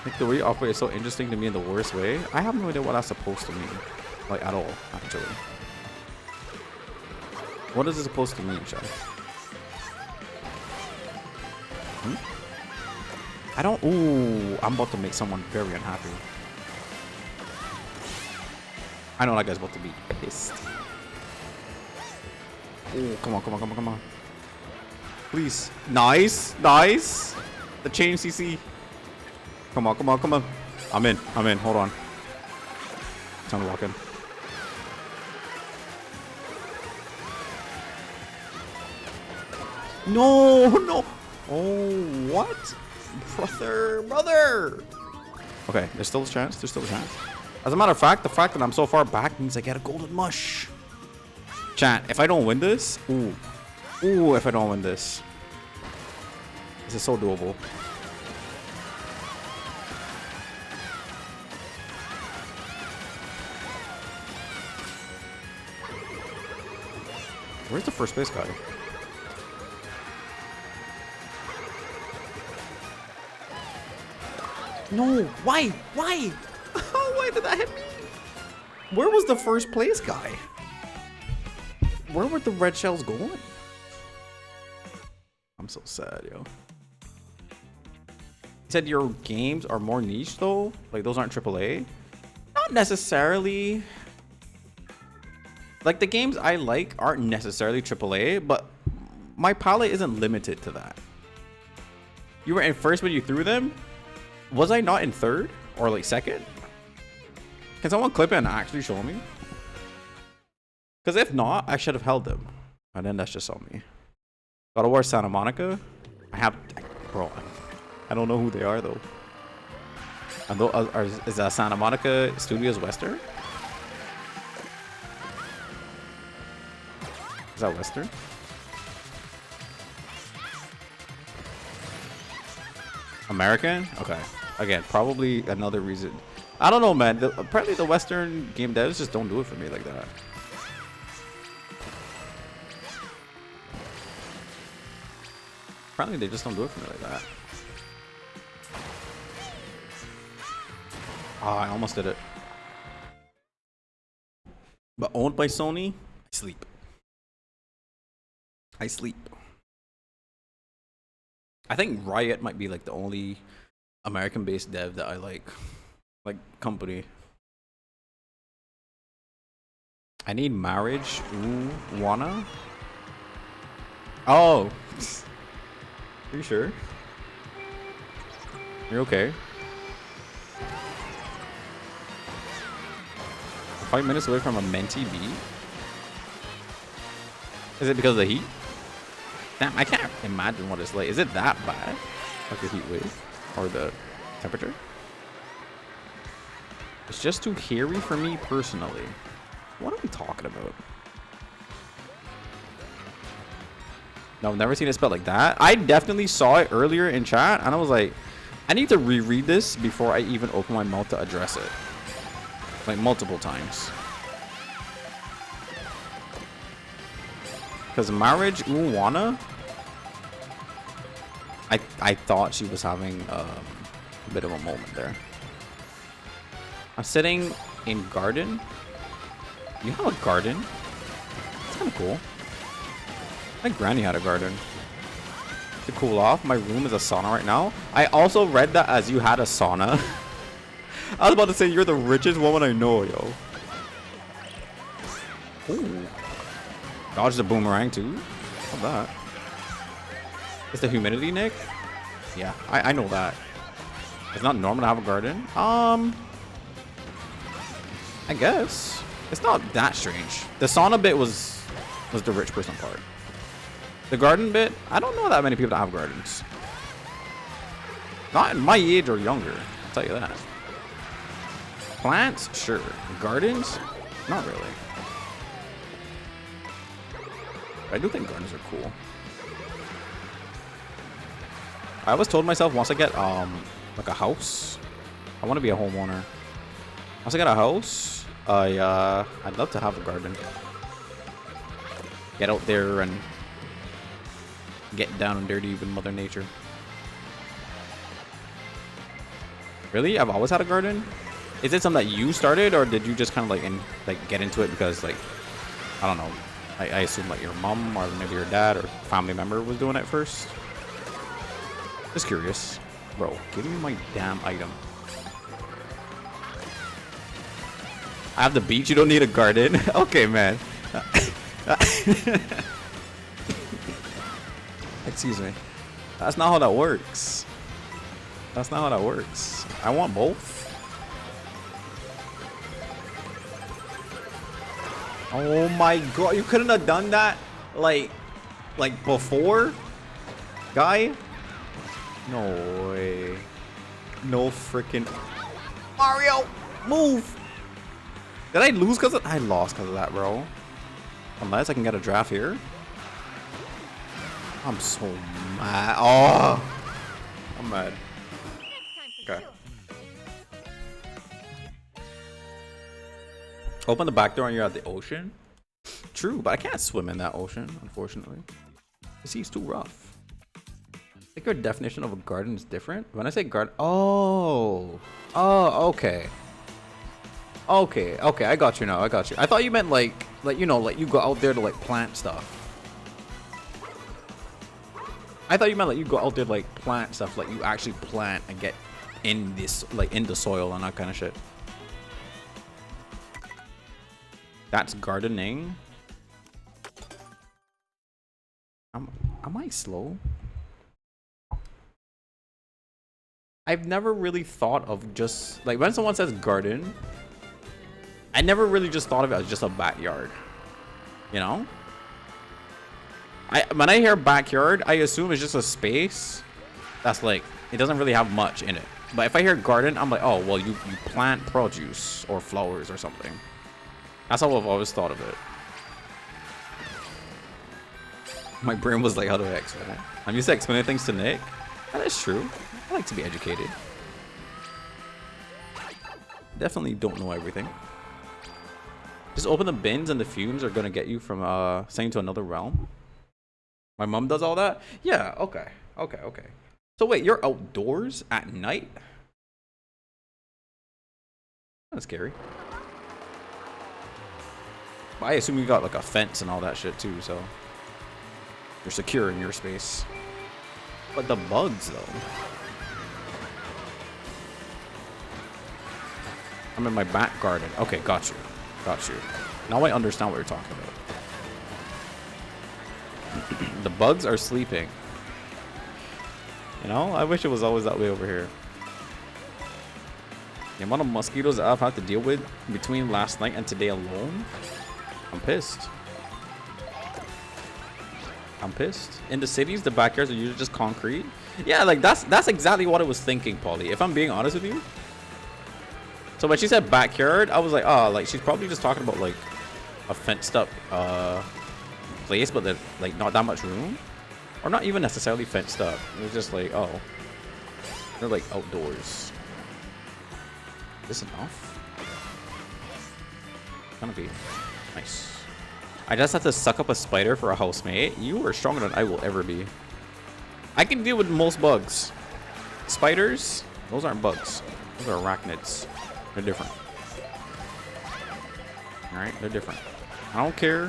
Like the way you operate is so interesting to me in the worst way. I have no idea what that's supposed to mean. Like at all, actually. What is it supposed to mean, Chad? I don't. Ooh, I'm about to make someone very unhappy. I know that guy's about to be pissed. Oh, come on, come on, come on, come on. Please. Nice, nice. The chain CC. Come on, come on, come on. I'm in, I'm in. Hold on. Time to walk in. No, no. Oh, what? Brother. Okay, there's still a chance. There's still a chance. As a matter of fact, the fact that I'm so far back means I get a golden mush. Chat, if I don't win this, ooh, if I don't win this is so doable. Where's the first base guy? No, why? Why? Why did that hit me? Where was the first place guy? Where were the red shells going? I'm so sad, yo. You said your games are more niche though? Like those aren't AAA? Not necessarily. Like the games I like aren't necessarily AAA, but my palette isn't limited to that. You were in first when you threw them? Was I not in third or like second? Can someone clip it and actually show me? Because if not, I should have held them. And then that's just on me. God of War Santa Monica. Bro, I don't know who they are though. Is that Santa Monica Studios Western? Is that Western? American? Okay. Again, probably another reason. I don't know, man. Apparently the Western game devs just don't do it for me like that. Apparently they just don't do it for me like that. Ah, I almost did it. But owned by Sony, I sleep. I sleep. I think Riot might be like the only American-based dev that I like company. I need marriage. Ooh, wanna? Oh. Are you sure? You're okay. 5 minutes away from a Menti B? Is it because of the heat? Damn, I can't imagine what it's like. Is it that bad? Like the heat wave? Or the temperature? It's just too hairy for me personally. What are we talking about? No, I've never seen it spelled like that. I definitely saw it earlier in chat and I was like, I need to reread this before I even open my mouth to address it. Like multiple times. Because marriage, Uwana, I thought she was having a bit of a moment there. I'm sitting in garden. You have a garden? It's kind of cool. My granny had a garden. To cool off, my room is a sauna right now. I also read that as you had a sauna. I was about to say you're the richest woman I know, yo. Ooh. Dodge the boomerang too. What's that? It's the humidity, Nick? Yeah, I know that. It's not normal to have a garden. I guess. It's not that strange. The sauna bit was the rich person part. The garden bit, I don't know that many people that have gardens. Not in my age or younger, I'll tell you that. Plants, sure. Gardens, not really. I do think gardens are cool. I always told myself once I get like a house, I want to be a homeowner. Once I get a house, I'd love to have a garden. Get out there and get down and dirty with Mother Nature. Really? I've always had a garden? Is it something that you started, or did you just kind of like get into it because like, I don't know. I assume like your mom or maybe your dad or family member was doing it first. Just curious. Bro, give me my damn item. I have the beach, you don't need a garden. Okay, man. Excuse me. That's not how that works. That's not how that works. I want both. Oh my god, you couldn't have done that like before? Guy? No way. No freaking Mario, move. Did I lose because of I lost because of that, bro. Unless I can get a draft here. I'm so mad. Oh, I'm mad. Okay. Open the back door and you're at the ocean. True, but I can't swim in that ocean, unfortunately. The sea's too rough. I think your definition of a garden is different. When I say garden, oh, okay. Okay, I got you now. I got you. I thought you meant like you know, like you go out there to like plant stuff. I thought you meant like you go out there to like plant stuff, like you actually plant and get in this, like in the soil and that kind of shit. That's gardening. Am I slow? I've never really thought of just like when someone says garden, I never really just thought of it as just a backyard. You know? When I hear backyard, I assume it's just a space that's like it doesn't really have much in it. But if I hear garden, I'm like, oh well, you plant produce or flowers or something. That's how I've always thought of it. My brain was like, how do I explain it? I'm used to explaining things to Nick. That is true. I like to be educated. Definitely don't know everything. Just open the bins and the fumes are gonna get you from saying to another realm. My mom does all that? Yeah, okay. So wait, you're outdoors at night? That's scary. I assume you got like a fence and all that shit too, so you're secure in your space. But the bugs though. I'm in my back garden. Okay, got you. Now I understand what you're talking about. The bugs are sleeping. You know, I wish it was always that way over here. The amount of mosquitoes that I've had to deal with between last night and today alone. I'm pissed. In the cities, the backyards are usually just concrete. Yeah, like that's exactly what I was thinking, Polly. If I'm being honest with you. So when she said backyard, I was like, oh, like she's probably just talking about like a fenced up place, but there's like not that much room, or not even necessarily fenced up. It was just like, oh, they're like outdoors. Is this enough? Gonna be. Nice. I just have to suck up a spider for a housemate. You are stronger than I will ever be. I can deal with most bugs. Spiders, those aren't bugs. Those are arachnids. They're different. Alright, they're different. I don't care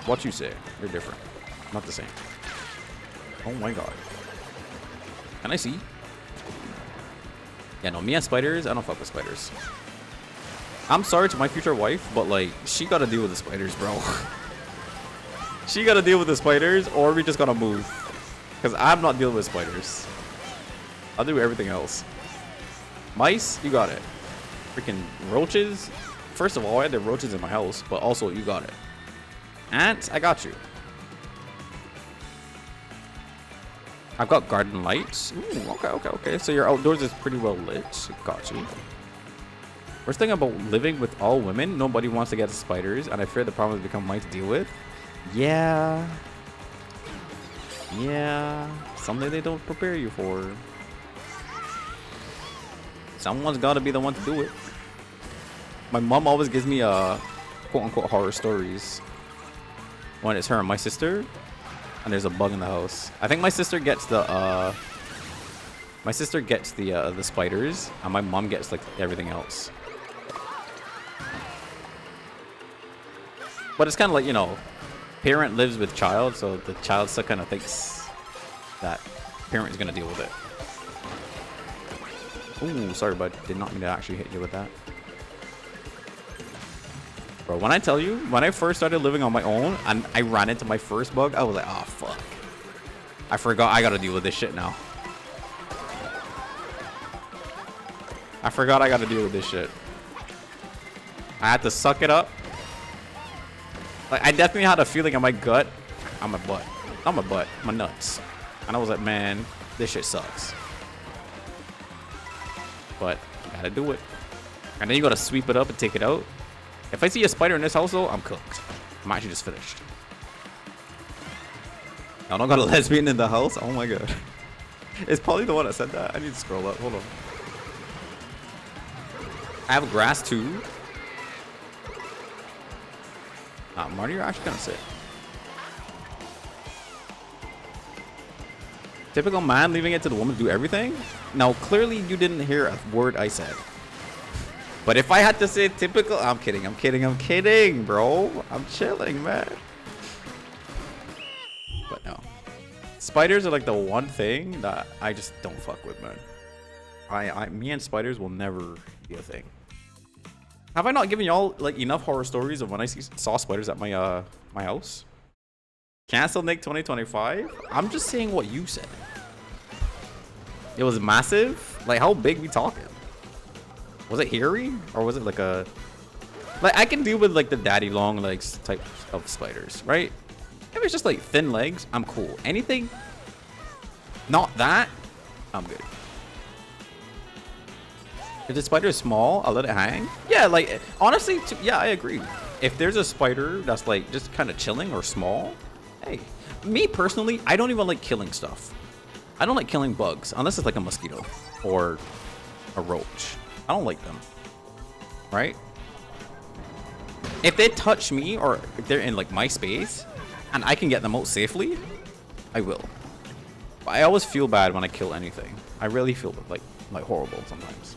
what you say. They're different. Not the same. Oh my god. Can I see? Yeah, no, me and spiders, I don't fuck with spiders. I'm sorry to my future wife, but like, she gotta deal with the spiders, bro. She gotta deal with the spiders, or we just gotta move. Because I'm not dealing with spiders. I'll do everything else. Mice, you got it. Freaking roaches. First of all, I had the roaches in my house, but also you got it. Ants, I got you. I've got garden lights. Ooh, okay. So your outdoors is pretty well lit. Got you. Worst thing about living with all women, nobody wants to get spiders, and I fear the problem has become mine to deal with. Yeah. Something they don't prepare you for. Someone's got to be the one to do it. My mom always gives me quote-unquote horror stories when it's her and my sister, and there's a bug in the house. I think my sister gets the My sister gets the spiders, and my mom gets like everything else. But it's kind of like, you know, parent lives with child, so the child still kind of thinks that parent is gonna deal with it. Ooh, sorry, bud. Did not mean to actually hit you with that. Bro, when I tell you, when I first started living on my own and I ran into my first bug, I was like, oh, fuck. I forgot I gotta deal with this shit now. I forgot I gotta deal with this shit. I had to suck it up. Like, I definitely had a feeling in my gut. On my butt. Not my butt. My nuts. And I was like, man, this shit sucks. But you gotta do it. And then you gotta sweep it up and take it out. If I see a spider in this house, though, I'm cooked. I'm actually just finished. I don't got a lesbian in the house? Oh my god. It's probably the one that said that. I need to scroll up. Hold on. I have grass too. Marty, you're actually kind of sick. Typical man leaving it to the woman to do everything? Now, clearly you didn't hear a word I said. But if I had to say typical, I'm kidding, bro. I'm chilling, man. But no. Spiders are like the one thing that I just don't fuck with, man. Me and spiders will never be a thing. Have I not given y'all like enough horror stories of when I saw spiders at my my house? Cancel Nick 2025? I'm just saying what you said. It was massive? Like, how big we talking? Was it hairy? Or was it like a... Like, I can deal with like the daddy long legs type of spiders, right? If it's just like thin legs, I'm cool. Anything not that, I'm good. If the spider is small, I'll let it hang. Yeah, like, honestly, yeah, I agree. If there's a spider that's like just kind of chilling or small, hey. Me personally, I don't even like killing stuff. I don't like killing bugs unless it's like a mosquito or a roach. I don't like them, right? If they touch me or if they're in like my space and I can get them out safely, I will. But I always feel bad when I kill anything. I really feel like horrible sometimes.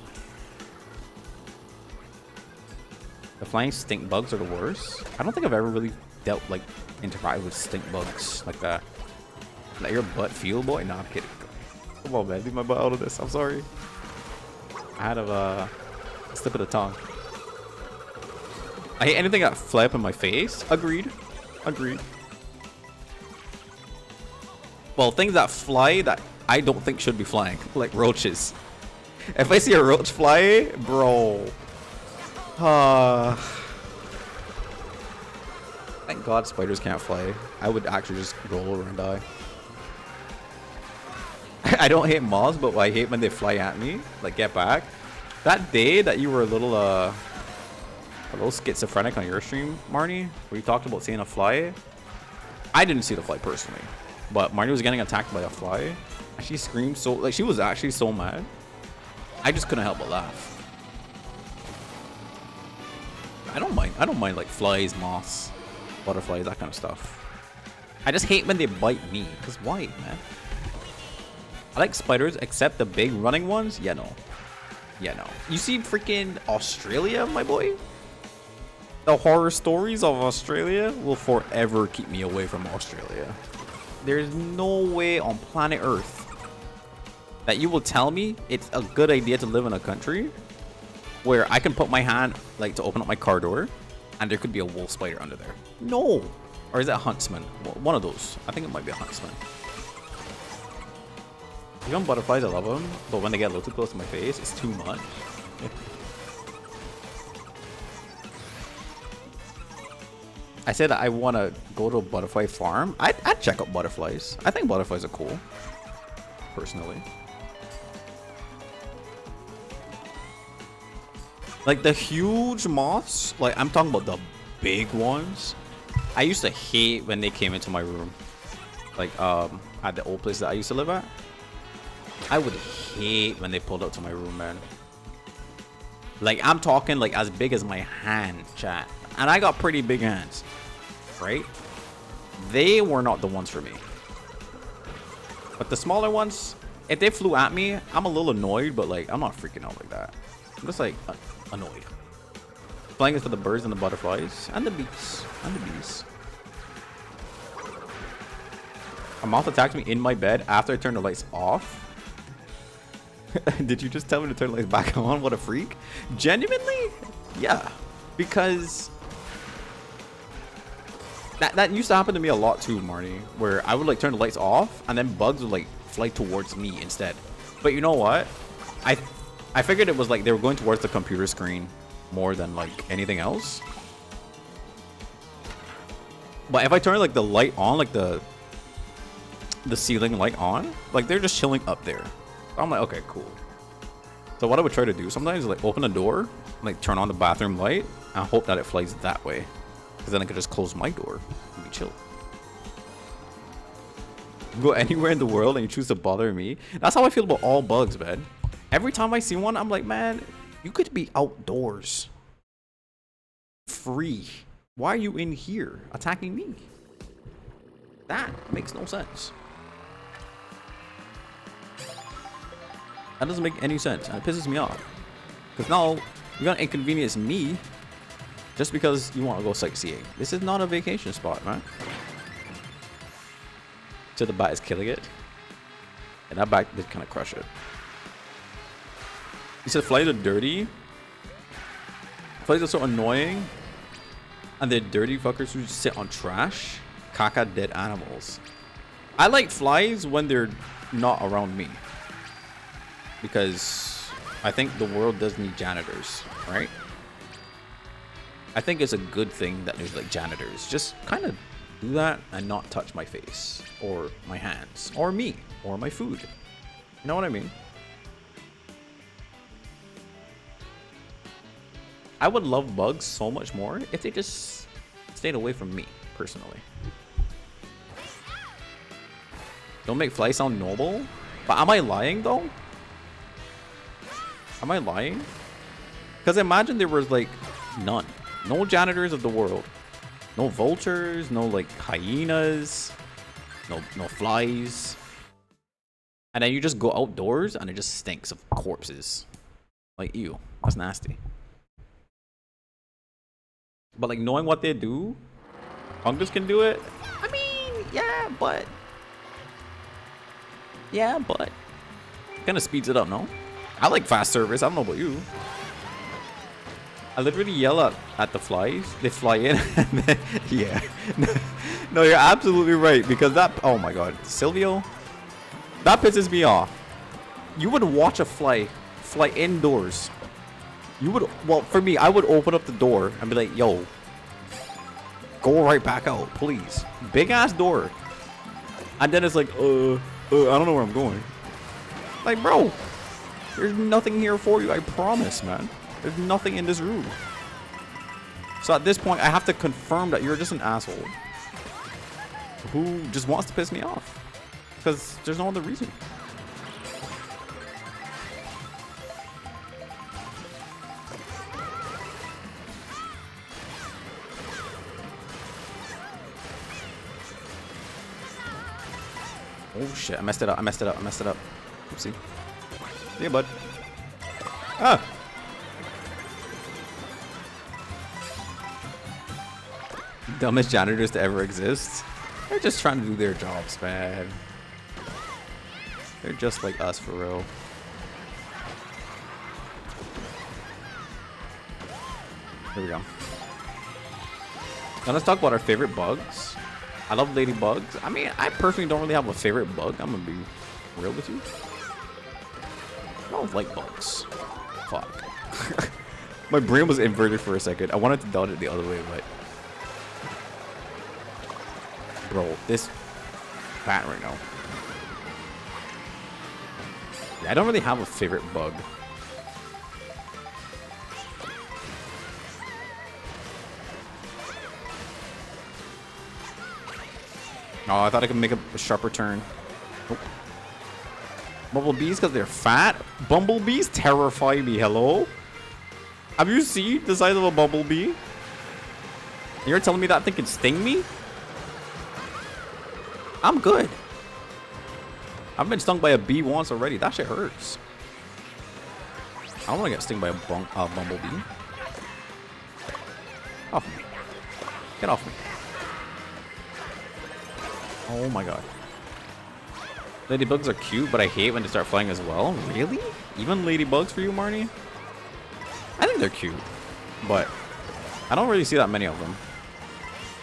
The flying stink bugs are the worst. I don't think I've ever really interacted with stink bugs like that. Let your butt feel, boy? Nah, I'm kidding. Come on, man. Leave my butt out of this. I'm sorry. I had a slip of the tongue. I hate anything that fly up in my face. Agreed. Well, things that fly that I don't think should be flying, like roaches. If I see a roach fly, bro. Thank God spiders can't fly. I would actually just roll over and die. I don't hate moths, but I hate when they fly at me. Like, get back. That day that you were a little schizophrenic on your stream, Marnie, where you talked about seeing a fly. I didn't see the fly personally, but Marnie was getting attacked by a fly. She screamed so, like, she was actually so mad. I just couldn't help but laugh. I don't mind like flies, moths, butterflies, that kind of stuff. I just hate when they bite me, because why, man? I like spiders, except the big running ones. Yeah, no. You see freaking Australia, my boy? The horror stories of Australia will forever keep me away from Australia. There's no way on planet Earth that you will tell me it's a good idea to live in a country where I can put my hand like to open up my car door and there could be a wolf spider under there. No. Or is it a huntsman? One of those. I think it might be a huntsman. Even butterflies, I love them, but when they get a little too close to my face, it's too much. I said that I want to go to a butterfly farm. I'd check out butterflies. I think butterflies are cool, personally. Like the huge moths, like I'm talking about the big ones. I used to hate when they came into my room. Like at the old place that I used to live at. I would hate when they pulled up to my room, man. Like I'm talking like as big as my hand, chat. And I got pretty big hands, right? They were not the ones for me. But the smaller ones, If they flew at me, I'm a little annoyed, but like I'm not freaking out like that. I'm just like annoyed. Flying is for the birds and the butterflies and the bees and the bees. A moth attacked me in my bed after I turned the lights off. Did you just tell me to turn the lights back on? What a freak. Genuinely? Yeah. Because that used to happen to me a lot too, Marty. Where I would like turn the lights off and then bugs would like fly towards me instead. But you know what? I figured it was like they were going towards the computer screen more than like anything else. But if I turn like the light on, like the ceiling light on, like they're just chilling up there. I'm like, okay, cool. So what I would try to do sometimes is like open the door, like turn on the bathroom light, and hope that it flies that way. Because then I could just close my door and be chill. Go anywhere in the world and you choose to bother me. That's how I feel about all bugs, man. Every time I see one, I'm like, man, you could be outdoors. Free. Why are you in here attacking me? That makes no sense. That doesn't make any sense, and it pisses me off. Because now you're gonna inconvenience me just because you want to go sightseeing. This is not a vacation spot, man. So the bat is killing it, and that bat did kind of crush it. He said flies are dirty. Flies are so annoying, and they're dirty fuckers who sit on trash. Caca dead animals. I like flies when they're not around me. Because I think the world does need janitors, right? I think it's a good thing that there's like janitors. Just kind of do that and not touch my face or my hands or me or my food. You know what I mean? I would love bugs so much more if they just stayed away from me, personally. Don't make flies sound noble. But am I lying though? Am I lying? Because imagine there was like none. No janitors of the world. No vultures, no like hyenas, no flies. And then you just go outdoors and it just stinks of corpses. Like, ew, that's nasty. But like knowing what they do, fungus can do it. I mean, yeah, but kind of speeds it up, no? I like fast service. I don't know about you. I literally yell at the flies. They fly in and then, yeah. No, you're absolutely right. Because that, oh my god. Silvio, that pisses me off. You would watch a fly indoors. You would, well, for me, I would open up the door and be like, yo, go right back out, please. Big ass door. And then it's like, I don't know where I'm going. Like, bro, there's nothing here for you, I promise, man. There's nothing in this room. So at this point, I have to confirm that you're just an asshole who just wants to piss me off. Because there's no other reason. Oh shit, I messed it up. Oopsie. Yeah, bud. Ah! Dumbest janitors to ever exist. They're just trying to do their jobs, man. They're just like us, for real. Here we go. Now let's talk about our favorite bugs. I love ladybugs. I mean, I personally don't really have a favorite bug. I'm gonna be real with you. I don't like bugs. Fuck. My brain was inverted for a second. I wanted to dot it the other way, but bro, this bat right now. Yeah, I don't really have a favorite bug. Oh, I thought I could make a sharper turn. Nope. Bumblebees because they're fat? Bumblebees terrify me, hello? Have you seen the size of a bumblebee? You're telling me that thing can sting me? I'm good. I've been stung by a bee once already. That shit hurts. I don't want to get stung by a bumblebee. Off me. Get off me. Oh my god. Ladybugs are cute, but I hate when they start flying as well. Really? Even ladybugs for you, Marnie? I think they're cute, but I don't really see that many of them.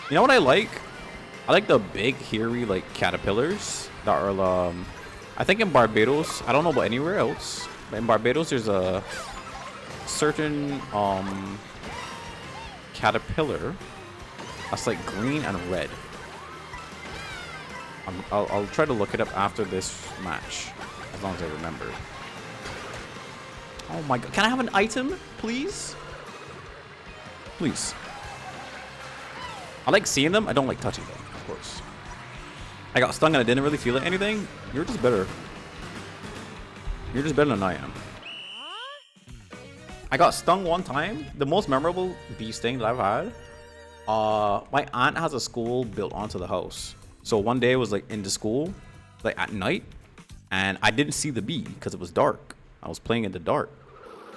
You know what I like? I like the big, hairy, like, caterpillars that are, I think in Barbados, I don't know about anywhere else, but in Barbados there's a certain, caterpillar that's like green and red. I'll try to look it up after this match, as long as I remember. Oh my god. Can I have an item, please? Please. I like seeing them. I don't like touching them, of course. I got stung and I didn't really feel anything. You're just better. You're just better than I am. I got stung one time. The most memorable bee sting that I've had. My aunt has a school built onto the house. So one day I was like in the school, like at night, and I didn't see the bee because it was dark. I was playing in the dark,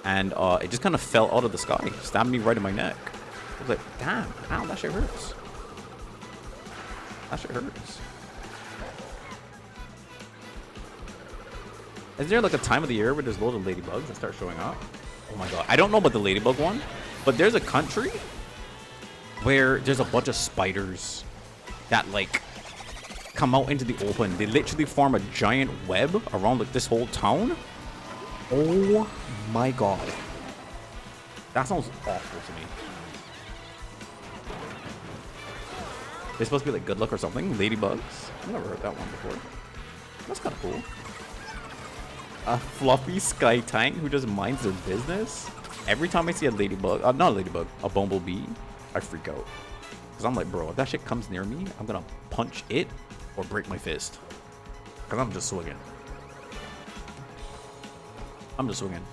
and it just kind of fell out of the sky, stabbed me right in my neck. I was like, damn, ow, that shit hurts. That shit hurts. Is there like a time of the year where there's loads of ladybugs that start showing up? Oh my god, I don't know about the ladybug one, but there's a country where there's a bunch of spiders that like come out into the open. They literally form a giant web around like this whole town. Oh my god. That sounds awful to me. They're supposed to be like good luck or something. Ladybugs. I've never heard that one before. That's kind of cool. A fluffy sky tank who just minds their business. Every time I see a ladybug, not a ladybug, a bumblebee, I freak out. Because I'm like, bro, if that shit comes near me, I'm going to punch it or break my fist. Because I'm just swinging. I'm just swinging.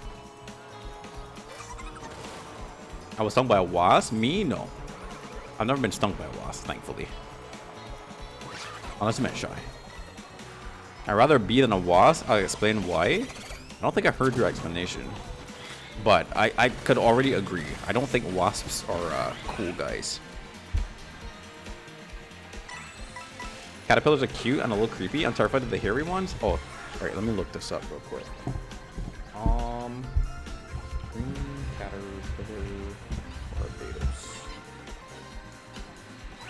I was stung by a wasp? Me? No. I've never been stung by a wasp, thankfully. Unless you meant shy. I'd rather a bee than a wasp. I'll explain why. I don't think I heard your explanation. But I could already agree. I don't think wasps are cool guys. Caterpillars are cute and a little creepy. I'm terrified of the hairy ones. Oh, alright, let me look this up real quick. Green caterpillar Barbados.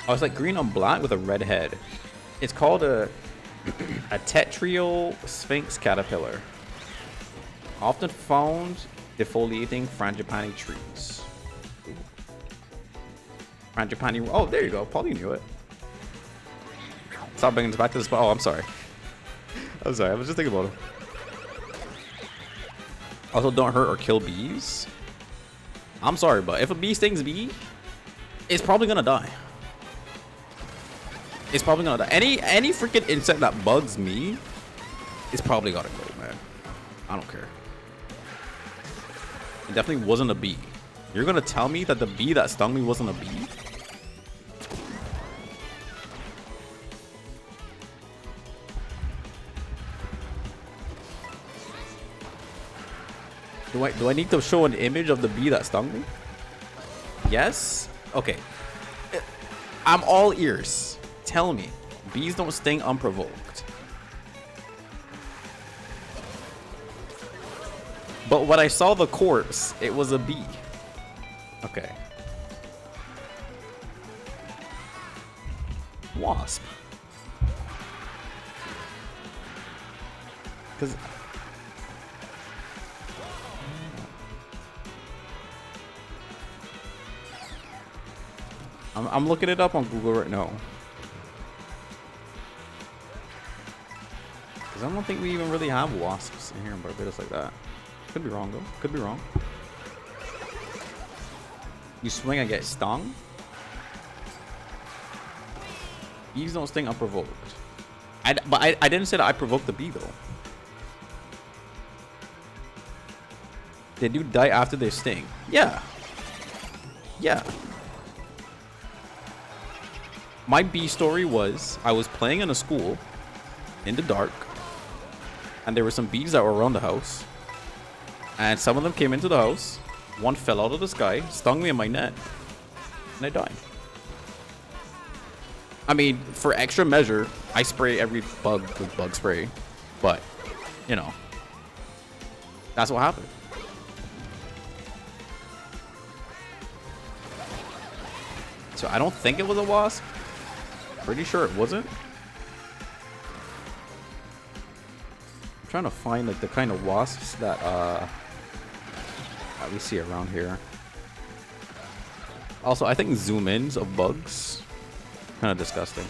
Oh, it's like green on black with a red head. It's called a Tetrao sphinx caterpillar. Often found defoliating frangipani trees. Frangipani. Oh, there you go. Paulie knew it. Stop bringing us back to the spot. Oh, I'm sorry. I'm sorry. I was just thinking about it. Also, don't hurt or kill bees. I'm sorry, but if a bee stings a bee, it's probably gonna die. It's probably gonna die. Any freaking insect that bugs me, it's probably gotta go, man. I don't care. It definitely wasn't a bee. You're gonna tell me that the bee that stung me wasn't a bee? Do I need to show an image of the bee that stung me? Yes? Okay. I'm all ears. Tell me. Bees don't sting unprovoked. But when I saw the corpse, it was a bee. Okay. Wasp. Because... I'm looking it up on Google right now. Because I don't think we even really have wasps in here in Barbados like that. Could be wrong though. Could be wrong. You swing and get stung? Bees don't sting unprovoked. But I didn't say that I provoked the bee though. They do die after they sting. Yeah. Yeah. My bee story was I was playing in a school in the dark and there were some bees that were around the house, and some of them came into the house. One fell out of the sky, stung me in my net, and I died. I mean, for extra measure, I spray every bug with bug spray, but you know, that's what happened. So I don't think it was a wasp. Pretty sure it wasn't. I'm trying to find like the kind of wasps that we see around here. Also, I think zoom ins of bugs kind of disgusting.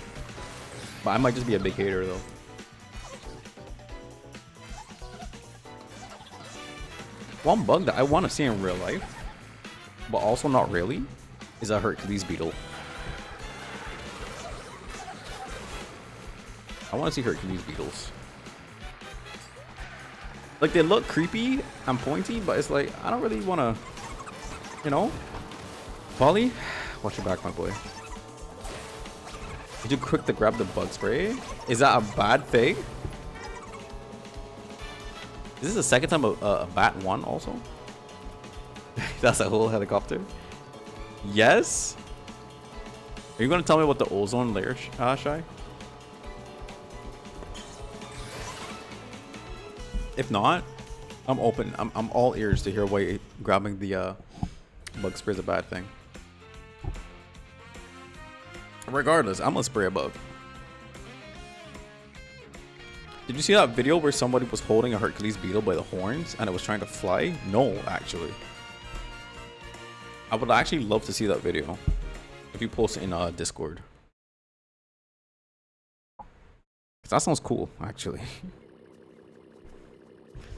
But I might just be a big hater though. One bug that I want to see in real life, but also not really, is a Hercules beetle. I want to see Hercules beetles. Like, they look creepy and pointy, but it's like, I don't really want to, you know? Polly, watch your back, my boy. Did you quick to grab the bug spray? Is that a bad thing? Is this the second time a bat won also? That's a whole helicopter. Yes? Are you going to tell me about the ozone layer, Shy? If not, I'm open. I'm all ears to hear why grabbing the bug spray is a bad thing. Regardless, I'm gonna spray a bug. Did you see that video where somebody was holding a Hercules beetle by the horns and it was trying to fly? No, actually. I would actually love to see that video if you post it in Discord. 'Cause that sounds cool, actually.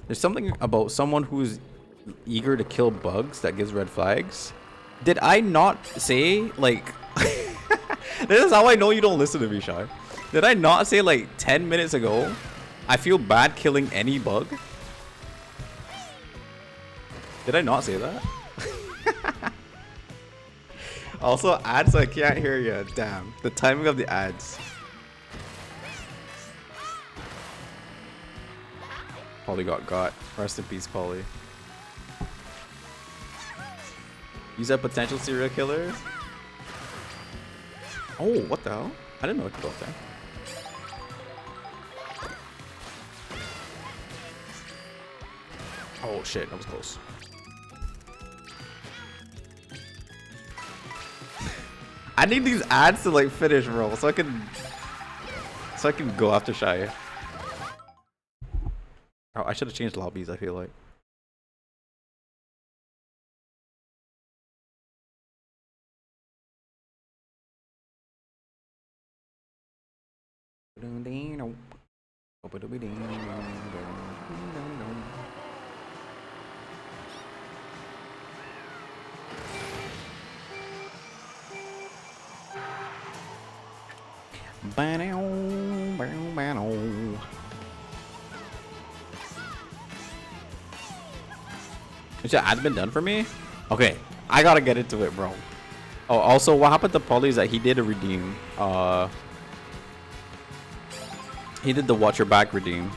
There's something about someone who's eager to kill bugs that gives red flags. Did I not say, like... This is how I know you don't listen to me, Shy. Did I not say, like, 10 minutes ago, I feel bad killing any bug? Did I not say that? Also, ads, I can't hear you. Damn. The timing of the ads. Polly got. Rest in peace, Polly. He's a potential serial killer? Oh, what the hell? I didn't know it could go up there. Oh shit, that was close. I need these ads to like finish, bro, so I can go after Shy. Oh, I should have changed lobbies, I feel like. Is your ad been done for me? Okay, I gotta get into it, bro. Oh, also, what happened to Polly is that he did a redeem. He did the watch your back redeem.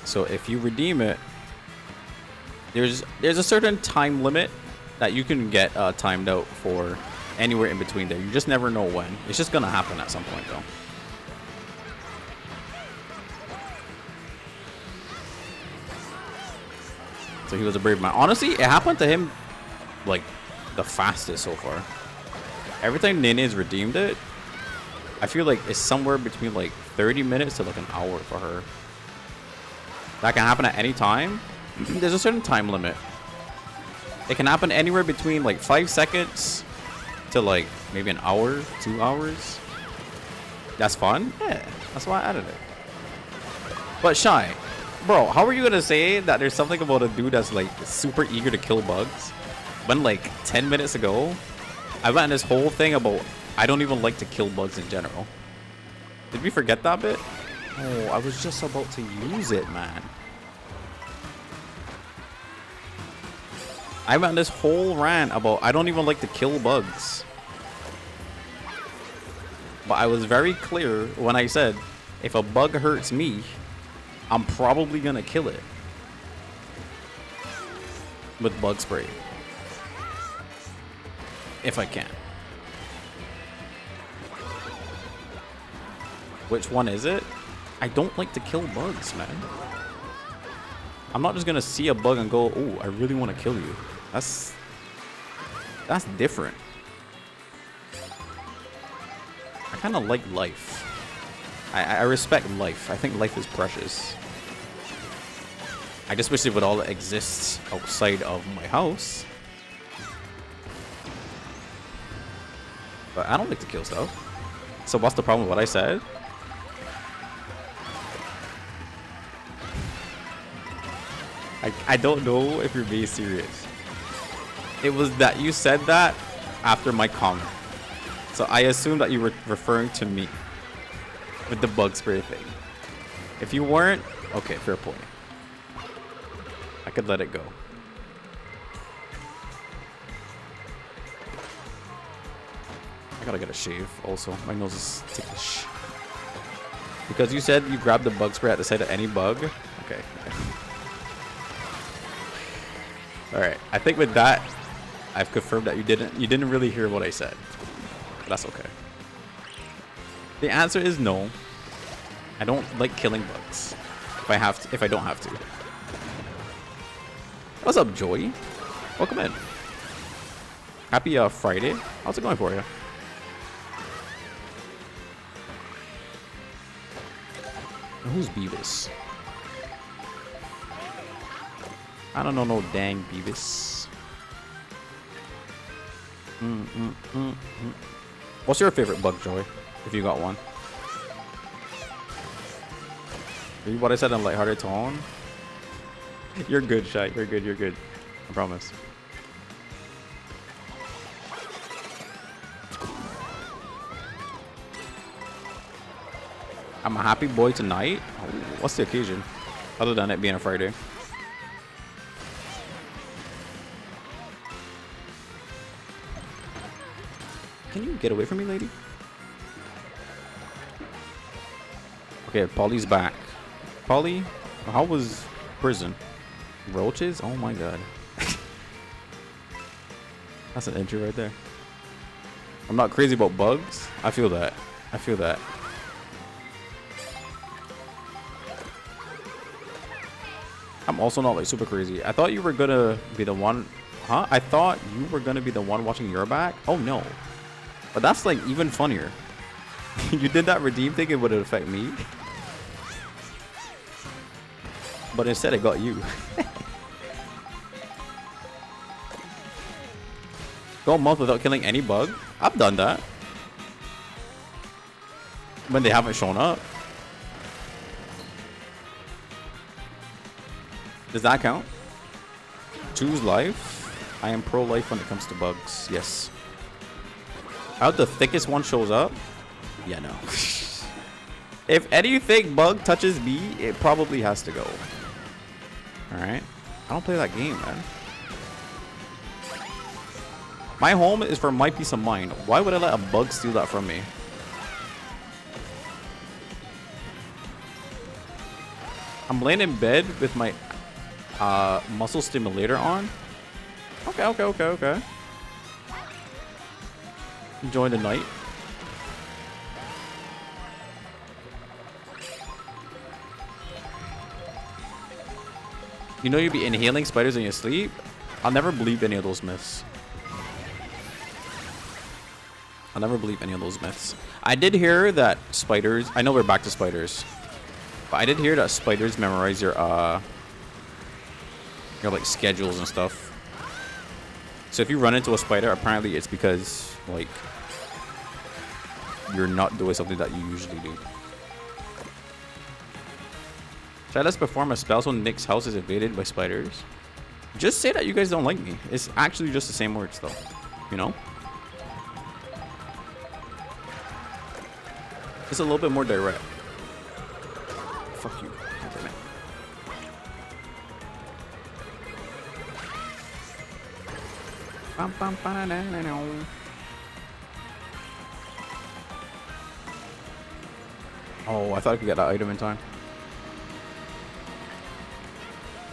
So if you redeem it, there's a certain time limit that you can get timed out for anywhere in between there. You just never know when. It's just gonna happen at some point, though. So he was a brave man. Honestly, it happened to him like the fastest so far. Every time Nene's redeemed it, I feel like it's somewhere between like 30 minutes to like an hour for her. That can happen at any time. There's a certain time limit. It can happen anywhere between like 5 seconds to like maybe an hour, 2 hours. That's fun. Yeah, that's why I added it. But Shy, bro, how are you gonna say that there's something about a dude that's like super eager to kill bugs when like 10 minutes ago I went on this whole thing about I don't even like to kill bugs in general? Did we forget that bit? Oh, I was just about to use it, man. I went on this whole rant about I don't even like to kill bugs. But I was very clear when I said, if a bug hurts me, I'm probably gonna kill it with bug spray. If I can. Which one is it? I don't like to kill bugs, man. I'm not just gonna see a bug and go, oh, I really want to kill you. That's different. I kind of like life. I respect life. I think life is precious. I just wish it would all exist outside of my house. But I don't like to kill stuff. So what's the problem with what I said? I don't know if you're being serious. It was that you said that after my comment. So I assumed that you were referring to me with the bug spray thing. If you weren't, okay, fair point. I could let it go. I gotta get a shave also. My nose is ticklish. Because you said you grabbed the bug spray at the sight of any bug. Okay. Alright. I think with that, I've confirmed that you didn't really hear what I said. That's okay. The answer is no. I don't like killing bugs. If I don't have to. What's up, Joy? Welcome in. Happy Friday. How's it going for you? Who's Beavis? I don't know no dang Beavis. What's your favorite bug, Joy? If you got one. Read what I said in a lighthearted tone. You're good, Shy. You're good. You're good. I promise. I'm a happy boy tonight. Oh, what's the occasion? Other than it being a Friday. Can you get away from me, lady? Okay, Polly's back. Polly, how was prison? Roaches? Oh my god. That's an entry right there. I'm not crazy about bugs. I feel that. I feel that. I'm also not like super crazy. I thought you were gonna be the one. Huh? I thought you were gonna be the one watching your back. Oh no. But that's like even funnier. You did that redeem thing, it would affect me. But instead it got you. Go a month without killing any bug? I've done that. When they haven't shown up. Does that count? Choose life. I am pro-life when it comes to bugs. Yes. How the thickest one shows up? Yeah, no. If anything bug touches me, it probably has to go. Alright. I don't play that game, man. My home is for my peace of mind. Why would I let a bug steal that from me? I'm laying in bed with my muscle stimulator on. Okay. Enjoying the night. You know you'd be inhaling spiders in your sleep? I'll never believe any of those myths. I'll never believe any of those myths. I did hear that spiders... I know we're back to spiders. But I did hear that spiders memorize your like schedules and stuff. So if you run into a spider, apparently it's because like you're not doing something that you usually do. Should let's perform a spell so Nick's house is invaded by spiders? Just say that you guys don't like me. It's actually just the same words though. You know? It's a little bit more direct. Fuck you. Damn it. Oh, I thought I could get that item in time.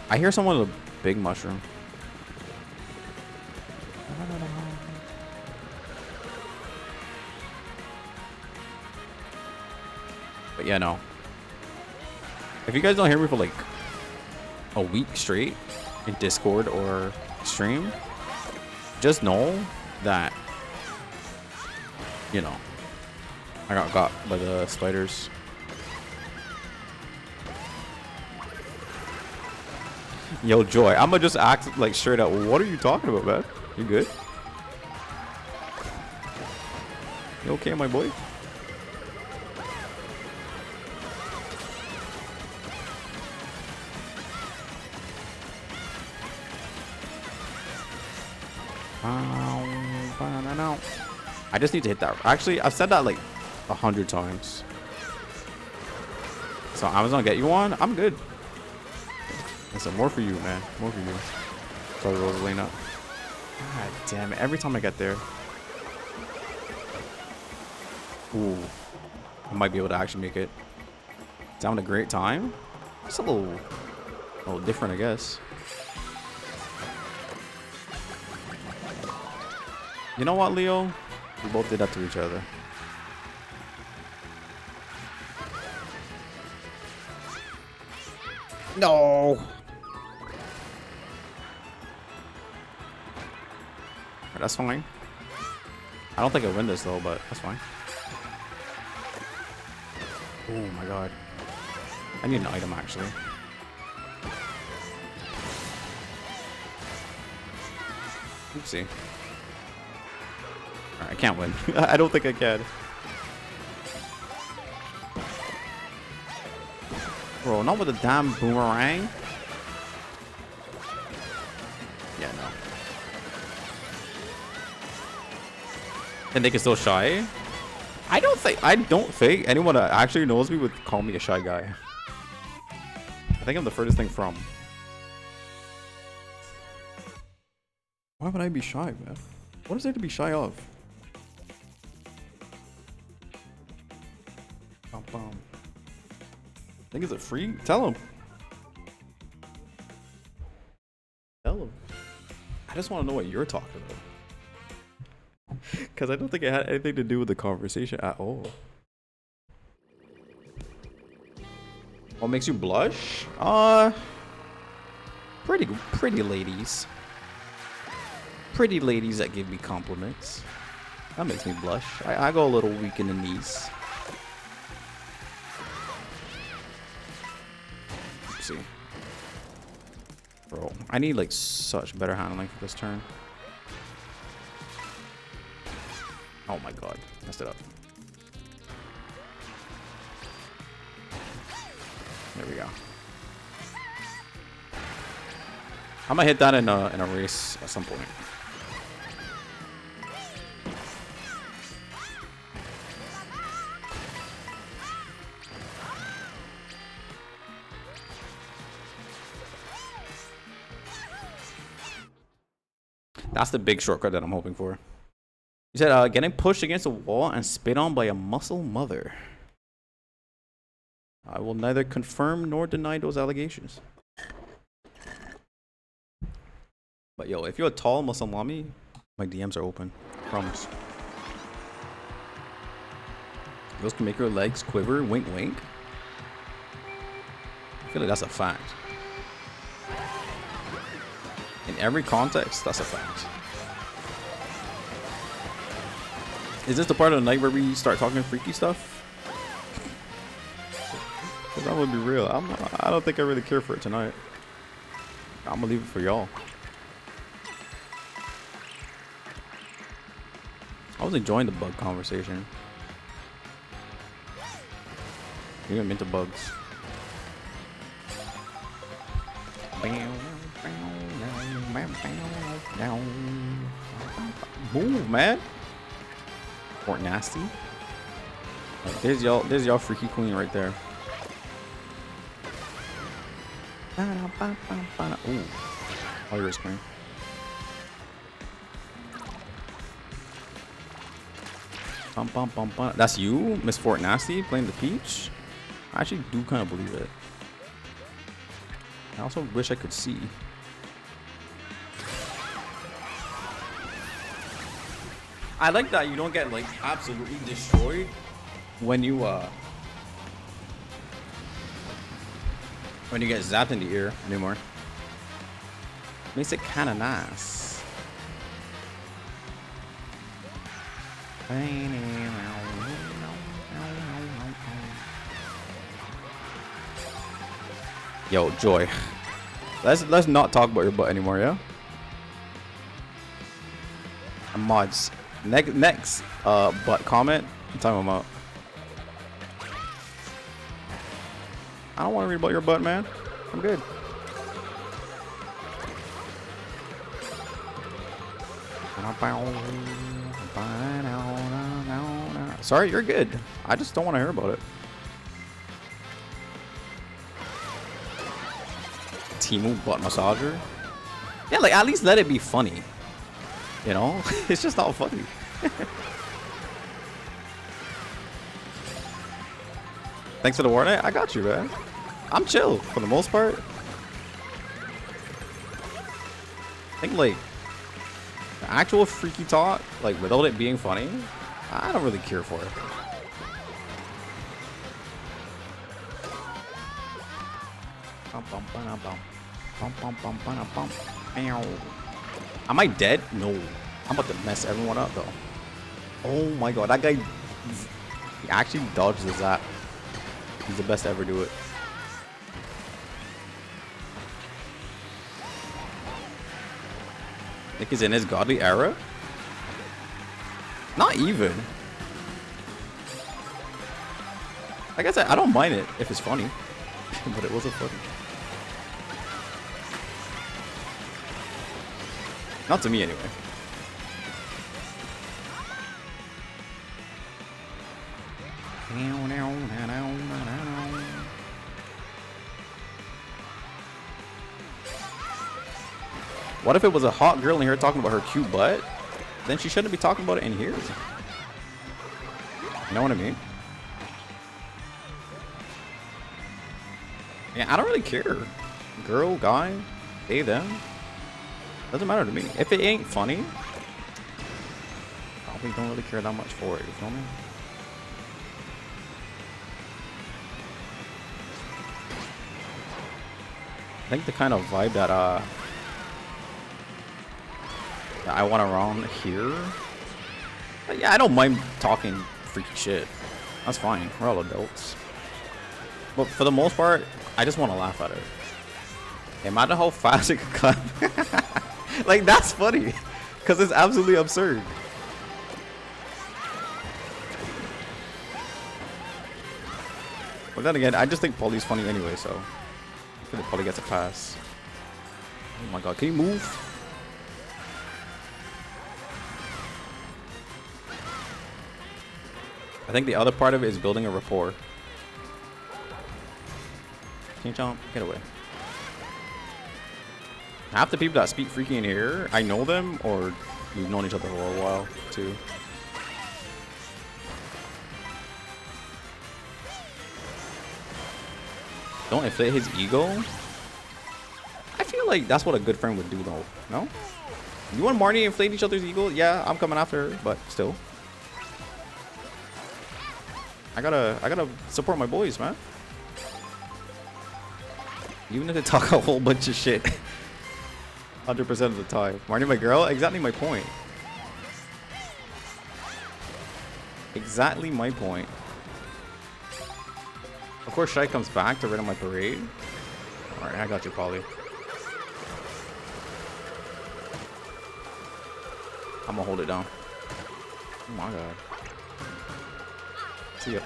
I hear someone with a big mushroom. But yeah, no. If you guys don't hear me for like a week straight in Discord or stream, just know that, you know, I got by the spiders. Yo, Joy, I'ma just act like straight up. What are you talking about, man? You good? You okay, my boy? I just need to hit that. Actually, I've said that like 100 times. So Amazon get you one? I'm good. Listen, more for you, man. More for you. Sorry, Rosalina. God damn it. Every time I get there. Ooh. I might be able to actually make it. It's having a great time. It's a little different, I guess. You know what, Leo? We both did that to each other. No. That's fine. I don't think I win this though, but that's fine. Oh my god. I need an item actually. Oopsie. Alright, I can't win. I don't think I can. Bro, not with a damn boomerang. Yeah, no. And they can still shy? I don't think anyone that actually knows me would call me a shy guy. I think I'm the furthest thing from. Why would I be shy, man? What is there to be shy of? Bum, bum. I think, is it free? Tell him. Tell him. I just want to know what you're talking about. Because I don't think it had anything to do with the conversation at all. What makes you blush? Pretty ladies. Pretty ladies that give me compliments. That makes me blush. I go a little weak in the knees. Let's see. Bro, I need like such better handling for this turn. Oh my god, messed it up. There we go. I'm gonna hit that in a race at some point. That's the big shortcut that I'm hoping for. He said, getting pushed against a wall and spit on by a muscle mother. I will neither confirm nor deny those allegations. But yo, if you're a tall Muslim mommy, my DMs are open. Promise. Those can make your legs quiver. Wink, wink. I feel like that's a fact. In every context, that's a fact. Is this the part of the night where we start talking freaky stuff? Because I'm gonna be real. I don't think I really care for it tonight. I'm gonna leave it for y'all. I was enjoying the bug conversation. Maybe I'm into bugs. Move, man. Fort Nasty. Like, there's y'all freaky queen right there. Ooh. Iris queen. Bum, bum, bum, bum. That's you, Miss Fort Nasty, playing the peach. I actually do kind of believe it. I also wish I could see. I like that you don't get like absolutely destroyed when you get zapped in the ear anymore. Makes it kind of nice. Yo, Joy. Let's not talk about your butt anymore, yeah? Mods. Next butt comment. I'm talking about. I don't want to read about your butt, man. I'm good. Sorry, you're good. I just don't want to hear about it. Timu butt massager. Yeah, like at least let it be funny. You know, it's just not funny. Thanks for the warning. I got you, man. I'm chill for the most part. I think like the actual freaky talk, like without it being funny, I don't really care for it. Am I dead? No. I'm about to mess everyone up though. Oh my god, that guy, he actually dodged the zap. He's the best to ever do it. Nick is in his godly era? Not even. Like I said, I don't mind it if it's funny. But it wasn't funny. Not to me anyway. What if it was a hot girl in here talking about her cute butt? Then she shouldn't be talking about it in here. You know what I mean? Yeah, I don't really care. Girl, guy, they, them. Doesn't matter to me. If it ain't funny, probably don't really care that much for it. You feel me? I think the kind of vibe that I want around here. But yeah, I don't mind talking freaky shit. That's fine. We're all adults. But for the most part, I just want to laugh at it. Imagine how fast it could cut. Like, that's funny. Because it's absolutely absurd. But then again, I just think Polly's funny anyway, so I feel like Polly gets a pass. Oh my god, can you move? I think the other part of it is building a rapport. Can you jump? Get away. Half the people that speak freaky in here, I know them, or we've known each other for a while, too. Don't inflate his ego? I feel like that's what a good friend would do, though. No? You want Marnie to inflate each other's ego? Yeah, I'm coming after her, but still. I gotta support my boys, man. Even if they talk a whole bunch of shit. 100% of the time. Marnie, my girl? Exactly my point. Exactly my point. Of course, Shai comes back to raid on my parade. Alright, I got you, Polly. I'm gonna hold it down. Oh my god. See ya.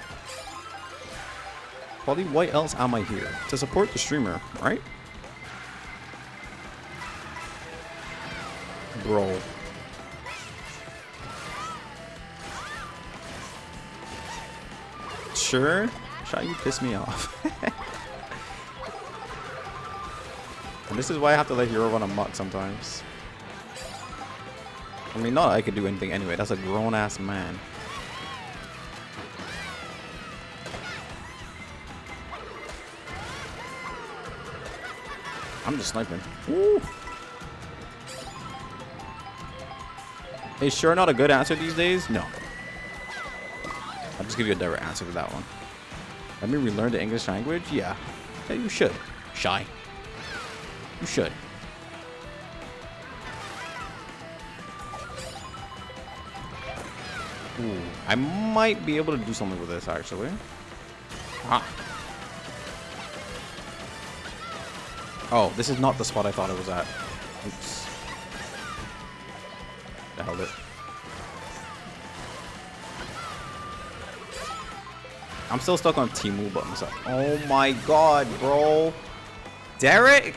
Polly, why else am I here? To support the streamer, right? Bro. Sure? Shall you piss me off? And this is why I have to let Hero run amok sometimes. I mean, not that I could do anything anyway. That's a grown-ass man. I'm just sniping. Ooh. Is sure not a good answer these days? No. I'll just give you a direct answer to that one. Let me relearn the English language? Yeah. Yeah, you should. Shy. You should. Ooh, I might be able to do something with this, actually. Ah. Oh, this is not the spot I thought it was at. Oops. I held it. I'm still stuck on Timu buttons. Oh my god, bro. Derek?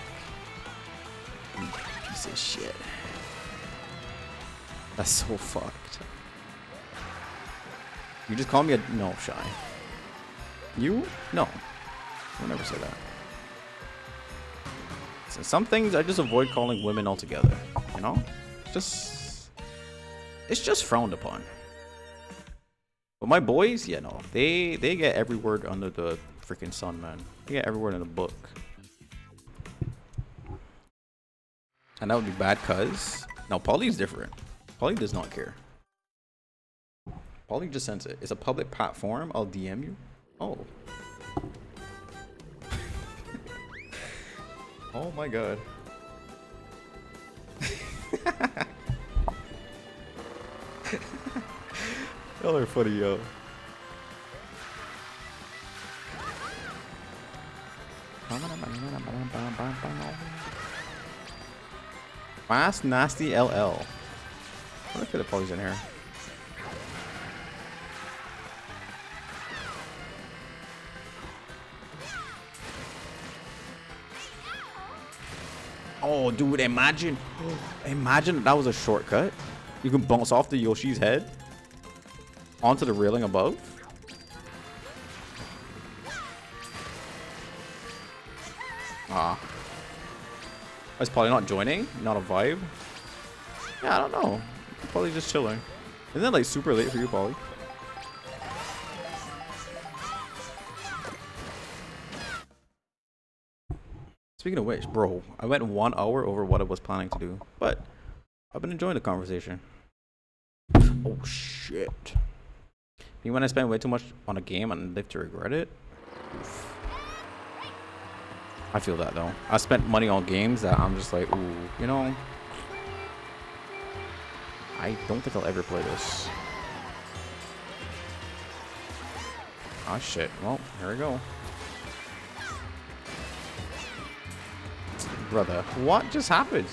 You piece of shit. That's so fucked. You just call me a... No, Shy. You? No. I'll never say that. So some things I just avoid calling women altogether. You know? It's just frowned upon. But my boys, yeah, no. They get every word under the freaking sun, man. They get every word in the book. And that would be bad cuz... No, Polly's different. Polly does not care. Polly just sends it. It's a public platform. I'll DM you. Oh. Oh my god. Y'all are funny, yo. Fast Nasty LL. What if the Polly's in here? Oh, dude, imagine that was a shortcut. You can bounce off the Yoshi's head onto the railing above. Ah. Is Polly not joining? Not a vibe? Yeah, I don't know. Polly just chilling. Isn't that like super late for you, Polly? Speaking of which, bro, I went 1 hour over what I was planning to do, but I've been enjoying the conversation. Oh shit. Me when I spend way too much on a game and live to regret it? Oof. I feel that though. I spent money on games that I'm just like, ooh, you know, I don't think I'll ever play this. Ah shit. Well, here we go. Brother, what just happened?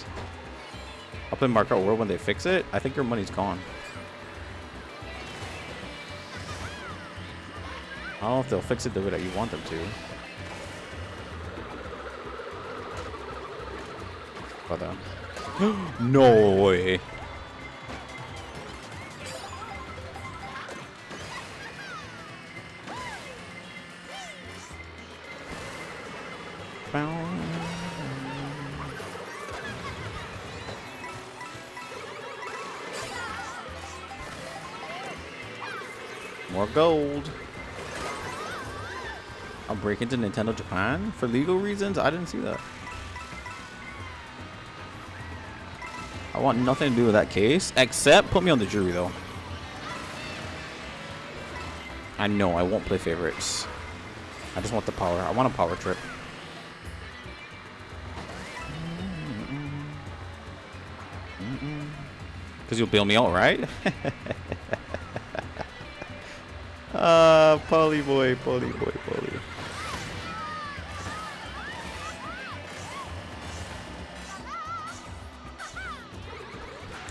I'll play Mark Out World when they fix it. I think your money's gone. I don't know if they'll fix it the way that you want them to. Brother. No way. More gold. I'll break into Nintendo Japan for legal reasons. I didn't see that. I want nothing to do with that case, except put me on the jury though. I know I won't play favorites. I just want the power. I want a power trip. Because you'll bail me out, right? Polly boy, Polly boy, Polly.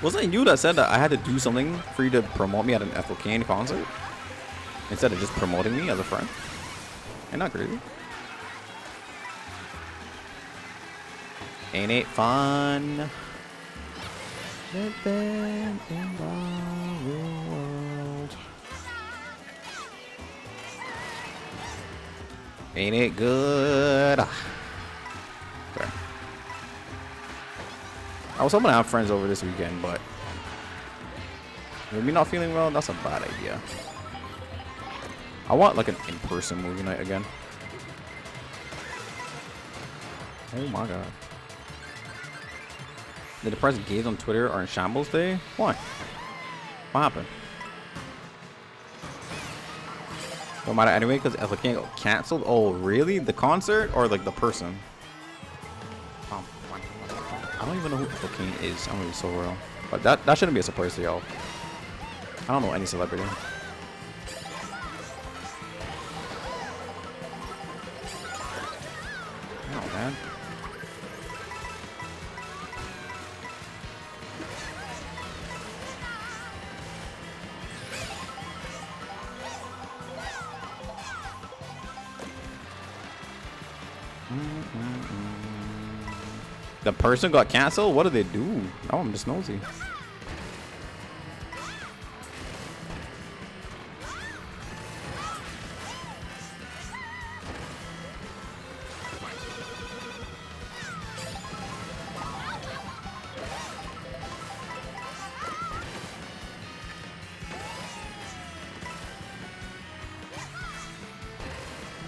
Wasn't it you that said that I had to do something for you to promote me at an Ethel Kane concert? Instead of just promoting me as a friend? Ain't that crazy? Ain't it fun? Living in the real world. Ain't it good? Okay. I was hoping to have friends over this weekend, but with me not feeling well, that's a bad idea. I want like an in-person movie night again. Oh my god. The depressed gays on Twitter are in shambles today? Why? What happened? Don't matter anyway because if I can't go canceled. Oh, really? The concert or like the person? I don't even know who Cocaine is. I'm gonna be so real. But that shouldn't be a surprise to y'all. I don't know any celebrity. Oh man. The person got canceled? What did they do? Oh, I'm just nosy.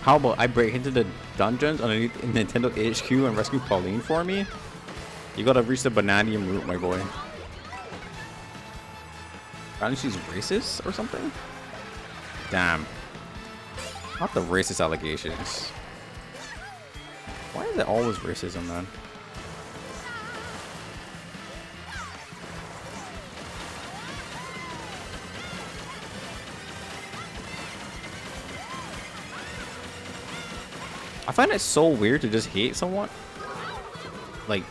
How about I break into the dungeons underneath Nintendo HQ and rescue Pauline for me? You gotta reach the Bananium route, my boy. Apparently she's racist or something? Damn. Not the racist allegations. Why is it always racism, man? I find it so weird to just hate someone, like,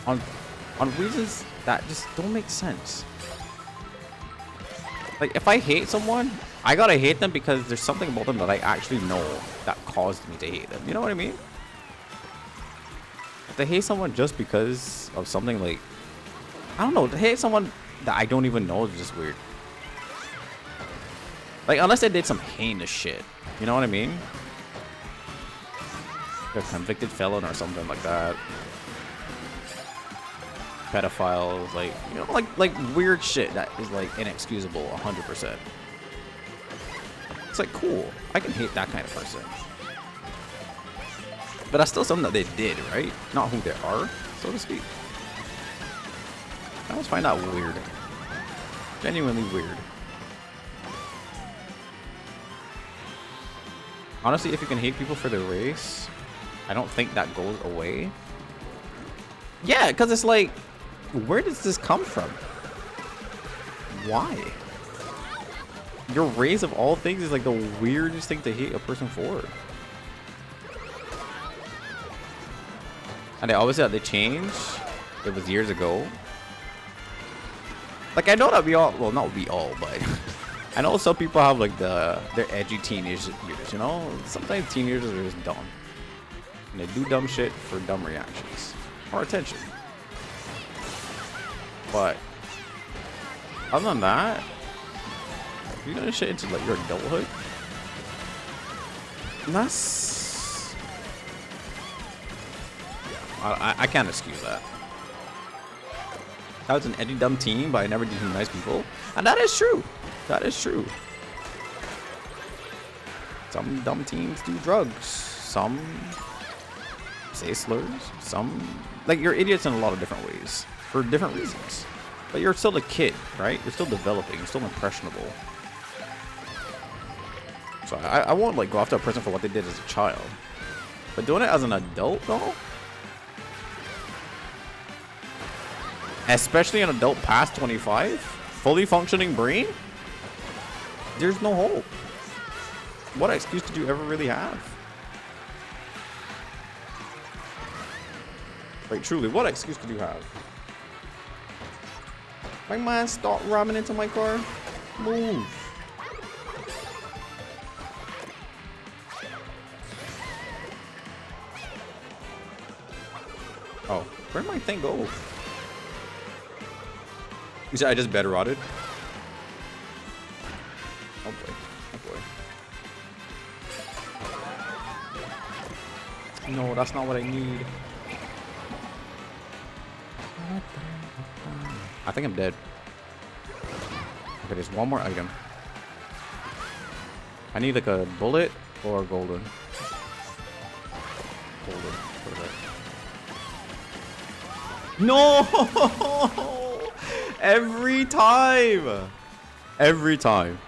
on reasons that just don't make sense. Like, if I hate someone, I gotta hate them because there's something about them that I actually know that caused me to hate them. You know what I mean? If I hate someone just because of something, like, I don't know, to hate someone that I don't even know is just weird. Like, unless they did some heinous shit. You know what I mean? A convicted felon or something like that. Pedophiles, like, you know, like weird shit that is like inexcusable 100%. It's like, cool, I can hate that kind of person, but that's still something that they did, right? Not who they are, so to speak. I always find that weird. Genuinely weird. Honestly, if you can hate people for their race, I don't think that goes away. Yeah, because it's like, where does this come from? Why? Your race of all things is like the weirdest thing to hate a person for. And they always said they changed. It was years ago. Like, I know that we all, well, not we all, but I know some people have like their edgy teenage years, you know? Sometimes teenagers are just dumb. And they do dumb shit for dumb reactions or attention. But other than that, you know, shit into like your adulthood. That's, I can't excuse that. I was an edgy dumb teen, but I never dehumanize people, and that is true. That is true. Some dumb teens do drugs. Some say slurs. Some, like, you're idiots in a lot of different ways for different reasons. But you're still a kid, right? You're still developing. You're still impressionable. So I won't like go after a person for what they did as a child, but doing it as an adult, though, especially an adult past 25, fully functioning brain, there's no hope. What excuse did you ever really have? Like, truly, what excuse did you have? My man, stop ramming into my car. Move. Oh, where'd my thing go? You said I just bed rotted? Oh boy. Oh boy. No, that's not what I need. I think I'm dead. Okay, there's one more item. I need like a bullet or a golden. Golden. No! Every time! Every time.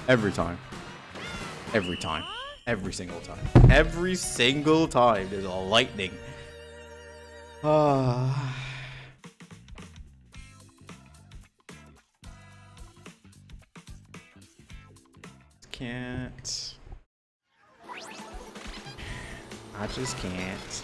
Every time. Every time. Every single time. Every single time there's a lightning. Ah. Can't. I just can't.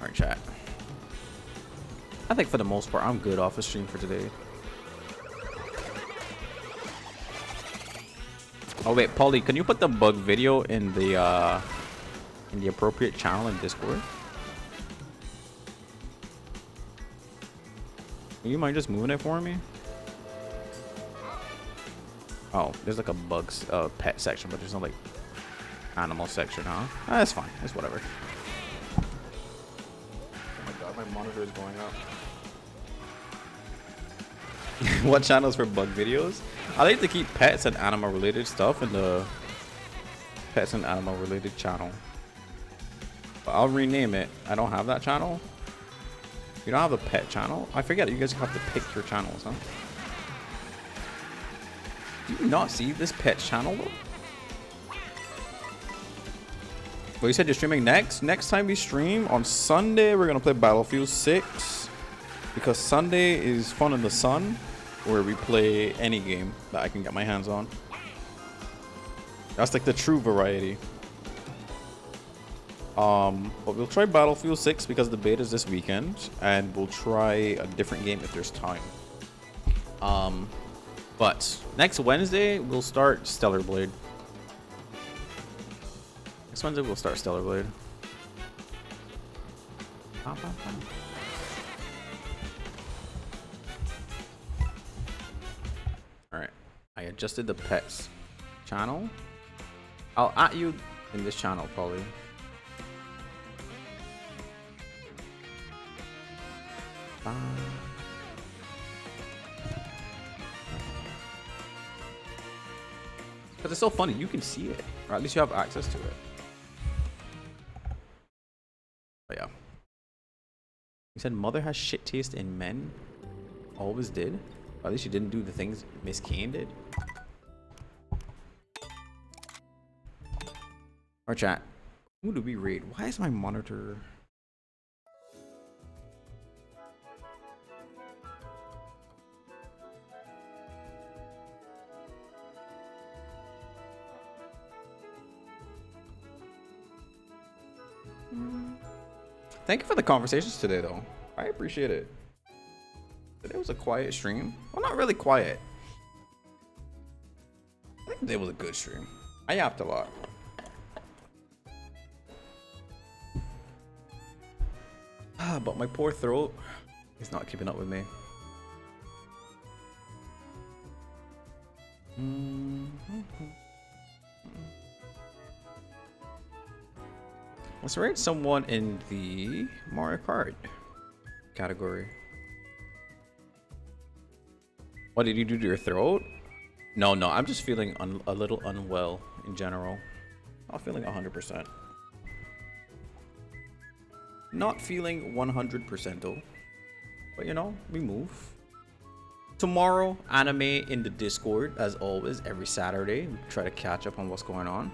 Alright, chat. I think for the most part, I'm good off the stream for today. Oh wait, Paulie, can you put the bug video in the appropriate channel in Discord? Do you mind just moving it for me? Oh, there's like a bugs pet section, but there's no like animal section, huh? Ah, that's fine. That's whatever. Oh my god, my monitor is going up. What channels for bug videos? I like to keep pets and animal related stuff in the pets and animal related channel. But I'll rename it. I don't have that channel. You don't have a pet channel? I forget you guys have to pick your channels, huh? Do you not see this pet channel though? Well, you said you're streaming next? Next time we stream on Sunday, we're gonna play Battlefield 6. Because Sunday is Fun in the Sun, where we play any game that I can get my hands on. That's like the true variety. But we'll try Battlefield 6 because the beta is this weekend, and we'll try a different game if there's time. But next Wednesday we'll start Stellar Blade. Next Wednesday we'll start Stellar Blade. Alright. I adjusted the pets channel. I'll at you in this channel probably. Because it's so funny, you can see it, or at least you have access to it. But yeah. You said mother has shit taste in men. Always did. Or at least you didn't do the things Miss Kane did. Or chat. Who do we raid? Why is my monitor? Thank you for the conversations today, though. I appreciate it. Today was a quiet stream. Well, not really quiet. I think today was a good stream. I yapped a lot. But my poor throat is not keeping up with me. Let's rate someone in the Mario Kart category. What did you do to your throat? No, I'm just feeling a little unwell in general. Not feeling 100%. Not feeling 100% though. But you know, we move. Tomorrow, anime in the Discord, as always, every Saturday. We try to catch up on what's going on.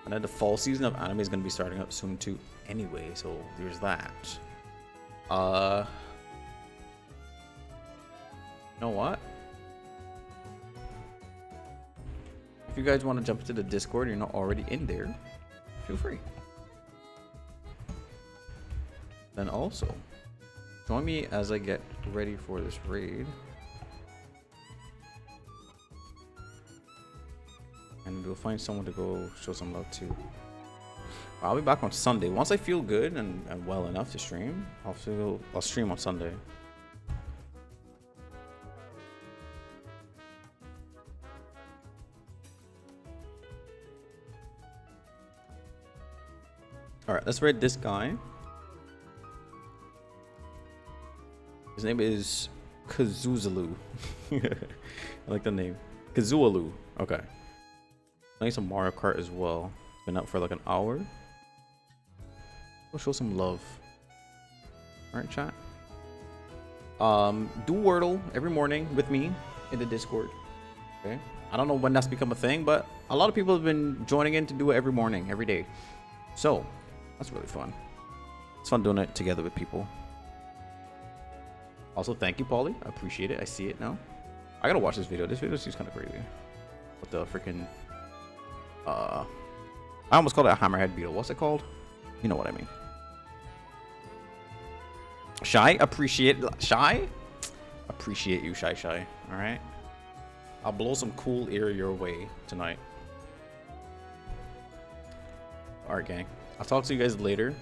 And then the fall season of anime is going to be starting up soon too anyway, so there's that. You know what? If you guys want to jump into the Discord and you're not already in there, feel free. Then also, join me as I get ready for this raid. And we'll find someone to go show some love to. I'll be back on Sunday. Once I feel good and well enough to stream, I'll stream on Sunday. All right, let's rate this guy. His name is Kazuzalu. I like the name. Kazualu. Okay. Playing some Mario Kart as well. Been up for like an hour. We'll show some love. Alright, chat. Do Wordle every morning with me in the Discord. Okay. I don't know when that's become a thing, but a lot of people have been joining in to do it every morning, every day. So, that's really fun. It's fun doing it together with people. Also, thank you, Paulie. I appreciate it. I see it now. I gotta watch this video. This video seems kind of crazy. What the freaking... I almost called it a hammerhead beetle. What's it called? You know what I mean. Shy? Appreciate... Shy? Appreciate you, Shy. Alright? I'll blow some cool air your way tonight. Alright, gang. I'll talk to you guys later.